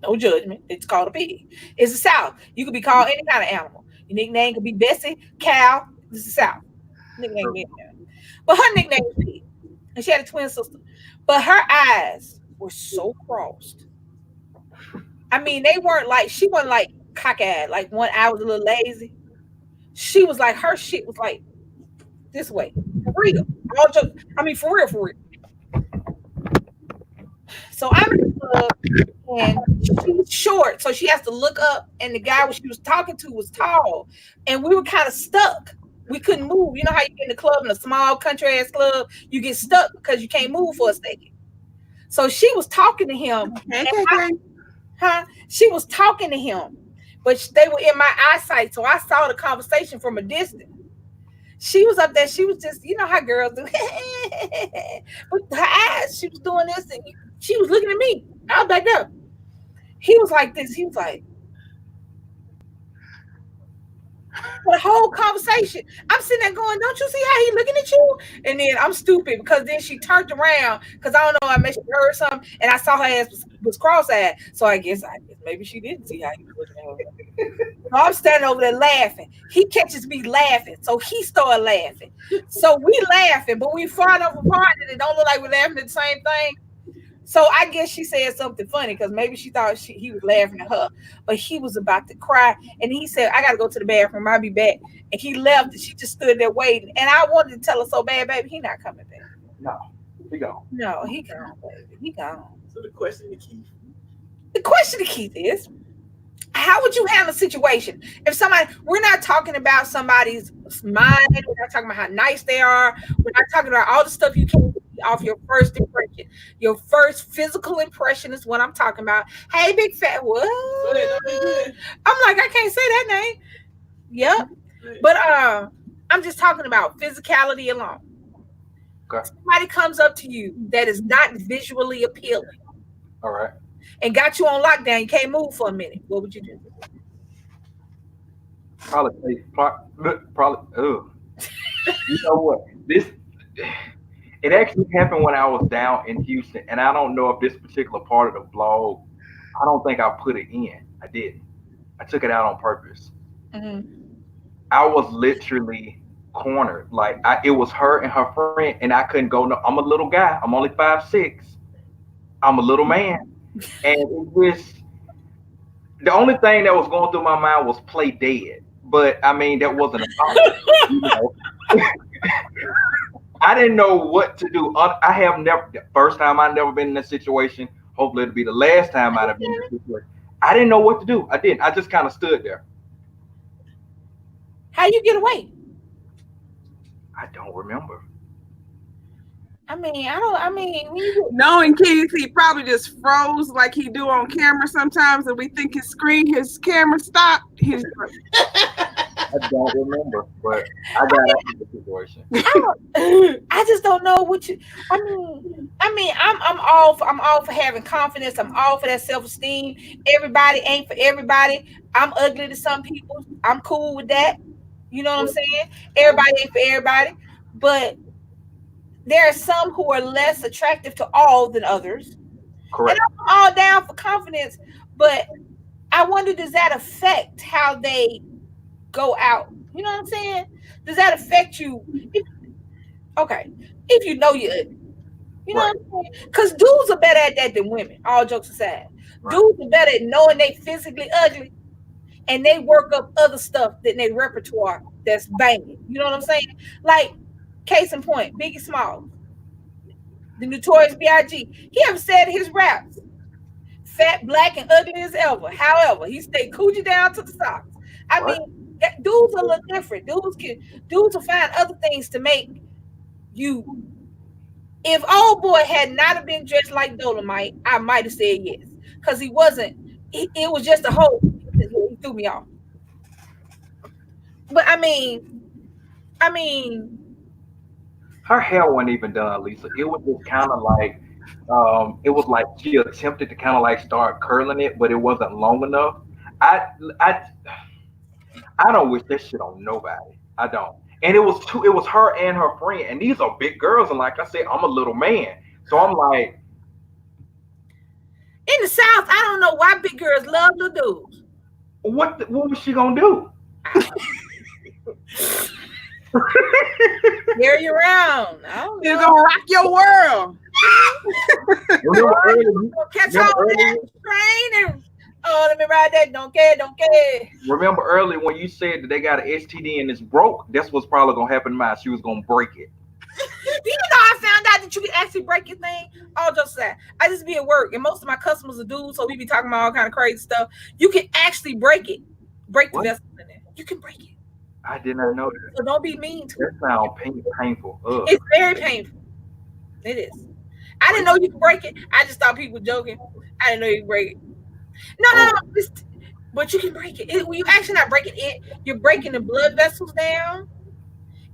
no judgment. It's called a pig. It's the South. You could be called any kind of animal. Your nickname could be Bessie, Cal. This is the South. Nickname. But her nickname was Pig. And she had a twin sister. But her eyes were so crossed. I mean, she wasn't like cockeyed. Like one eye was a little lazy. She was like, her shit was like this way. For real. For real. So I'm in the club and she's short. So she has to look up, and the guy she was talking to was tall. And we were kind of stuck. We couldn't move. You know how you get in the club, in a small country ass club, you get stuck because you can't move for a second. So she was talking to him. She was talking to him, but they were in my eyesight, so I saw the conversation from a distance. She was up there. She was just, you know how girls do. With her eyes, she was doing this, and she was looking at me. I was back there. He was like this. He was like, For the whole conversation, I'm sitting there going, "Don't you see how he looking at you?" And then I'm stupid because then she turned around because I don't know, I mentioned her or something, and I saw her ass was cross-eyed. So I guess maybe she didn't see how he was looking at her. So I'm standing over there laughing. He catches me laughing, so he started laughing. So we laughing, but we far enough apart that it don't look like we're laughing at the same thing. So I guess she said something funny because maybe she thought he was laughing at her, but he was about to cry. And he said, "I got to go to the bathroom. I'll be back." And he left and she just stood there waiting. And I wanted to tell her so bad, baby, he not coming back. No, he gone. No, he gone, baby. He gone. So the question to Keith is, how would you handle a situation if somebody, we're not talking about somebody's mind, we're not talking about how nice they are, we're not talking about all the stuff you can see off your first impression. Your first physical impression is what I'm talking about. Hey, big fat, what? I'm like, I can't say that name. Yep. But I'm just talking about physicality alone. Okay. Somebody comes up to you that is not visually appealing. All right. And got you on lockdown, you can't move for a minute. What would you do? Probably. You know what? It actually happened when I was down in Houston, and I don't know if this particular part of the vlog, I don't think I put it in. I didn't. I took it out on purpose. Mm-hmm. I was literally cornered. Like it was her and her friend, and I couldn't go. No, I'm a little guy. I'm only 5'6". I'm a little man. And it was the only thing that was going through my mind was play dead. But I mean, that wasn't a problem. You know? I didn't know what to do. I have never, the first time I've never been in that situation. Hopefully it'll be the last time I've been in that situation. I didn't know what to do. I didn't. I just kind of stood there. How you get away? I don't remember. Knowing Keith, he probably just froze like he do on camera sometimes, and we think his camera stopped. I don't remember, but I got out of the situation. I just don't know what you. I'm all for having confidence. I'm all for that self-esteem. Everybody ain't for everybody. I'm ugly to some people. I'm cool with that. You know what I'm saying? Everybody ain't for everybody, but there are some who are less attractive to all than others. Correct. And I'm all down for confidence, but I wonder, does that affect how they go out? You know what I'm saying? Does that affect you? If you know you're ugly. You know what I'm saying? Because dudes are better at that than women, all jokes aside. Right. Dudes are better at knowing they physically ugly, and they work up other stuff in their repertoire that's banging. You know what I'm saying? Like, case in point, Biggie Smalls, the Notorious B.I.G. He ever said his raps, fat, black, and ugly as ever. However, he stayed coochie down to the socks. I mean, dudes are a little different. Dudes will find other things to make you. If old boy had not have been dressed like Dolomite, I might have said yes, because he wasn't. It was just a whole. He threw me off. But I mean. Her hair wasn't even done, Lisa. It was just kind of like, it was like she attempted to kind of like start curling it, but it wasn't long enough. I don't wish that shit on nobody. I don't. And it was her and her friend, and these are big girls. And like I said, I'm a little man, so I'm like, in the South, I don't know why big girls love little dudes. What was she gonna do? Carry you around. You're gonna rock your world. Catch on that train and let me ride that. Don't care. Remember earlier when you said that they got an STD and it's broke? That's what's probably gonna happen to mine. She was gonna break it. Do you know I found out that you can actually break your thing? All jokes aside, I just be at work and most of my customers are dudes, so we be talking about all kind of crazy stuff. You can actually break it. Break the vessels in there. You can break it. I did not know that. So don't be mean to it. That sounds painful. Ugh. It's very painful. It is. I didn't know you could break it. I just thought people were joking. I didn't know you could break it. No. But you can break it. You're actually not breaking it. You're breaking the blood vessels down.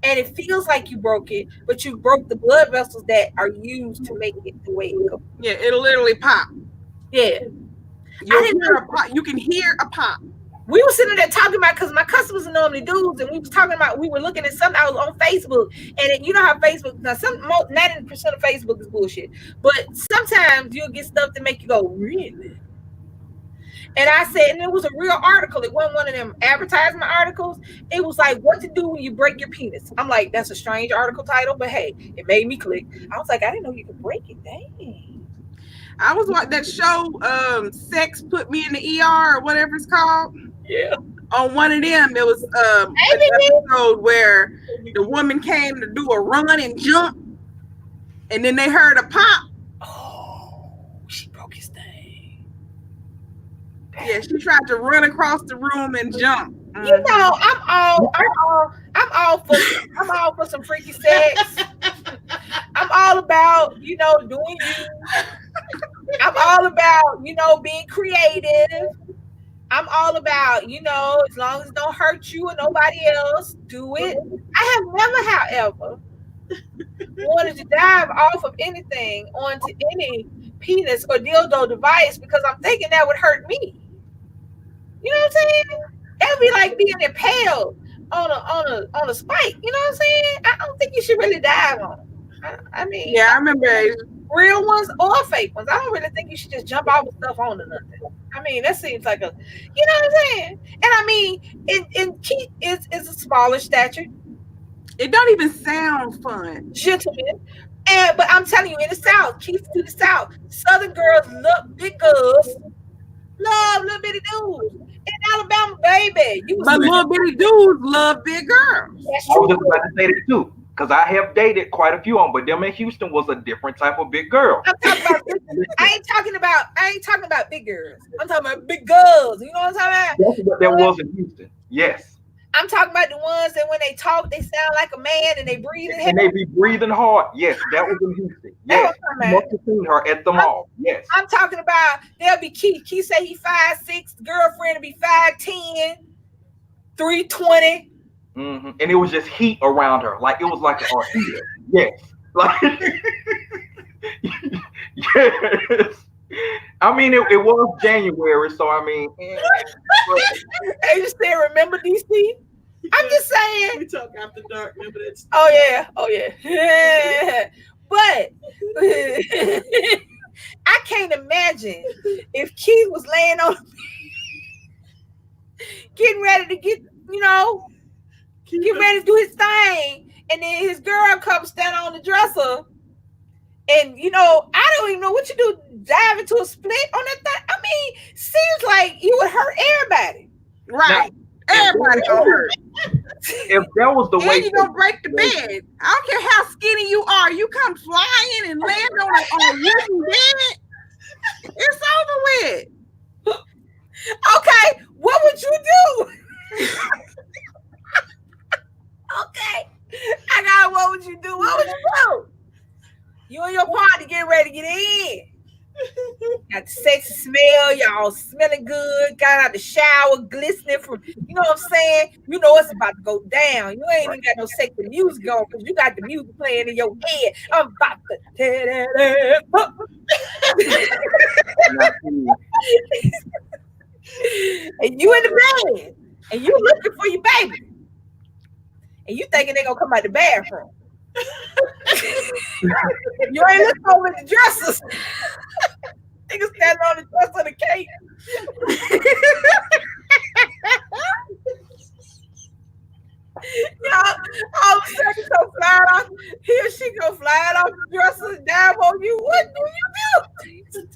And it feels like you broke it, but you broke the blood vessels that are used to make it the way it goes. Yeah, it'll literally pop. Yeah. You can hear a pop. We were sitting there talking about, because my customers are normally dudes, and we was talking about, we were looking at something. I was on Facebook, and you know how Facebook, now 90% of Facebook is bullshit, but sometimes you'll get stuff that make you go, really? And I said, and it was a real article. It wasn't one of them advertisement articles. It was like, what to do when you break your penis. I'm like, that's a strange article title, but hey, it made me click. I was like, I didn't know you could break it. Dang. I was watching that show, Sex Put Me in the ER or whatever it's called. Yeah. On one of them, there was an episode where the woman came to do a run and jump, and then they heard a pop. Oh, she broke his thing. Yeah, she tried to run across the room and jump. You know, I'm all for some freaky sex. I'm all about, you know, doing you. I'm all about, you know, being creative. I'm all about, you know, as long as it don't hurt you or nobody else, do it. I have never, however, wanted to dive off of anything onto any penis or dildo device, because I'm thinking that would hurt me. You know what I'm saying? That would be like being impaled on a spike. You know what I'm saying? I don't think you should really dive on it. I mean, yeah, I remember real ones or fake ones. I don't really think you should just jump off of stuff onto nothing. I mean, that seems like a, you know what I'm saying? And I mean, and Keith is a smaller stature. It don't even sound fun. Gentleman. But I'm telling you, in the South, Keith to the South, Southern girls love big girls, love little bitty dudes. In Alabama, baby, but little bitty dudes love big girls. That's I true. was just about to say that too, because I have dated quite a few of them, but them in Houston was a different type of big girl. I'm talking about I ain't talking about big girls. I'm talking about big girls. You know what I'm talking about? That's what there was in Houston. Yes. I'm talking about the ones that when they talk, they sound like a man and they breathe in and they be breathing hard. Yes, that was in Houston. Yes, you must have seen her at the mall. Yes. I'm talking about, there'll be Keith. Keith say he 5'6", the girlfriend will be 5'10", 320. Mm-hmm. And it was just heat around her. Like it was like a heat. Yes. Like yes. I mean, it was January, so I mean. They just say, remember DC? I'm just saying. We talk after dark. Remember that? Oh yeah. But I can't imagine if Keith was laying on, getting ready to get ready to do his thing, and then his girl comes stand on the dresser. And I don't even know what you do, dive into a split on that thing. I mean, seems like you would hurt everybody. Right. Now, everybody gonna hurt. If that was the way you're gonna break the bed. I don't care how skinny you are, you come flying and land on a wooden bed, it's over with. Okay, what would you do? Okay. I got what would you do? What would you do? You and your party getting ready to get in. Got the sexy smell, y'all smelling good, got out the shower, glistening from, you know what I'm saying? You know it's about to go down. You ain't even got no sexy music on because you got the music playing in your head. I'm about to tear that ass up. And you in the bed, and you looking for your baby. And you thinking they gonna come out the bathroom. You ain't looking over the dressers. Niggas standing on the dresser of the cake. All of a sudden you go flying off. Here she go flying off the dresser and dive on you. What do you do?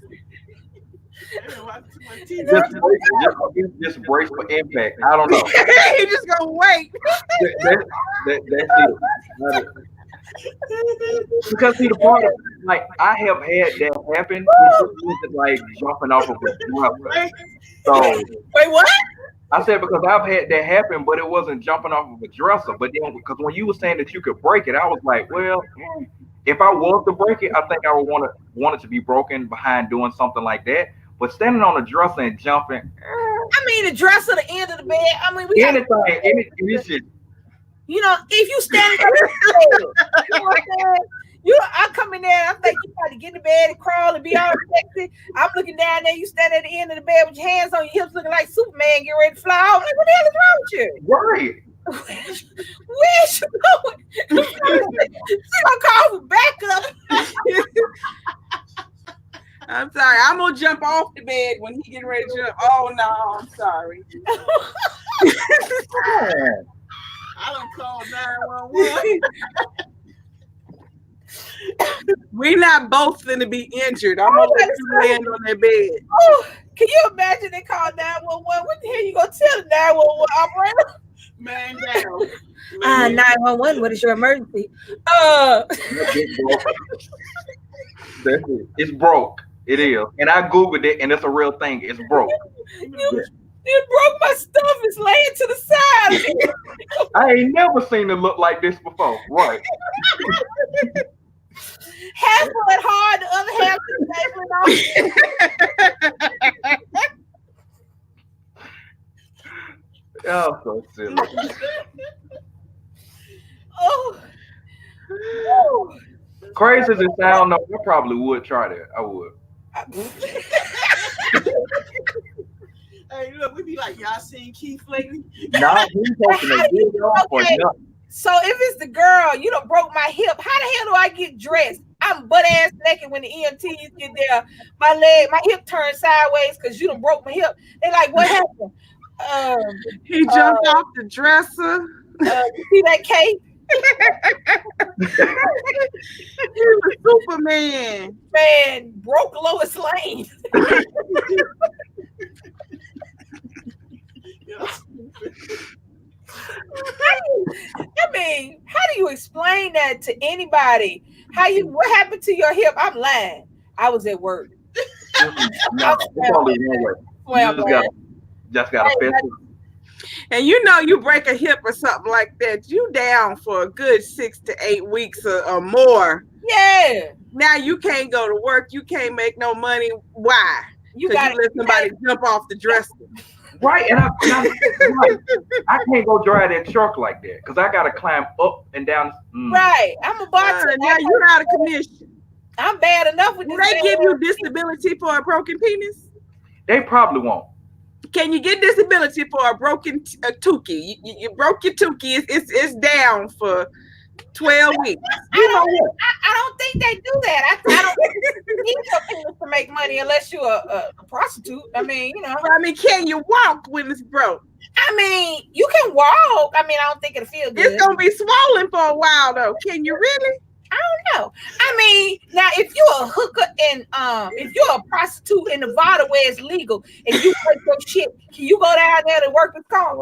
Just brace for impact. I don't know. You just gonna wait. That's it. Because see, the part of like I have had that happen. It wasn't like jumping off of a dresser. So wait, what? I said because I've had that happen, but it wasn't jumping off of a dresser. But then because when you were saying that you could break it, I was like, well, if I was to break it, I think I would want it to be broken behind doing something like that. But standing on a dresser and jumping, I mean the dresser, the end of the bed. I mean anything, it's just. If you stand up, you know what I'm saying? I come in there and I'm thinking you got to get in the bed and crawl and be all sexy. I'm looking down there, you stand at the end of the bed with your hands on your hips looking like Superman, get ready to fly off. I'm like, what the hell is wrong with you? Right. Where's you going? She gonna call for backup. I'm sorry. I'm gonna jump off the bed when he getting ready to jump. Oh no, I'm sorry. I don't call 911. We not both gonna be injured. I'm gonna let you land on that bed. Oh, can you imagine they call 911? What the hell you gonna tell the 911 operator? Man down. 911, what is your emergency? That's it. It's broke. It is. And I Googled it and it's a real thing. It's broke. You broke my stuff. It's laying to the side. I ain't never seen it look like this before. Right. Half of it hard, the other half is stapling off. Oh, so silly. Oh. Crazy as it sounds, no, I probably would try that. I would. Hey, look, we be like, y'all seen Keith lately? Nah, he's talking a good off for nothing. So if it's the girl, you done broke my hip. How the hell do I get dressed? I'm butt ass naked when the EMTs get there. My hip turned sideways because you done broke my hip. They like, what happened? He jumped off the dresser. You see that cape? He was Superman. Man, broke Lois Lane. I mean, how do you explain that to anybody? What happened to your hip? I'm lying. I was at work. No, it's only one way. Just got to fix it. And you know, you break a hip or something like that, you down for a good 6 to 8 weeks or more. Yeah. Now you can't go to work. You can't make no money. Why? You got to let somebody jump off the dresser. Right, and I can't go drive that truck like that because I got to climb up and down. Right, I'm a bartender. Now you're out of commission. I'm bad enough with this. Will they give you disability for a broken penis? They probably won't. Can you get disability for a broken Tukey? You broke your Tukey. It's down for 12 weeks. I don't think they do that. I don't need your penis to make money unless you're a prostitute. I mean, you know. Can you walk when it's broke? I mean, you can walk. I mean, I don't think it'll feel good. It's gonna be swollen for a while though. Can you really? I don't know. I mean, now if you're a hooker and if you're a prostitute in Nevada where it's legal and you break your shit, can you go down there to work with car?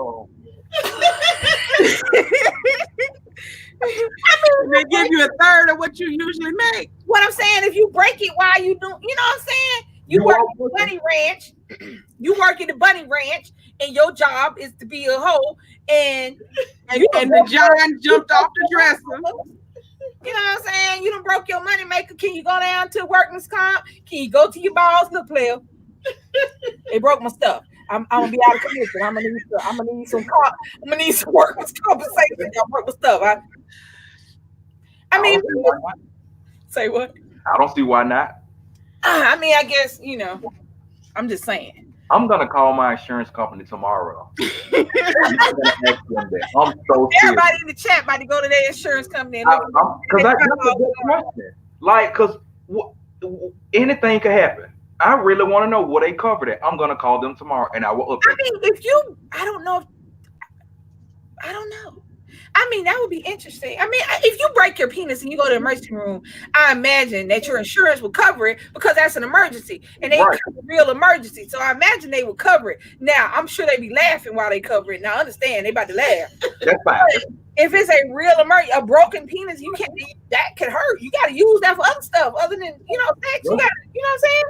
They give you a third of what you usually make. What I'm saying, if you break it while you do, you know what I'm saying? You work at the bunny ranch. You work at the bunny ranch, and your job is to be a hoe, and the giant jumped off the dresser. You know what I'm saying? You done broke your money maker. Can you go down to workman's comp? Can you go to your boss? Look, player. They broke my stuff. I'm gonna be out of commission. I'm gonna need some workers' compensation. I broke my stuff. I mean, say what? I don't see why not. I mean, I guess, you know, I'm just saying. I'm gonna call my insurance company tomorrow. I'm so everybody in the chat about to go to their insurance company and look. Because that's a good question. Like, because anything could happen. I really want to know what they covered it. I'm gonna call them tomorrow and I will update. I mean, I don't know. I mean, that would be interesting. I mean, if you break your penis and you go to the emergency room, I imagine that your insurance will cover it because that's an emergency and they cover real emergency. So I imagine they would cover it. Now, I'm sure they be laughing while they cover it. Now, I understand they about to laugh. That's fine. If it's a real a broken penis, that could hurt. You got to use that for other stuff other than, you know, sex. You got, you know what I'm saying?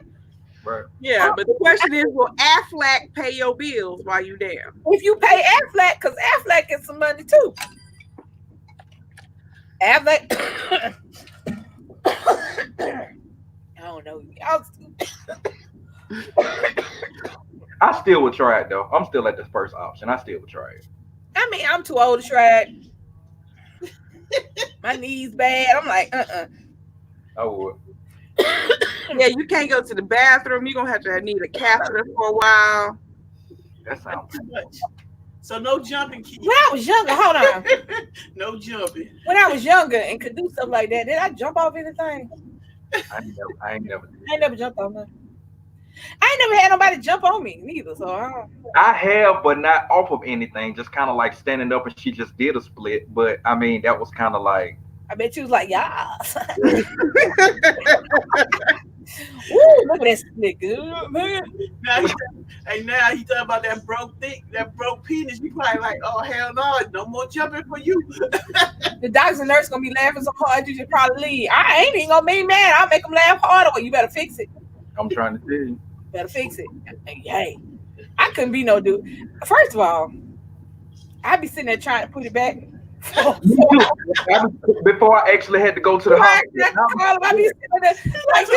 Right. Yeah, but the question is, will Affleck pay your bills while you there? If you pay Affleck, because Affleck gets some money too. Affleck. I don't know. I still would try it though. I'm still at the first option. I still would try it. I mean, I'm too old to try it. My knees bad. I'm like, I would. Yeah, you can't go to the bathroom. You're gonna have to need a catheter for a while. That sounds too much. So no jumping, Keith. When I was younger, hold on. No jumping. When I was younger and could do stuff like that, did I jump off anything? I ain't never jumped off nothing. I ain't never had nobody jump on me neither. So I have, but not off of anything. Just kind of like standing up, and she just did a split. But I mean, that was kind of like. I bet you was like, yeah. Ooh, look at that split, good man. Now he talking about that broke penis. You probably like, oh hell no more jumping for you. The doctors and nurses gonna be laughing so hard you should probably leave. I ain't even gonna be mad. I'll make them laugh harder. Well, you better fix it. I'm trying to tell you. Better fix it. Hey, I couldn't be no dude. First of all, I'd be sitting there trying to put it back. Before I actually had to go to the hospital. I be sitting there like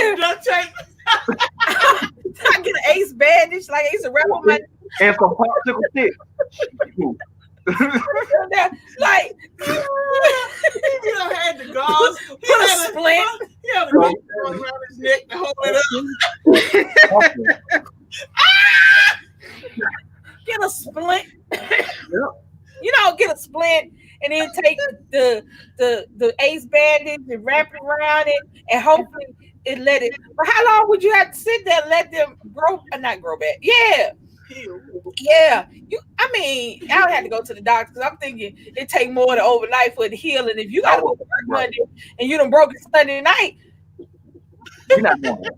I get an ace bandage, like I used to wrap on my and some popsicle sticks. like he done had the gauze. He had a splint. He had a gauze around his neck to hold it up. Get a splint. Yep. You know, get a splint and then take the ace bandage and wrap it around it and hopefully it let it. But how long would you have to sit there and let them grow? Not grow back. Yeah. Yeah. I mean, I would have to go to the doctor because I'm thinking it take more than overnight for it to heal. And if you got to go to work Monday and you done broke it Sunday night, you're not going to work.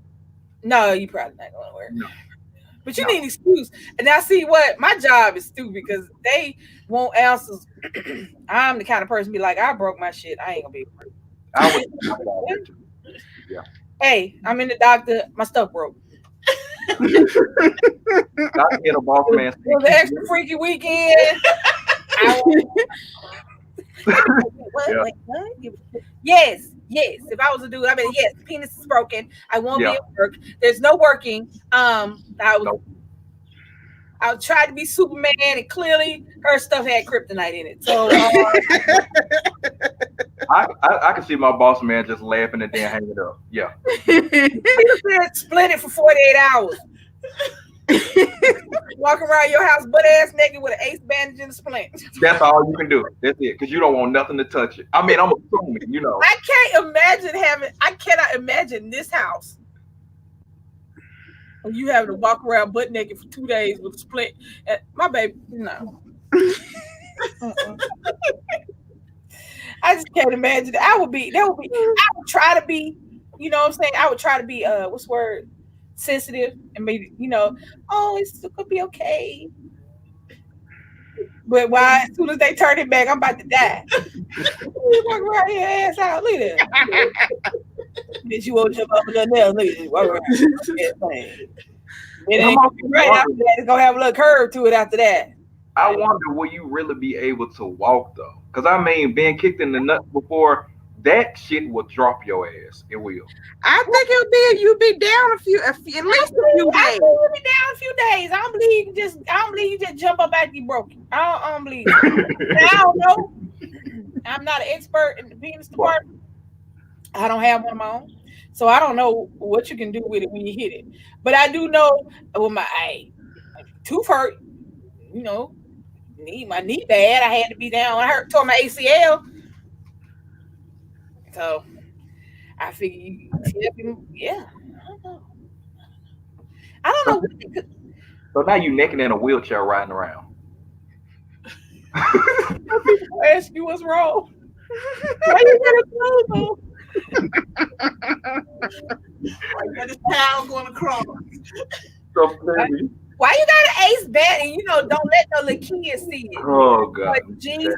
No, you probably not going to work. No. But you need an excuse. And now see what? My job is stupid because they want answers. I'm the kind of person be like, I broke my shit. I ain't gonna be able to work. I would. Yeah. Hey, I'm in the doctor. My stuff broke. I get a boss man. It was an extra freaky weekend. Yes. If I was a dude, I mean, yes, the penis is broken. I won't be at work. There's no working. I would try to be Superman, and clearly her stuff had kryptonite in it. So I can see my boss man just laughing and then hanging it up. Yeah. Split it for 48 hours. Walk around your house butt ass naked with an ace bandage and a splint. That's all you can do. That's it. Because you don't want nothing to touch it. I mean, I'm assuming, you know. I cannot imagine this house. You having to walk around butt naked for 2 days with a splint. My baby, no. I just can't imagine that. I would try to be, you know what I'm saying? I would try to be what's the word? Sensitive and maybe, you know, it's gonna be okay. But why as soon as they turn it back, I'm about to die. You walk around your ass out, look at that. Bitch, you won't jump up and nothing else. Look at it. Walk around. It ain't right after that. It's gonna have a little curve to it after that. I wonder, will you really be able to walk though? Because I mean, being kicked in the nuts before, that shit will drop your ass. It will. I think you'll be down at least a few days. I think you'll be down a few days. I don't believe you just jump up after you broke it. I don't believe it. I don't know. I'm not an expert in the penis department. I don't have one of my own. So I don't know what you can do with it when you hit it. But I do know with my tooth hurt, you know, my knee bad. I had to be down. I tore my ACL. So I figure yeah. I don't know. So now you naked in a wheelchair riding around. People ask you what's wrong. Why you got a clothes on? Why this town going across? Why you got an ace band and don't let no little kids see it? Oh God! But Jesus,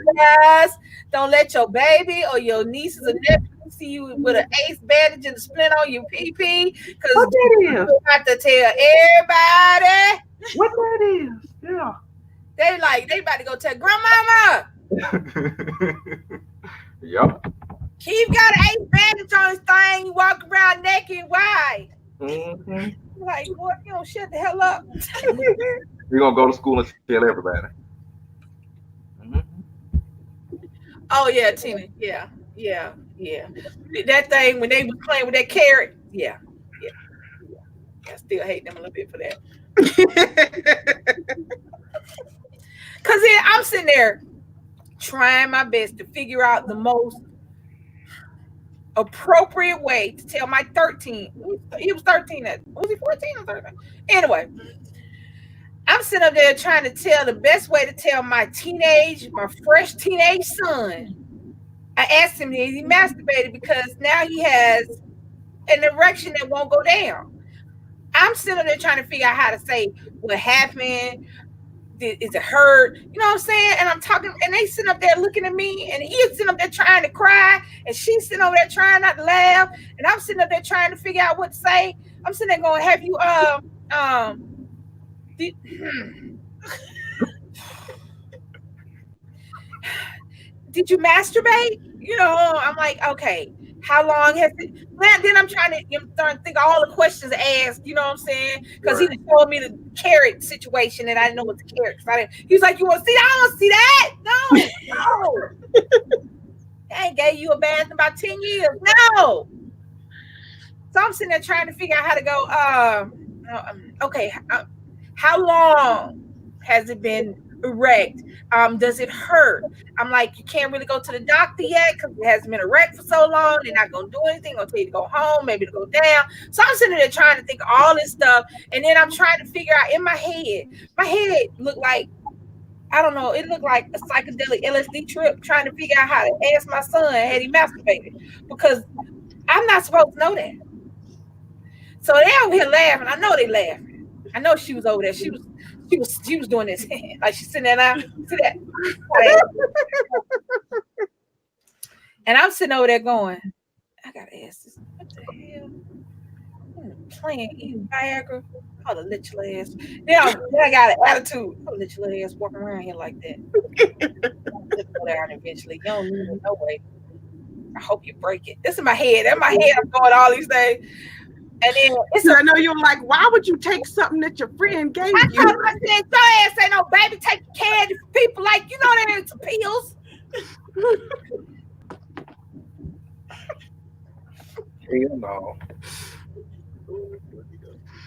don't let your baby or your nieces or nephews see you with an ace bandage and a splint on your PP. Because you have to tell everybody what that is. Yeah. They about to go tell grandmama. Yep. Keith got an ace bandage on his thing. You walk around naked. Why? Mm-hmm. Like, boy, you don't shut the hell up. You're gonna go to school and tell everybody. Mm-hmm. Oh yeah, Tina. Yeah. Yeah. That thing when they was playing with that carrot. Yeah. I still hate them a little bit for that. Cause then I'm sitting there trying my best to figure out the most appropriate way to tell my 13. He was 13. Was he 14 or 13? Anyway, I'm sitting up there trying to tell the best way to tell my fresh teenage son. I asked him, is he masturbated? Because now he has an erection that won't go down. I'm sitting up there trying to figure out how to say what happened. Is it hurt? You know what I'm saying? And I'm talking, and they sitting up there looking at me, and he's sitting up there trying to cry, and she's sitting over there trying not to laugh, and I'm sitting up there trying to figure out what to say. I'm sitting there going, have you did you masturbate? You know, I'm like, okay, how long has it? Then I'm trying to think of all the questions asked, you know what I'm saying? Because he told me the carrot situation, and I didn't know what the carrot. He was like, you want to see that? I don't see that. No. I ain't gave you a bath in about 10 years. No. So I'm sitting there trying to figure out how to go, okay, how long has it been erect? Does it hurt? I'm like, you can't really go to the doctor yet because it hasn't been erect for so long. They're not going to do anything. They'll tell you to go home, maybe to go down. So I'm sitting there trying to think of all this stuff. And then I'm trying to figure out in my head looked like, I don't know, it looked like a psychedelic LSD trip trying to figure out how to ask my son had he masturbated, because I'm not supposed to know that. So they over here laughing. I know they laughing. I know she was over there. She was doing this like she's sitting there now. See that? And I'm sitting over there going, I gotta ask this. What the hell? Playing eating Viagra. I'll let your ass. Then I got an attitude. I'll let your ass walking around here like that. Just go down eventually. You don't need no way. I hope you break it. This is my head. In my head, I'm doing all these things. And then I know you're like, why would you take something that your friend gave you? I said, your ass ain't no baby taking candy for people like, you know, there ain't some pills. Hell no.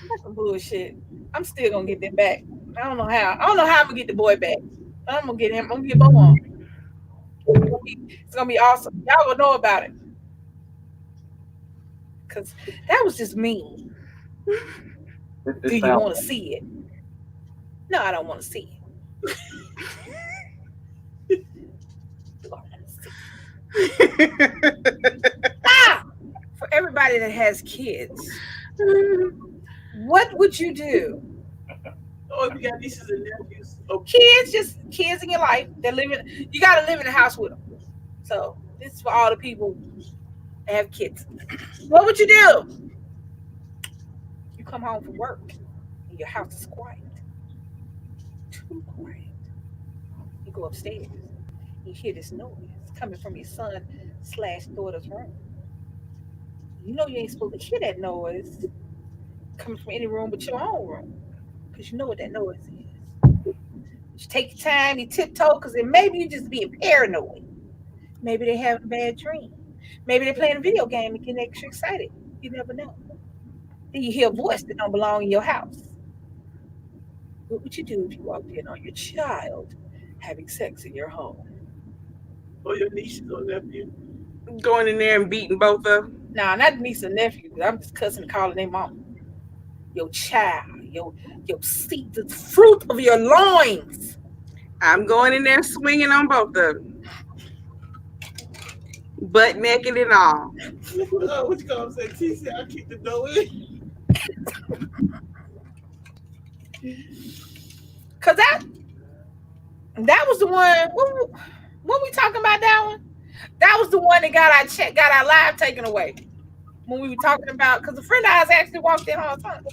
That's some bullshit. I'm still gonna get them back. I don't know how. I'm gonna get the boy back. I'm gonna get him. I'm gonna get both of them. It's gonna be awesome. Y'all will know about it. Cause that was just mean. Do you want to see it? No, I don't want to see it. For everybody that has kids, what would you do? Oh, we got nieces and nephews. Oh, kids in your life. They're living. You got to live in a house with them. So this is for all the people that have kids. What would you do? You come home from work and your house is quiet. Too quiet. You go upstairs. You hear this noise coming from your son/daughter's room. You know you ain't supposed to hear that noise coming from any room but your own room, because you know what that noise is. You take your time, you tiptoe, because then maybe you just being paranoid. Maybe they have a bad dream. Maybe they're playing a video game and getting extra excited. You never know. Then you hear a voice that don't belong in your house. What would you do if you walked in on your child having sex in your home? Or your nieces or nephew? Going in there and beating both of them? Nah, not niece or nephew. I'm just cussing and calling their mom. Your child, your seed, the fruit of your loins. I'm going in there swinging on both of them. Butt naked and all. What you gonna say? She said, I keep the door in. Cause that was the one. What we talking about? That one? That was the one that got our live taken away. When we were talking about, because a friend of ours actually walked in all the time.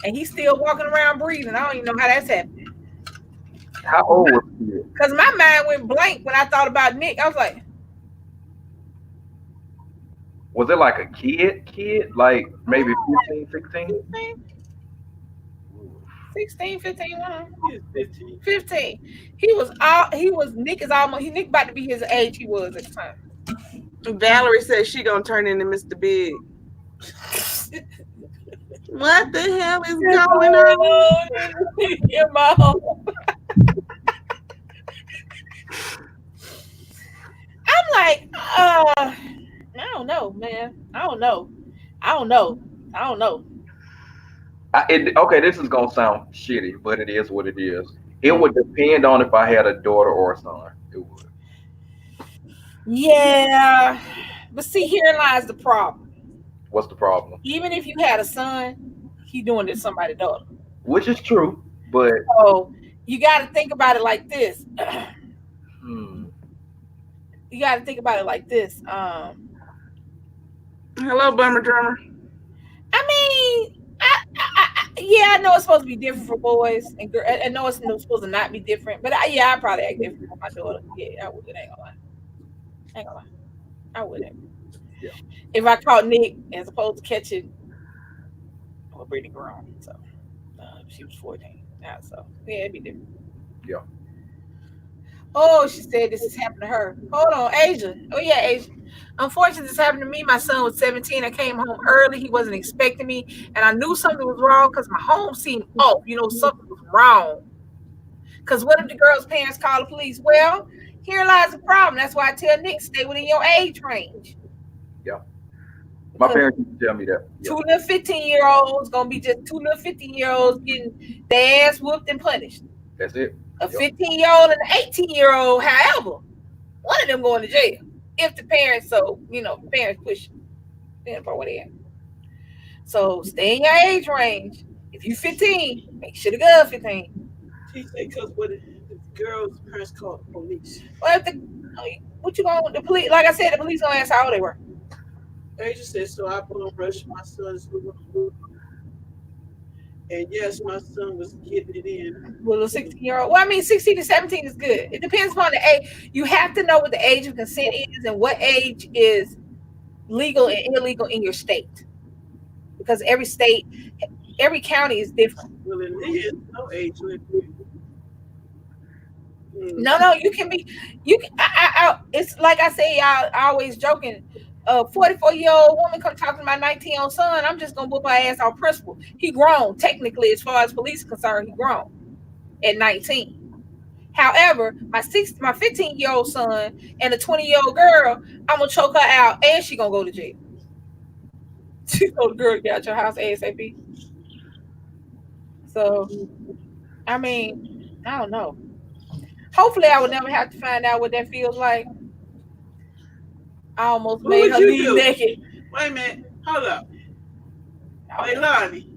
And he's still walking around breathing. I don't even know how that's happening. How old was he? Because my mind went blank when I thought about Nick. I was like, was it like a kid? Like maybe 15, 16? 16, 15, He's 15. 15. Nick about to be his age he was at the time. Valerie says she gonna turn into Mr. Big. What the hell is going on? In my home. I'm like, I don't know, man. I don't know. Okay, this is gonna sound shitty, but it is what it is. It would depend on if I had a daughter or a son. It would. Yeah, but see, here lies the problem. What's the problem? Even if you had a son, he doing it to somebody's daughter. Which is true, but so you got to think about it like this. You got to think about it like this. Hello, Bummer Drummer. I mean, I know it's supposed to be different for boys and girls. I know it's supposed to not be different, but I probably act different for my daughter. Yeah, I would. Ain't gonna lie. I wouldn't. Yeah. If I caught Nick as opposed to catching, well, Brittany grown, so she was 14 now, so yeah, it'd be different. Yeah. Oh, she said this has happened to her. Hold on, Asia. Oh yeah, Asia. Unfortunately, this happened to me. My son was 17. I came home early. He wasn't expecting me, and I knew something was wrong because my home seemed off. Something was wrong. Because what if the girl's parents call the police? Well, here lies the problem. That's why I tell Nick, stay within your age range. Yeah. My parents used to tell me that. Yeah. 2 little 15-year-olds gonna be just 2 little 15-year-olds getting their ass whooped and punished. That's it. A 15-year-old and an 18-year-old, however, one of them going to jail. If the parents, parents push them for whatever. So stay in your age range. If you 15, make sure the girl 15. She said because what the girl's parents called the police. Well, what you going with the police? Like I said, the police gonna ask how old they were. Asia said, so I put on brush my son's room. And yes, my son was getting it in. Well, a 16-year-old. Well, I mean, 16 to 17 is good. It depends upon the age. You have to know what the age of consent is and what age is legal and illegal in your state. Because every state, every county is different. Well, it is no age limit. No, you can be. It's like I say, I always joking. A 44-year-old woman come talking to my 19-year-old son, I'm just gonna whoop her ass on principle. He grown, technically, as far as police are concerned, he grown at 19. However, my 15-year-old son and a 20-year-old girl, I'm gonna choke her out and she gonna go to jail. She told the girl to get out your house ASAP. So, I mean, I don't know. Hopefully, I would never have to find out what that feels like. I almost made her leave naked. Wait a minute. Hold up. Leilani.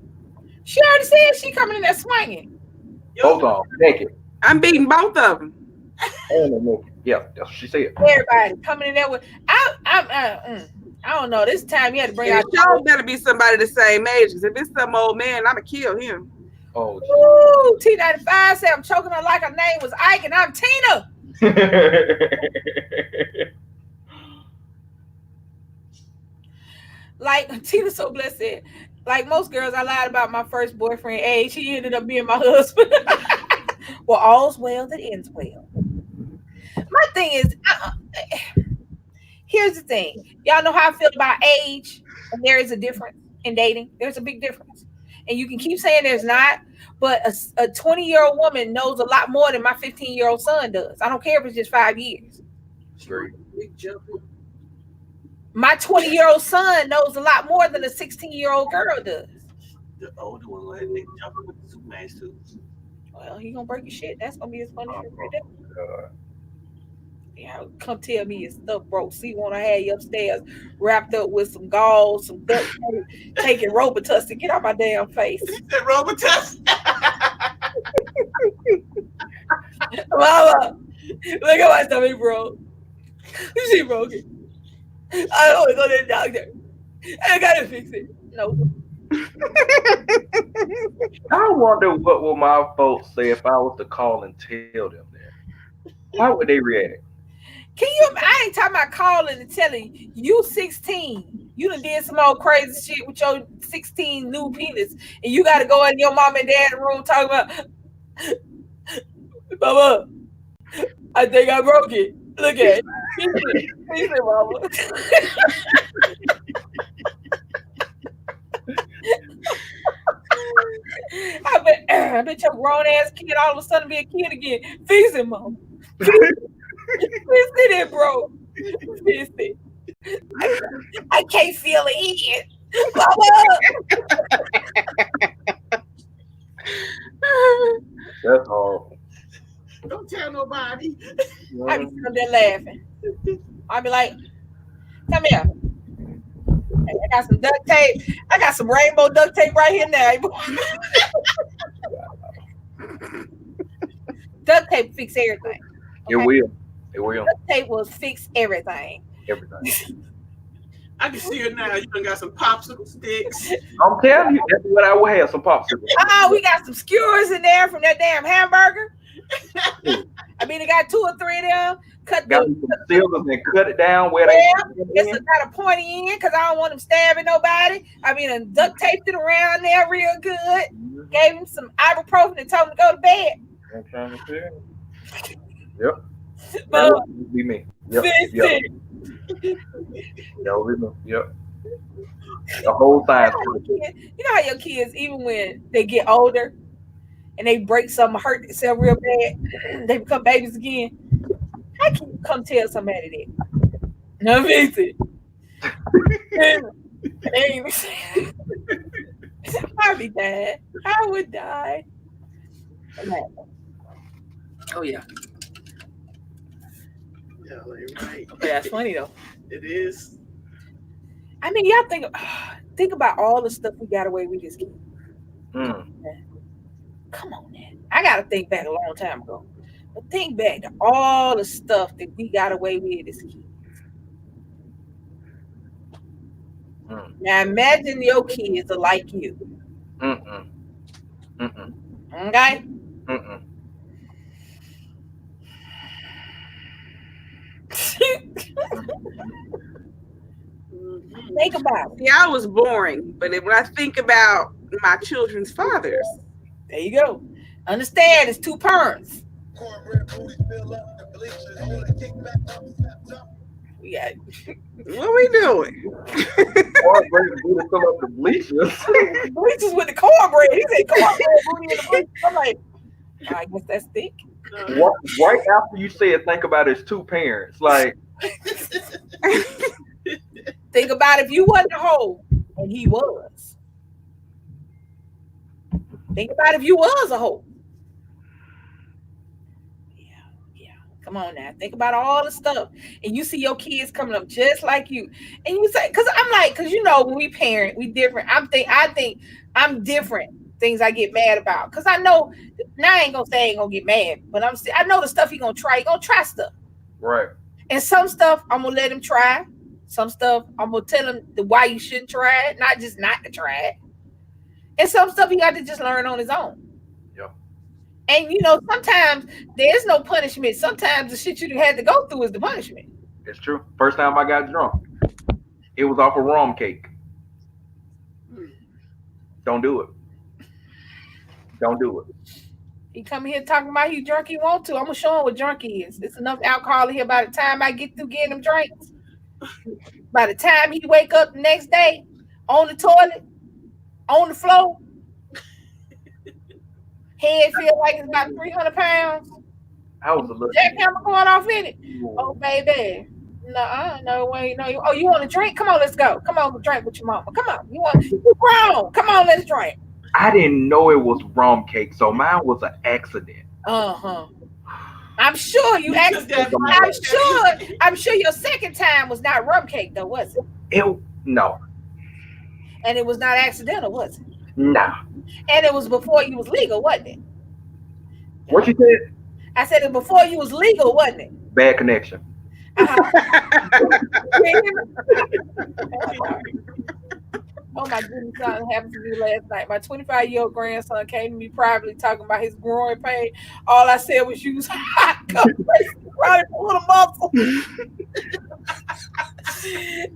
She already said she coming in there swinging. Hold on. Naked. I'm beating both of them. Yeah, that's what she said. Everybody coming in there with. I don't know. This time you had to bring out. Y'all better be somebody the same age. If it's some old man, I'ma kill him. Oh, ooh, T95 said I'm choking her like her name was Ike and I'm Tina. Like Tina So Blessed said, like most girls, I lied about my first boyfriend age. He ended up being my husband. Well, all's well that ends well. My thing is, here's the thing. Y'all know how I feel about age, and there is a difference in dating. There's a big difference. And you can keep saying there's not, but a 20-year-old woman knows a lot more than my 15-year-old son does. I don't care if it's just 5 years. Straight. My 20-year-old son knows a lot more than a 16-year-old girl does. The older one let Nick jumping with the Superman suit. Well, he gonna break your shit. That's gonna be his punishment right there. Yeah, come tell me your stuff broke. See, when I had you upstairs wrapped up with some gauze, some duct tape, taking Robitussin. Get out my damn face. He said Robitussin. Mama, look at my stomach broke. She broke it. I don't want to go to the doctor. I gotta fix it. No. I wonder what will my folks say if I was to call and tell them that. How would they react? Can you? I ain't talking about calling and telling you 16. You done did some old crazy shit with your 16 new penis, and you got to go in your mom and dad room talking about, Mama, I think I broke it. Look at it. Fix it, Mama. I bet your grown ass kid all of a sudden be a kid again. Fix it, Mama. Fix it, bro. Fix it. I can't feel it. That's horrible. Don't tell nobody. I be sitting there laughing. I be like, come here. I got some duct tape. I got some rainbow duct tape right here now. Duct tape fix everything. Okay? It will. It will. Duct tape will fix everything. Everything. I can see it now. You done got some popsicle sticks. I'm telling you, that's what I will have, some popsicles. Oh, we got some skewers in there from that damn hamburger. I mean, they got 2 or 3 of them. Cut Got some scissors and cut it down where they. It's got a pointy end because I don't want them stabbing nobody. I mean, and duct taped it around there real good. Mm-hmm. Gave him some ibuprofen and told him to go to bed. I'm trying to say. Yep. But That would be me. Yep. Yep. That would be me. Yep. The whole time. You know how your kids, even when they get older and they break something, hurt themselves real bad, they become babies again. How can you come tell somebody that? No, fix it. I'd be dead. I would die. Oh yeah. Yeah, right. Okay, that's funny though. It is. I mean, y'all think about all the stuff we got away with this kid. Come on, man. I gotta think back a long time ago. But think back to all the stuff that we got away with as kids. Now imagine your kids are like you. Okay? Think about it. See, I was boring, but when I think about my children's fathers, there you go. Understand, it's 2 parents. Yeah. What we doing? Cornbread booty fill up the bleachers. Bleachers with the cornbread. He said cornbread booty in the bleachers. I'm like, I guess that's thick. Right after you said, think about it's 2 parents. Like, think about if you wasn't a hoe and he was. Think about if you was a hoe. Come on now, think about all the stuff, and you see your kids coming up just like you, and you say, because I'm like, because you know when we parent, we different. I think I'm different. Things I get mad about, because I know now I ain't gonna say I ain't gonna get mad, but I know the stuff he gonna try. He gonna try stuff, right? And some stuff I'm gonna let him try. Some stuff I'm gonna tell him why you shouldn't try it, not just not to try it. And some stuff he got to just learn on his own. And you know, sometimes there's no punishment. Sometimes the shit you had to go through is the punishment. It's true. First time I got drunk, it was off a rum cake. Don't do it. Don't do it. He come here talking about he drunk he want to. I'm gonna show him what drunk is. There's enough alcohol in here by the time I get through getting him drinks. By the time he wake up the next day on the toilet, on the floor, head feel like it's about 300 pounds. I was a little. Jackhammer going off in it. Oh, baby. No way. No. Oh, you want to drink? Come on, let's go. Come on, drink with your mama. Come on. You grown. Come on, let's drink. I didn't know it was rum cake, so mine was an accident. I'm sure you accident. I'm sure your second time was not rum cake, though, was it? No. And it was not accidental, was it? No. And it was before you was legal, wasn't it? What you said? I said it before you was legal, wasn't it? Bad connection. Oh my goodness, something happened to me last night. My 25-year-old grandson came to me privately talking about his growing pain. All I said was use hot compression to pull the muscle.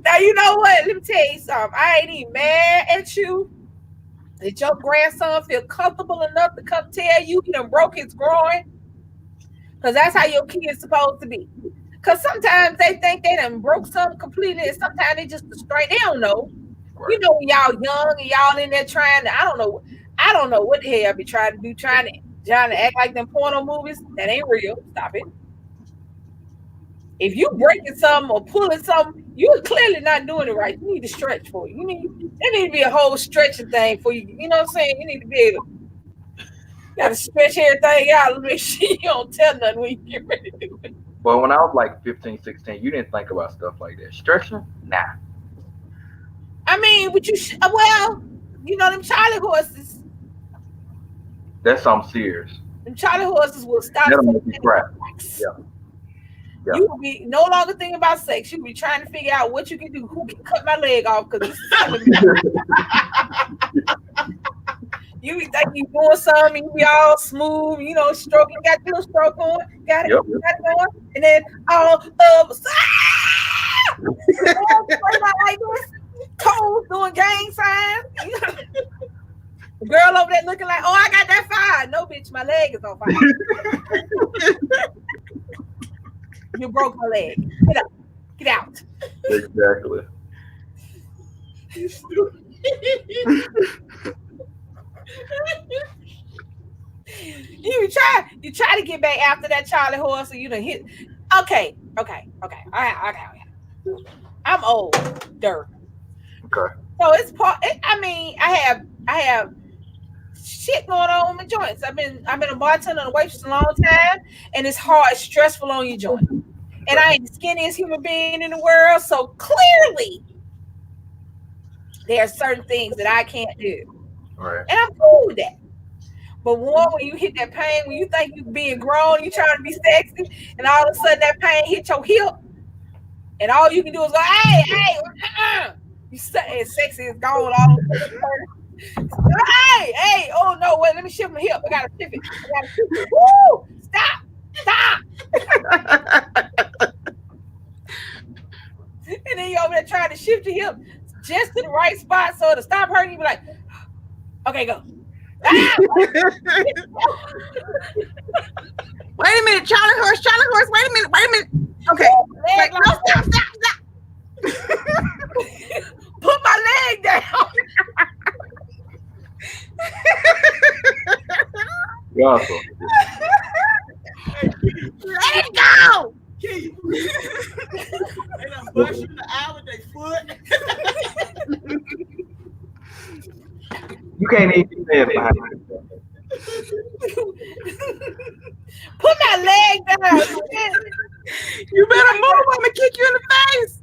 Now you know what? Let me tell you something. I ain't even mad at you. Did your grandson feel comfortable enough to come tell you he done broke his groin? Because that's how your kid's supposed to be. Because sometimes they think they done broke something completely, and sometimes they just straight, they don't know. Right. You know, when y'all young and y'all in there trying to, I don't know what the hell I be trying to do, trying to act like them porno movies. That ain't real. Stop it. If you breaking something or pulling something, you're clearly not doing it right. You need to stretch for you. There need to be a whole stretching thing for you. You know what I'm saying? You need to be able to gotta stretch everything out to make sure you don't tell nothing when you get ready to do it. Well, when I was like 15, 16, you didn't think about stuff like that. Stretching? Nah. I mean, but well, you know, them Charlie horses. That's something serious. Them Charlie horses will stop. That'll make you cry. Yeah. You will be no longer thinking about sex. You will be trying to figure out what you can do. Who can cut my leg off? Because you be thinking you doing something, you be all smooth, you know, stroking, got your little stroke on, got it going, and then all of a sudden, like this, toes doing gang signs. The girl over there looking like, oh, I got that fire. No, bitch, my leg is on fire. You broke my leg. Get up. Get out. Exactly. You try to get back after that Charlie horse, so you done hit. Okay. I'm older. Okay. So it's part. I mean, I have shit going on with my joints. I've been a bartender and a waitress a long time, and it's hard, it's stressful on your joint. And I ain't the skinniest human being in the world, so clearly there are certain things that I can't do. Right. And I'm cool with that. But when you hit that pain, when you think you're being grown, you trying to be sexy, and all of a sudden that pain hit your hip, and all you can do is go, hey, you say sexy is gone all of a sudden. Hey, oh no, wait, let me shift my hip. I gotta shift it. Woo! Stop. And then you over there trying to shift your hip just to the right spot so to stop hurting. You be like, okay, go. Wait a minute, Charlie horse, wait a minute. Okay. Wait, no, stop. Put my leg down. Awesome. Let it go. They done bust you in the eye with their foot. You can't even stand behind it. Put my leg down. You better move. I'm gonna kick you in the face.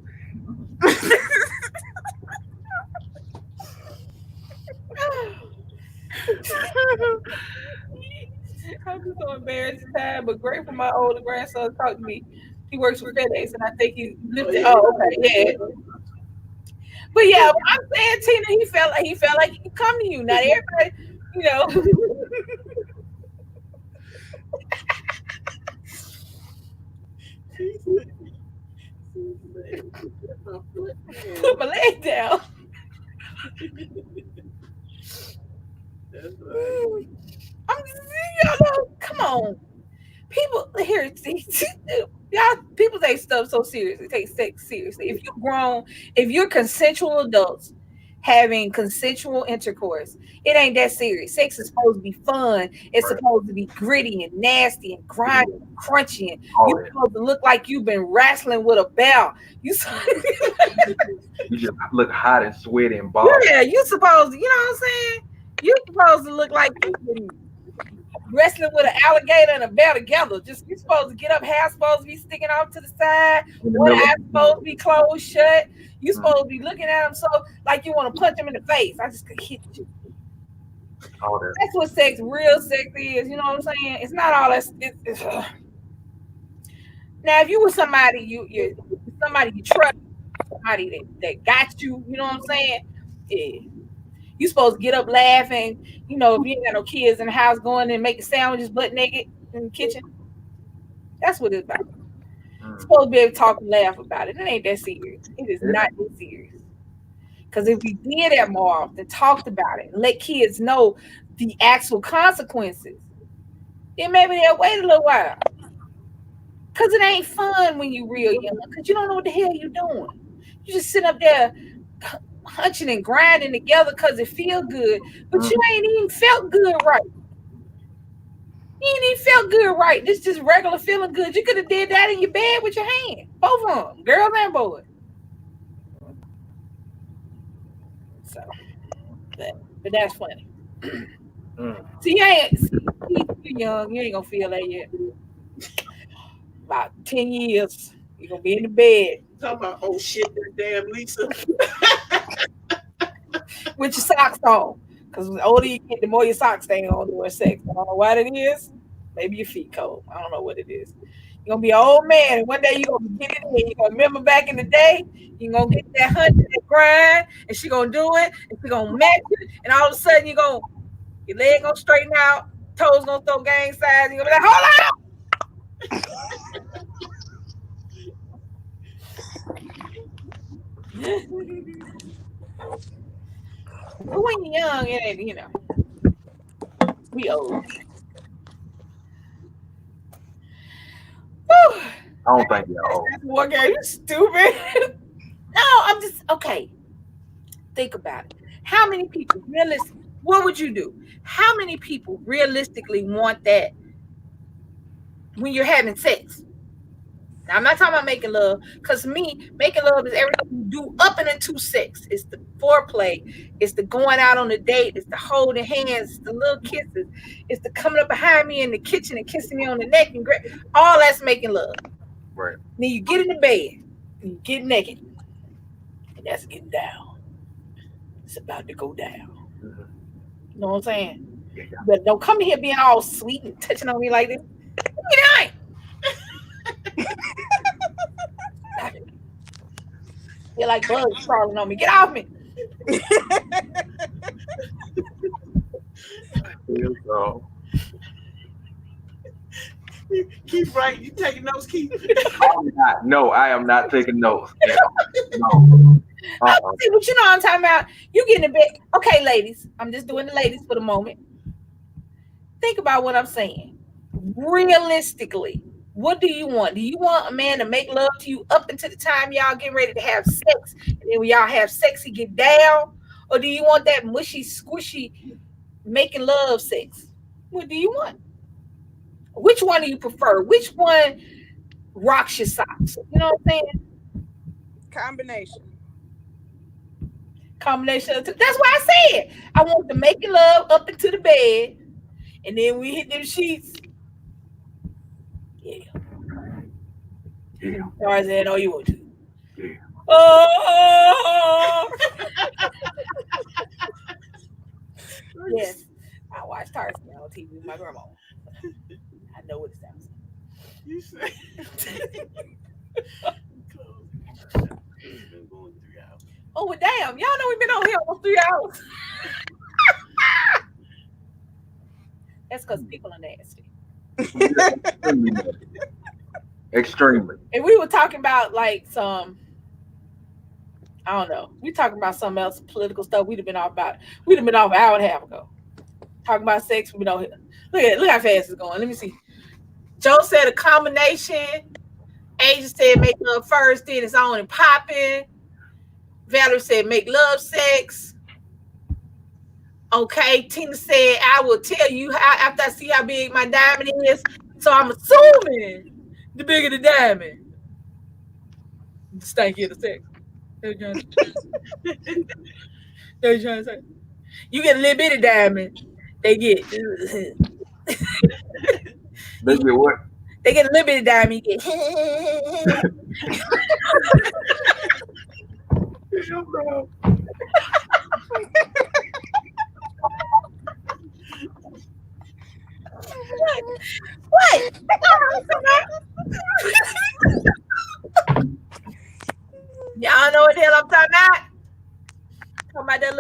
I'm just so embarrassed time, but grateful my older grandson talked to me. He works for FedEx, and I think he lifted. Oh, okay, yeah. But yeah, I'm saying, Tina, he felt like he could come to you. Not everybody, you know. Put my leg down. I'm come on. People here, y'all, people take stuff so seriously, take sex seriously. If you're consensual adults having consensual intercourse, it ain't that serious. Sex is supposed to be fun. It's supposed to be gritty and nasty and grimy and crunchy. And you're supposed to look like you've been wrestling with a bell. You just look hot and sweaty and bald. Yeah, you supposed to, you know what I'm saying? You're supposed to look like you've been wrestling with an alligator and a bear together. Just you're supposed to get up, hair supposed to be sticking off to the side, one eye supposed to be closed shut. You're supposed to be looking at them so like you want to punch them in the face. I just could hit you. That's what real sex is. You know what I'm saying? It's not all that. Now, if you were somebody you trust, somebody that got you, you know what I'm saying? Yeah. You supposed to get up laughing. You know, if you ain't got no kids in the house, going and making sandwiches butt naked in the kitchen. That's what it's about. You're supposed to be able to talk and laugh about it. It ain't that serious. It is not that serious. Because if we did that more often, talked about it, and let kids know the actual consequences, then maybe they'll wait a little while. Because it ain't fun when you real young. Because you don't know what the hell you're doing. You just sit up there hunching and grinding together because it feel good, but you ain't even felt good right. You ain't even felt good right. This just regular feeling good. You could have did that in your bed with your hand. Both of them, girls and boys. So, but that's funny. See, you young. You ain't gonna feel that yet. About 10 years, you're gonna be in the bed. Talking about, oh shit, that damn Lisa. With your socks on. Because the older you get, the more your socks stay on during sex. I don't know what it is. Maybe your feet cold. I don't know what it is. You're going to be an old man. And one day you're going to get it in. You're going to remember back in the day. You're going to get that hunch, that grind. And she going to do it. And she going to match it. And all of a sudden, your leg going to straighten out. Toes going to throw gang size. You're going to be like, hold on. But when you're young, it ain't, we old. I don't think you're old. One game, you stupid. No, I'm just okay. Think about it. How many people what would you do? How many people realistically want that when you're having sex? Now, I'm not talking about making love, because to me, making love is everything you do up and into sex. It's the foreplay. It's the going out on a date. It's the holding hands. It's the little kisses. It's the coming up behind me in the kitchen and kissing me on the neck. And all that's making love. Right. Then you get in the bed and you get naked. And that's getting down. It's about to go down. You know what I'm saying? Yeah. But don't come in here being all sweet and touching on me like this. Get out. Feel like bugs crawling on me. Get off me. Keep writing. You taking notes, Keith? No, I am not taking notes. No. See, but you know what I'm talking about? You get in the bed. Okay, ladies. I'm just doing the ladies for the moment. Think about what I'm saying. Realistically, what do you want? Do you want a man to make love to you up until the time y'all get ready to have sex? And then when y'all have sex, he get down? Or do you want that mushy, squishy, making love sex? What do you want? Which one do you prefer? Which one rocks your socks? You know what I'm saying? Combination of two. That's why I said I want the making love up into the bed, and then we hit them sheets. Yeah. Tarzan, all you want to. Yeah. Oh. Yes. I watch Tarzan on TV with my grandma. I know what it sounds like. You say. Oh, well, damn. Y'all know we've been on here almost 3 hours. That's because people are nasty. Extremely. And we were talking about like some, I don't know. We talking about something else, political stuff. We'd have been off an hour and a half ago. Talking about sex. We know. Look how fast it's going. Let me see. Joe said a combination. Asia said make love first, then it's on and popping. Valerie said make love sex. Okay. Tina said I will tell you how after I see how big my diamond is. So I'm assuming the bigger the diamond, the stankier the sex. That's what you're trying to say. You get a little bit of diamond, they get. They get what? They get a little bit of diamond. You get. What? Y'all know what the hell I'm talking about? Talking about that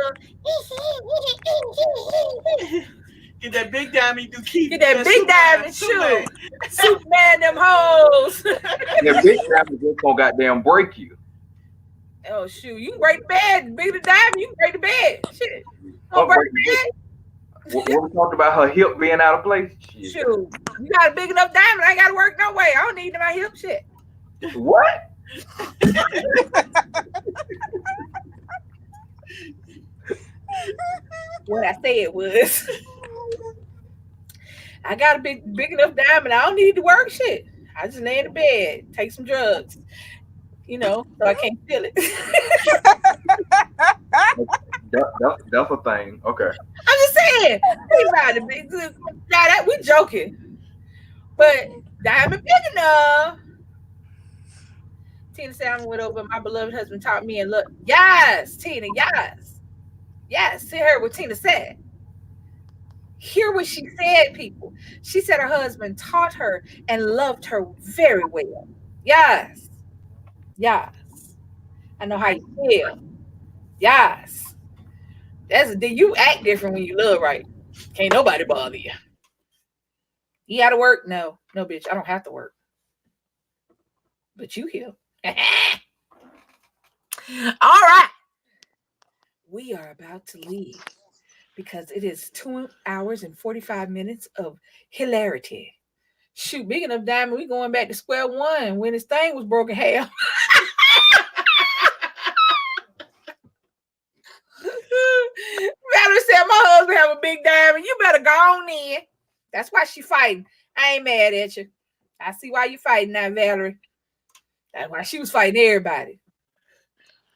that big diamond, do keep Get that big diamond shoe. Superman them hoes. That big diamond just gonna goddamn break you. Oh shoot, you can break the bed. Big the diamond, you can break the bed. Shit. Break the bed. What we talked about her hip being out of place? Shit. Shoot, you got a big enough diamond. I ain't gotta work no way. I don't need my hip shit. What? What I said was, I got a big enough diamond. I don't need to work shit. I just lay in the bed, take some drugs, you know, so I can't feel it. That's a thing. Okay. I'm just saying, think about it. Now that we joking, but diamond big enough. Tina said, I went over. My beloved husband taught me and look. Yes, Tina, yes. Yes, see her what Tina said. Hear what she said, people. She said her husband taught her and loved her very well. Yes. Yes. I know how you feel. Yes. You act different when you love right. Can't nobody bother you. You gotta work? No, bitch. I don't have to work. But you here. All right. We are about to leave because it is 2 hours and 45 minutes of hilarity. Shoot, big enough diamond. We going back to square one when this thing was broken half. Valerie said, my husband have a big diamond. You better go on in. That's why she fighting. I ain't mad at you. I see why you fighting now, Valerie. That's why she was fighting everybody.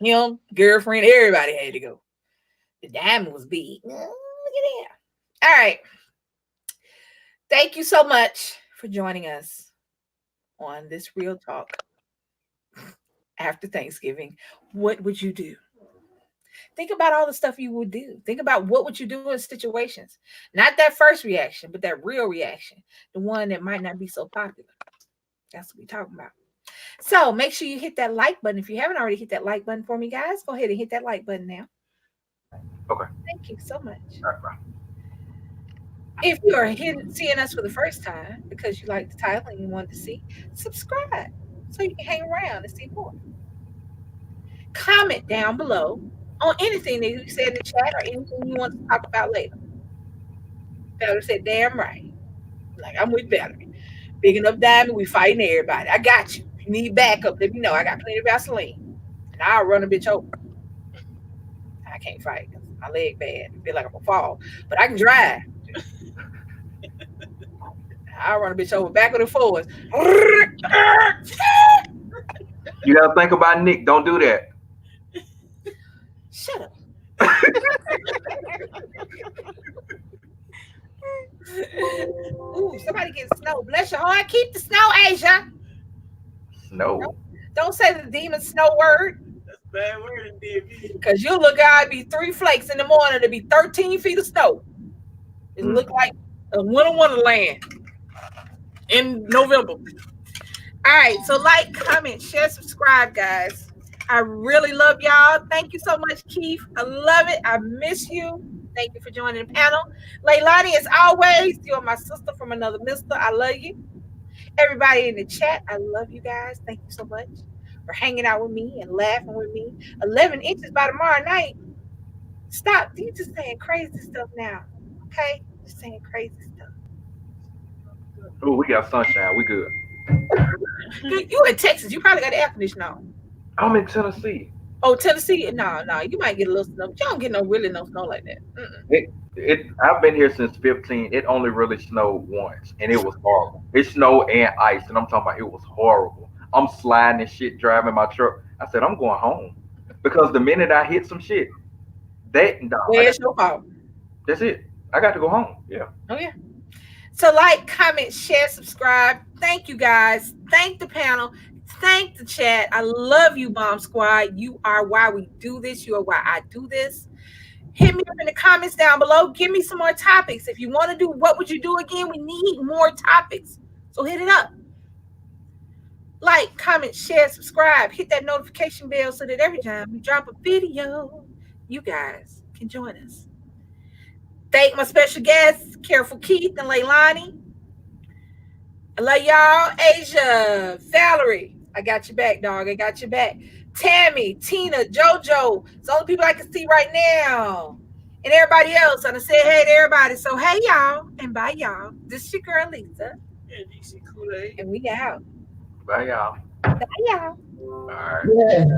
Him, girlfriend, everybody had to go. The diamond was big. Look at that. All right. Thank you so much for joining us on this Real Talk after Thanksgiving. What would you do? Think about all the stuff you would do. Think about what would you do in situations. Not that first reaction, but that real reaction. The one that might not be so popular. That's what we're talking about. So make sure you hit that like button. If you haven't already hit that like button for me, guys, go ahead and hit that like button now. Okay. Thank you so much. All right, bye. If you are seeing us for the first time because you like the title and you wanted to see, subscribe so you can hang around and see more. Comment down below on anything that you said in the chat or anything you want to talk about later. Valerie said, damn right. Like, I'm with Valerie. Big enough diamond, we fighting everybody. I got you. If you need backup, let me know. I got plenty of Vaseline. And I'll run a bitch over. I can't fight because my leg bad. I feel like I'm going to fall. But I can drive. I'll run a bitch over back with the forwards. You got to think about Nick. Don't do that. Shut up. Ooh, somebody getting snow. Bless your heart. Keep the snow, Asia. No. Don't say the demon snow word. That's a bad word indeed. Because you'll look out, it'd be 3 flakes in the morning. It'll be 13 feet of snow. It look like a winter wonderland in November. All right. So like, comment, share, subscribe, guys. I really love y'all. Thank you so much, Keith. I love it. I miss you. Thank you for joining the panel. Leilani, as always, you're my sister from another mister. I love you. Everybody in the chat, I love you guys. Thank you so much for hanging out with me and laughing with me. 11 inches by tomorrow night. Stop. You just saying crazy stuff now. Okay? Just saying crazy stuff. Oh, we got sunshine. We good. You in Texas. You probably got the air conditioner on. I'm in Tennessee. Oh, Tennessee? No. You might get a little snow. But you don't get no snow like that. I've been here since 15. It only really snowed once, and it was horrible. It snowed and ice, and I'm talking about it was horrible. I'm sliding and shit, driving my truck. I said, I'm going home. Because the minute I hit some shit, where's your fault? That's it. I got to go home. Yeah. Oh, yeah. So like, comment, share, subscribe. Thank you, guys. Thank the panel. Thank the chat. I love you, Bomb Squad. You are why we do this. You are why I do this. Hit me up in the comments down below. Give me some more topics. If you want to do what would you do again, we need more topics. So hit it up. Like, comment, share, subscribe. Hit that notification bell so that every time we drop a video, you guys can join us. Thank my special guest, Careful Keith and Leilani. I love y'all. Asia, Valerie, I got your back, dog. I got your back. Tammy, Tina, JoJo. It's all the people I can see right now. And everybody else. I'm going to say hey to everybody. So, hey, y'all. And bye, y'all. This is your girl, Lisa. And DC Kool-Aid. And we out. Bye, y'all. Bye, y'all. All right.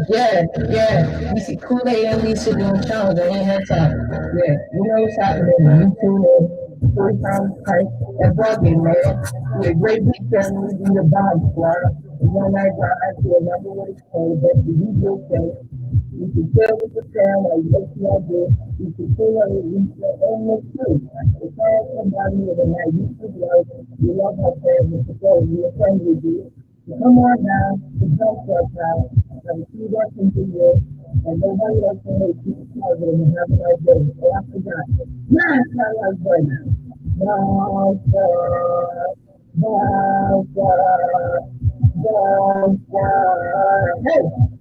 Yeah. You see Kool-Aid and Lisa doing shows. I ain't had time. Yeah, you know what's happening. You tune in. 40 pounds price. That's walking, man. We're a great weekend. We do the body squad. One night drive to another what it's called. That's the usual thing. You can tell with the town like what you all do. You can pull out with Lisa and Miss Sue. The fans somebody with a night. You should love. You love our fans with the show. We're friends with you. Come on now, the jump club now. I'm see what can do this. And nobody else can make people positive and have a nice day. So I forgot. Nah, it's not like right now. Hey!